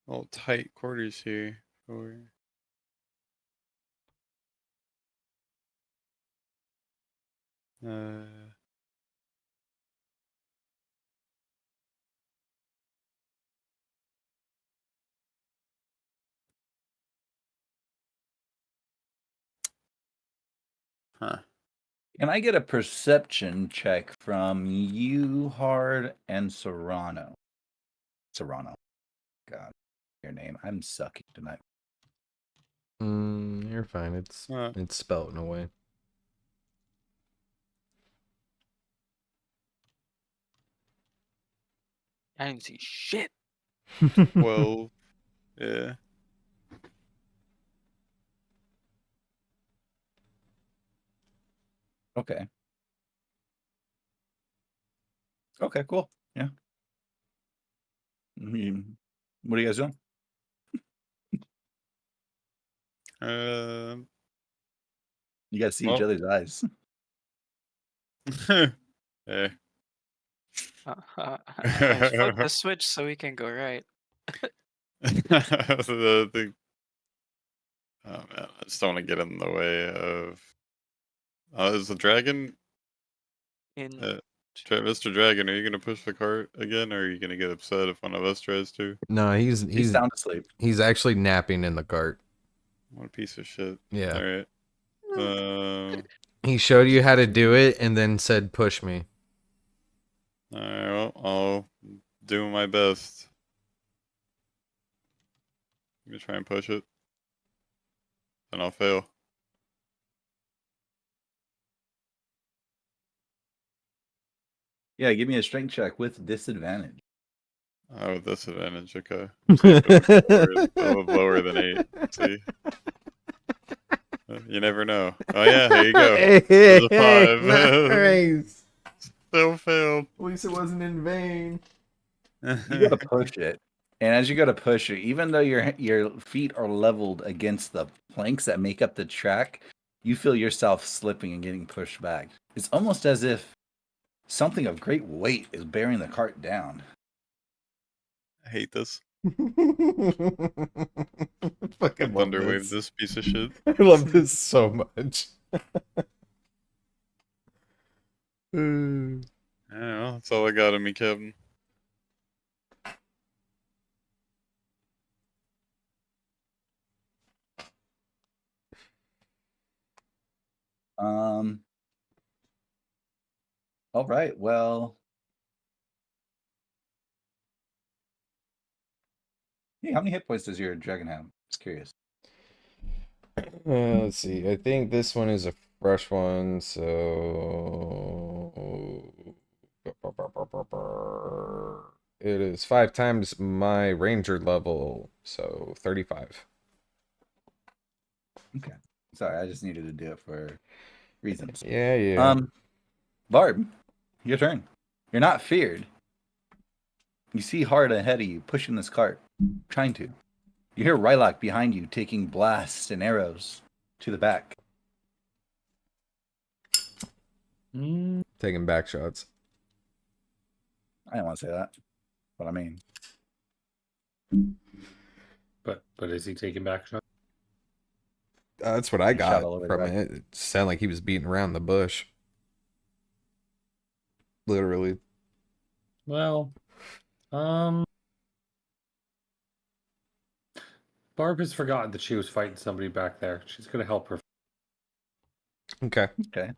All tight quarters here. 4. Huh. Can I get a perception check from you, Hard, and Serrano? Serrano. God, your name. I'm sucking tonight. You're fine. It's Huh. it's spelt in a way. I didn't see shit. 12. Yeah. Okay. Okay, cool. Yeah. What are you guys doing? You guys see each Well. other's eyes. Hey. I flipped the switch so we can go right. The thing. Oh man, I just don't want to get in the way of. Is the dragon? In Mr. Dragon, are you gonna push the cart again, or are you gonna get upset if one of us tries to? No, He's he's sound asleep. he's actually napping in the cart. What a piece of shit. Yeah. All right. He showed you how to do it and then said push me. All right. Well, I'll do my best. I'm gonna try and push it, and I'll fail. Yeah, give me a strength check with disadvantage. Oh, with disadvantage. Okay. See if it'll go lower than 8. See. You never know. Oh yeah, there you go. There's a 5. Nice. Still failed. At least it wasn't in vain. You gotta push it. And as you go to push it, even though your feet are leveled against the planks that make up the track, you feel yourself slipping and getting pushed back. It's almost as if something of great weight is bearing the cart down. I hate this. Fucking love Thunderwave this. this piece of shit. I love this so much. I don't know. That's all I got in me, Kevin. All right. Well, hey, how many hit points does your dragon have? Just curious. Let's see. I think this one is a fresh one, so it is 5 times my ranger level, so 35. Okay. Sorry, I just needed to do it for reasons. Yeah. Barb, your turn. You're not feared. You see hard ahead of you, pushing this cart, trying to. You hear Rylock behind you, taking blasts and arrows to the back. Taking back shots. I didn't want to say that, but I mean, But is he taking back shots? That's what I He shot got all over the from back. it. It sounded like he was beating around the bush. Literally. Well, Barb has forgotten that she was fighting somebody back there. She's gonna help her. Okay. okay.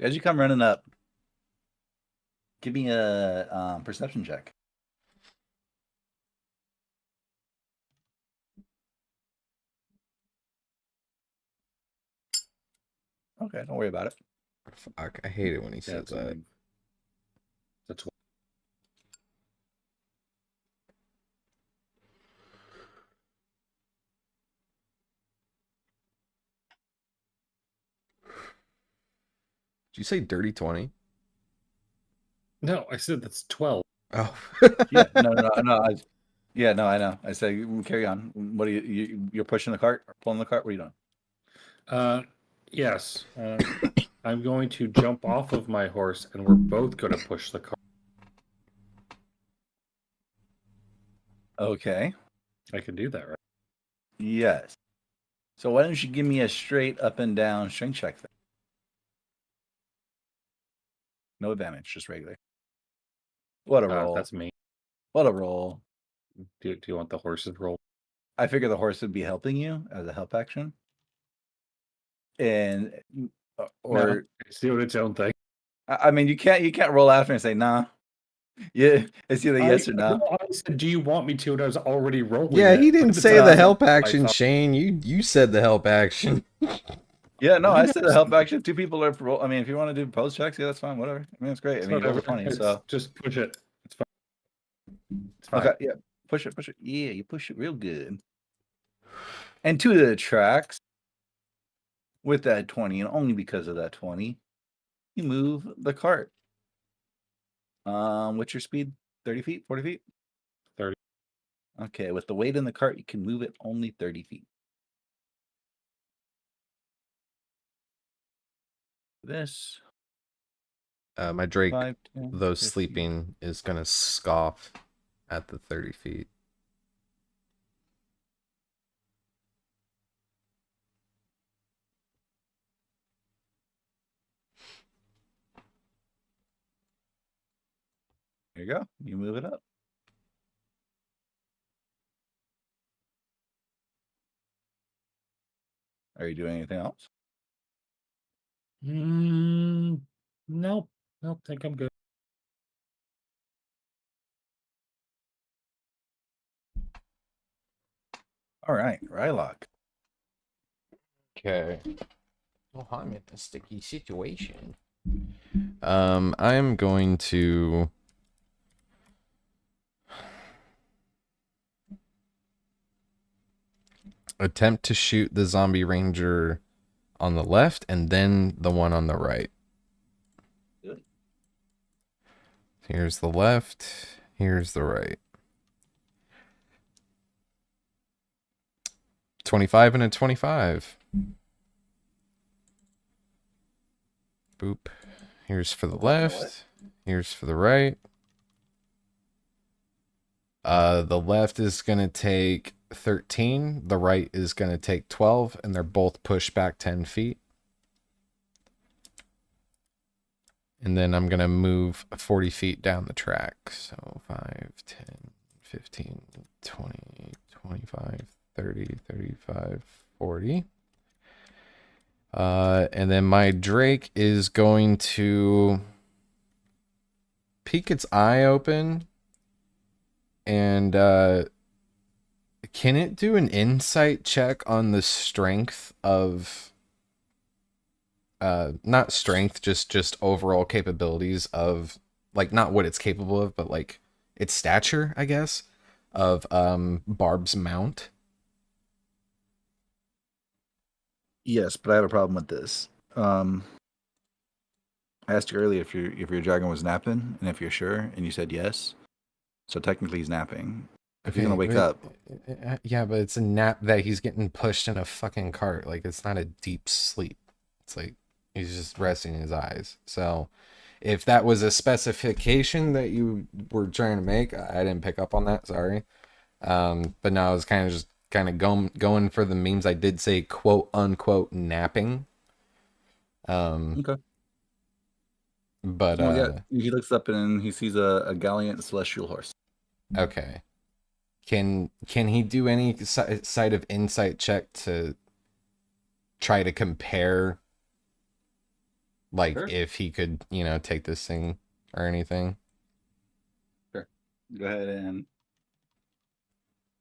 As you come running up, give me a perception check. Okay, don't worry about it. Fuck, I hate it when he says That's that. That's Did you say dirty 20? no. I said that's 12. Oh. Yeah, no. I know. I say carry on. What are you're pushing the cart or pulling the cart? What are you doing? Yes. I'm going to jump off of my horse, and we're both going to push the cart. Okay. I can do that, right? Yes. So why don't you give me a straight up and down strength check then? No advantage, just regular. What a roll. That's me. What a roll. Do you want the horse's roll? I figure the horse would be helping you as a help action. And or It's doing its own thing. I mean you can't roll after and say nah. Yeah, it's either yes or no. I said, do you want me to? And I was already rolling. Yeah, he it by didn't the say time the help I action, thought- Shane. You said the help action. Yeah, no, You I said the guys- help action. Two people are roll. I mean, if you want to do pose checks, yeah, that's fine. Whatever. I mean, it's great. I mean, you're over 20, It's so just push it. It's fine. It's fine. okay, yeah, push it. Yeah, you push it real good. And to the tracks with that 20, and only because of that 20, you move the cart. What's your speed? 30 feet? 40 feet? 30. Okay, with the weight in the cart, you can move it only 30 feet. This. My Drake, 5, 10, though 15. sleeping, is going to scoff at the 30 feet. There you go. You move it up. Are you doing anything else? Nope. Nope. Think I'm good. All right, Rylock. Okay. Oh, I'm in a sticky situation. I'm going to attempt to shoot the zombie ranger on the left and then the one on the right. Good. Here's the left, here's the right. 25 and a 25. Boop. Here's for the left. Here's for the right. The left is going to take 13. The right is going to take 12. And they're both pushed back 10 feet. And then I'm going to move 40 feet down the track. So 5, 10, 15, 20, 25, 30, 35, 40. And then my Drake is going to peek its eye open. And can it do an insight check on the strength of not strength, just overall capabilities of, like, not what it's capable of, but like its stature, I guess, of Barb's mount? Yes, but I have a problem with this. I asked you earlier if your dragon was napping, and if you're sure, and you said yes. So technically, he's napping. If he's gonna wake up, Yeah, but it's a nap that he's getting pushed in a fucking cart. Like, it's not a deep sleep. It's like he's just resting his eyes. So, if that was a specification that you were trying to make, I didn't pick up on that. Sorry. But no, I was kind of just going for the memes. I did say quote unquote napping. okay. But Well, yeah, he looks up and he sees a gallant celestial horse. okay. Can he do any side of insight check to try to compare, like, Sure. if he could, take this thing or anything? Sure. Go ahead and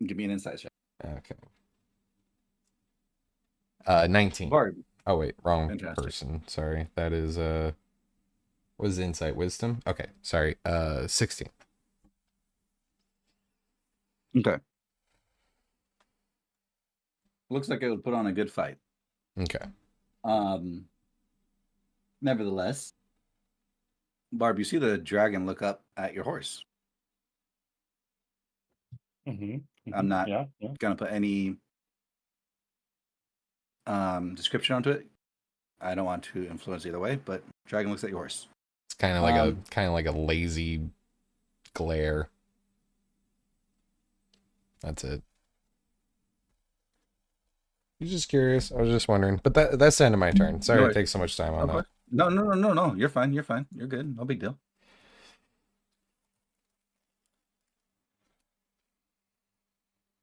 give me an insight check. Okay. 19. Bard. Oh wait, wrong Fantastic. person. Sorry. That is what is insight wisdom? Okay, sorry. 16. Okay. Looks like it would put on a good fight. Okay. Nevertheless, Barb, you see the dragon look up at your horse. I'm not gonna put any description onto it. I don't want to influence either way, but dragon looks at your horse. It's kind of like a lazy glare. That's it. You're just curious. I was just wondering, but that's the end of my turn. Sorry to take so much time on that. No. You're fine. You're good. No big deal.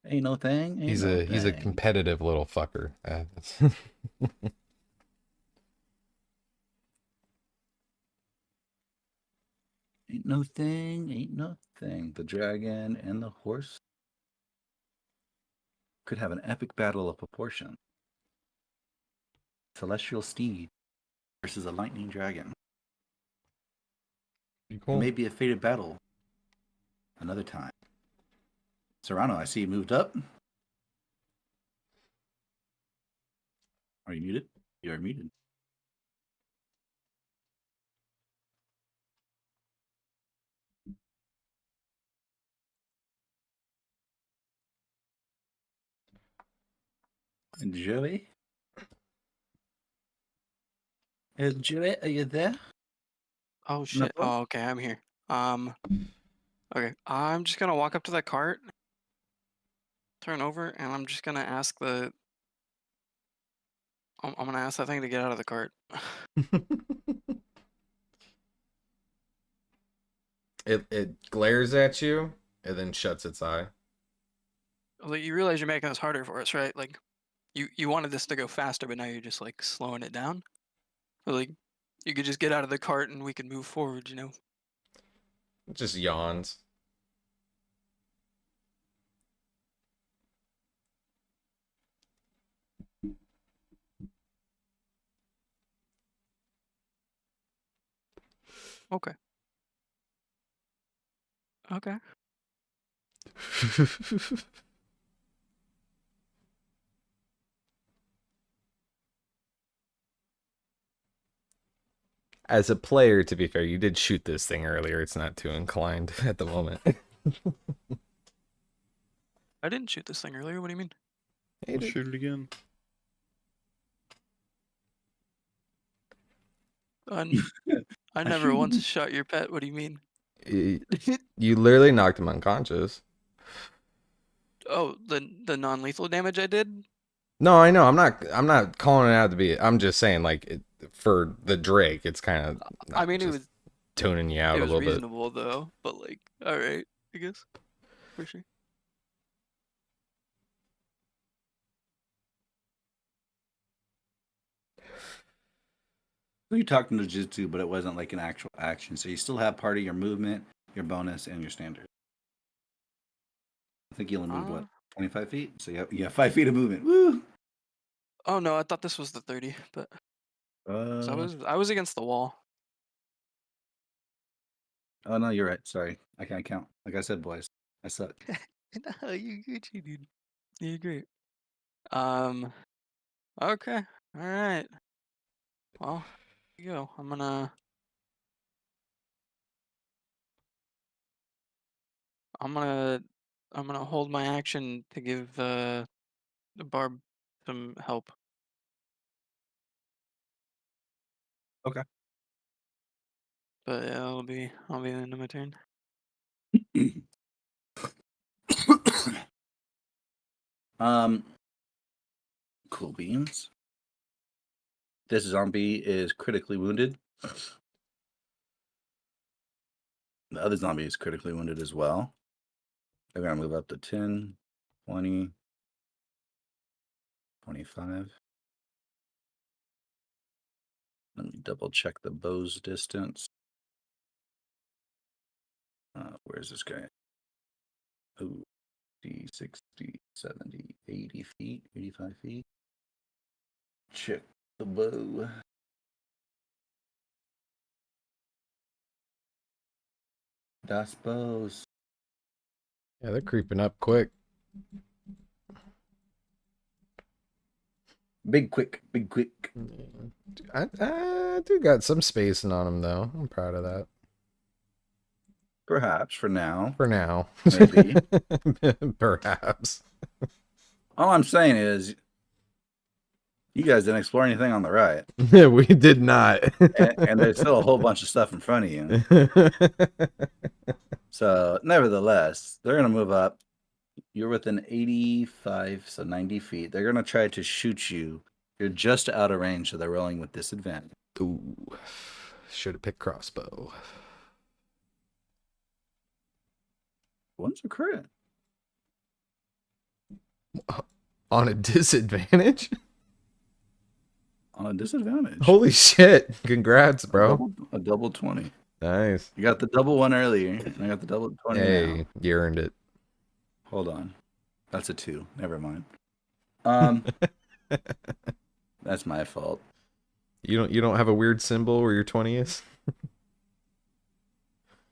Ain't no thing. He's a competitive little fucker. Ain't no thing. The dragon and the horse could have an epic battle of proportion. Celestial steed versus a lightning dragon. Cool. Maybe a fated battle another time. Serrano, I see you moved up. Are you muted? You are muted. And Joey? Joey, are you there? Oh shit. Oh, okay, I'm here. Okay, I'm just gonna walk up to that cart, turn over, and I'm just gonna ask I'm gonna ask that thing to get out of the cart. It glares at you and then shuts its eye. Like, you realize you're making this harder for us, right? Like, you wanted this to go faster, but now you're just like slowing it down. Or, like, you could just get out of the cart and we could move forward, you know? It just yawns. Okay. Okay. As a player, to be fair, you did shoot this thing earlier. It's not too inclined at the moment. I didn't shoot this thing earlier. What do you mean? I'll shoot it again. I never once shot your pet. What do you mean? You literally knocked him unconscious. Oh, the non-lethal damage I did? No, I know. I'm not calling it out to be. I'm just saying, like, for the Drake, it's kind of. I mean, it was tuning you out a little bit. It was reasonable though, but like, all right, I guess for sure. You talked in Jiu-Jitsu, but it wasn't like an actual action. So you still have part of your movement, your bonus, and your standard. I think you only moved, what, 25 feet? So you have 5 feet of movement. Woo! Oh no, I thought this was the 30, but so I was against the wall. Oh no, you're right. Sorry, I can't count. Like I said, boys, I suck. No, you Gucci, dude. You're great. Okay, all right. Well, here you go. I'm gonna I'm gonna hold my action to give Barb some help. Okay. But yeah, I'll be the end of my turn. um, cool beans. This zombie is critically wounded. The other zombie is critically wounded as well. They're going to move up to 10, 20, 25. Let me double check the bow's distance. Where's this guy? Ooh, 60, 70, 80 feet, 85 feet. Check the bow. Das bows. Yeah, they're creeping up quick. Big quick, big quick. I do got some spacing on them though. I'm proud of that. Perhaps for now. For now. Maybe. Perhaps. All I'm saying is, you guys didn't explore anything on the right. We did not. And there's still a whole bunch of stuff in front of you. So, nevertheless, they're going to move up. You're within 85, so 90 feet. They're going to try to shoot you. You're just out of range, so they're rolling with disadvantage. Ooh. Should have picked crossbow. One's a crit. On a disadvantage? On a disadvantage. Holy shit. Congrats, bro. A double 20. Nice. You got the double one earlier. I got the double 20 Hey, now. you earned it. Hold on. That's a 2. Never mind. That's my fault. You don't have a weird symbol where your 20 is?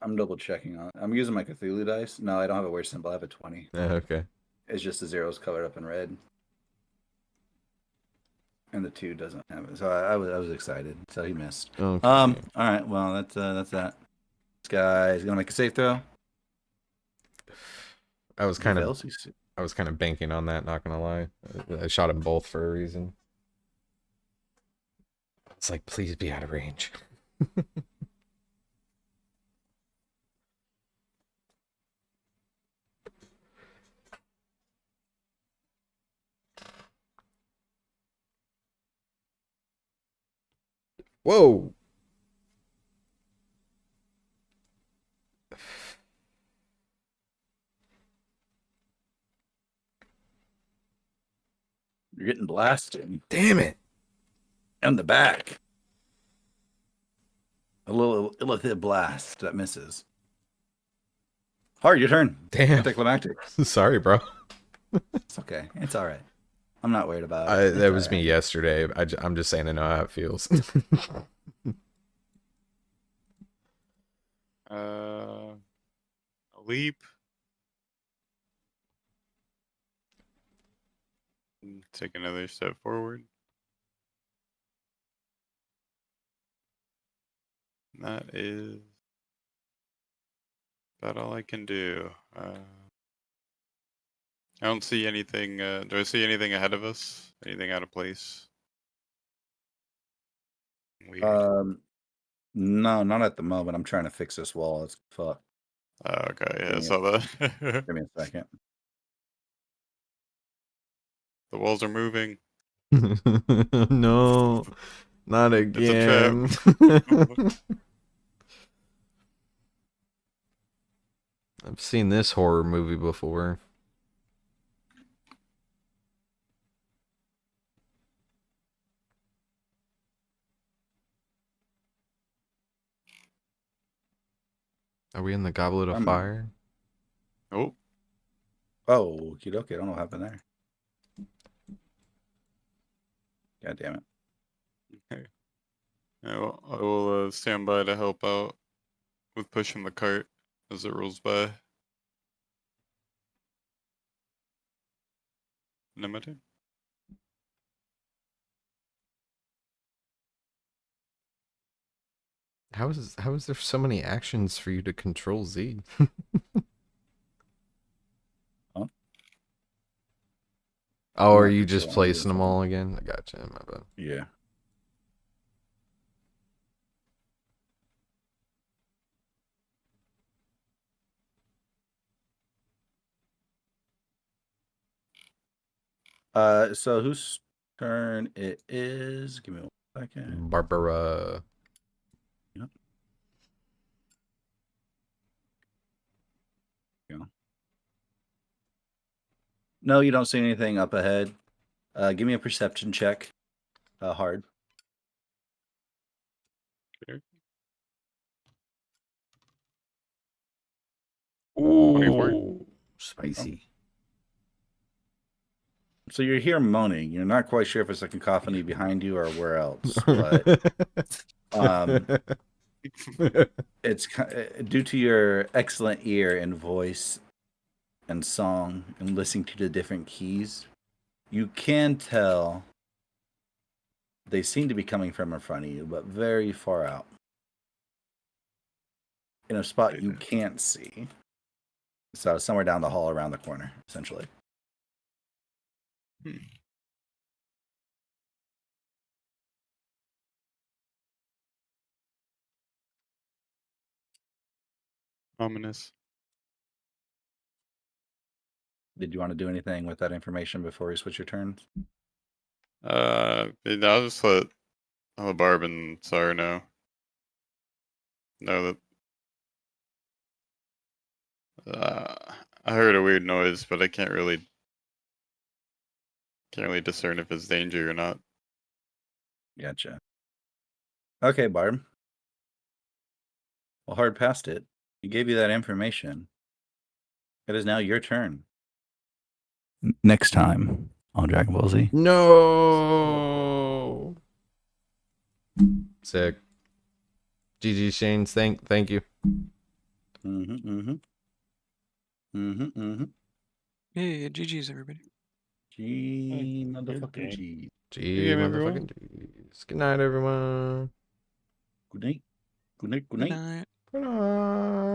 I'm double checking on it. I'm using my Cthulhu dice. No, I don't have a weird symbol. I have a 20. Oh, okay. It's just the zeros colored up in red. And the 2 doesn't have it. So I was excited. So he missed. Okay. All right. Well, that's that. This guy's gonna make a safe throw. I was kind Fails. of banking on that, not gonna lie. I shot them both for a reason. It's like, please be out of range. Whoa! You're getting blasted. Damn it! In the back. A little illithid blast that misses. Hard, your turn. Damn. Anticlimactic. Sorry, bro. It's okay. It's all right. I'm not worried about it. That was me yesterday. I'm just saying I know how it feels. A leap. Take another step forward. That is about all I can do. I don't see anything. Do I see anything ahead of us? Anything out of place? Weird. No, not at the moment. I'm trying to fix this wall. It's fucked. Okay, yeah, I Give me saw that. Give me a second. The walls are moving. No, not It's a again. trap. I've seen this horror movie before. Are we in the Goblet of I'm- Fire? Oh, Oh, okie dokie. I don't know what happened there. God damn it. okay. I will stand by to help out with pushing the cart as it rolls by. No matter. How is there so many actions for you to control Z? Oh, are Not you for just sure. placing them all again? I gotcha. My bad. Yeah. So whose turn it is? Give me 1 second. Barbara. Yep. Go. No, you don't see anything up ahead. Give me a perception check. Hard. Ooh, Spicy. So you're here moaning. You're not quite sure if it's a cacophony behind you or where else, but it's due to your excellent ear and voice and song and listening to the different keys. You can tell they seem to be coming from in front of you, but very far out. In a spot you can't see. So somewhere down the hall around the corner, essentially. Ominous. Did you want to do anything with that information before you switch your turns? I'll just let Barb and Sar know that I heard a weird noise, but I can't really discern if it's danger or not. Gotcha. Okay, Barb. Well, hard past it. He gave you that information. It is now your turn. Next time on Dragon Ball Z. No. Sick. GG Shane, thank you. Yeah, GG's everybody. G motherfucking G. G game, motherfucking G's. Good night, everyone. Good night. Good night. Good Good night. night. Good night.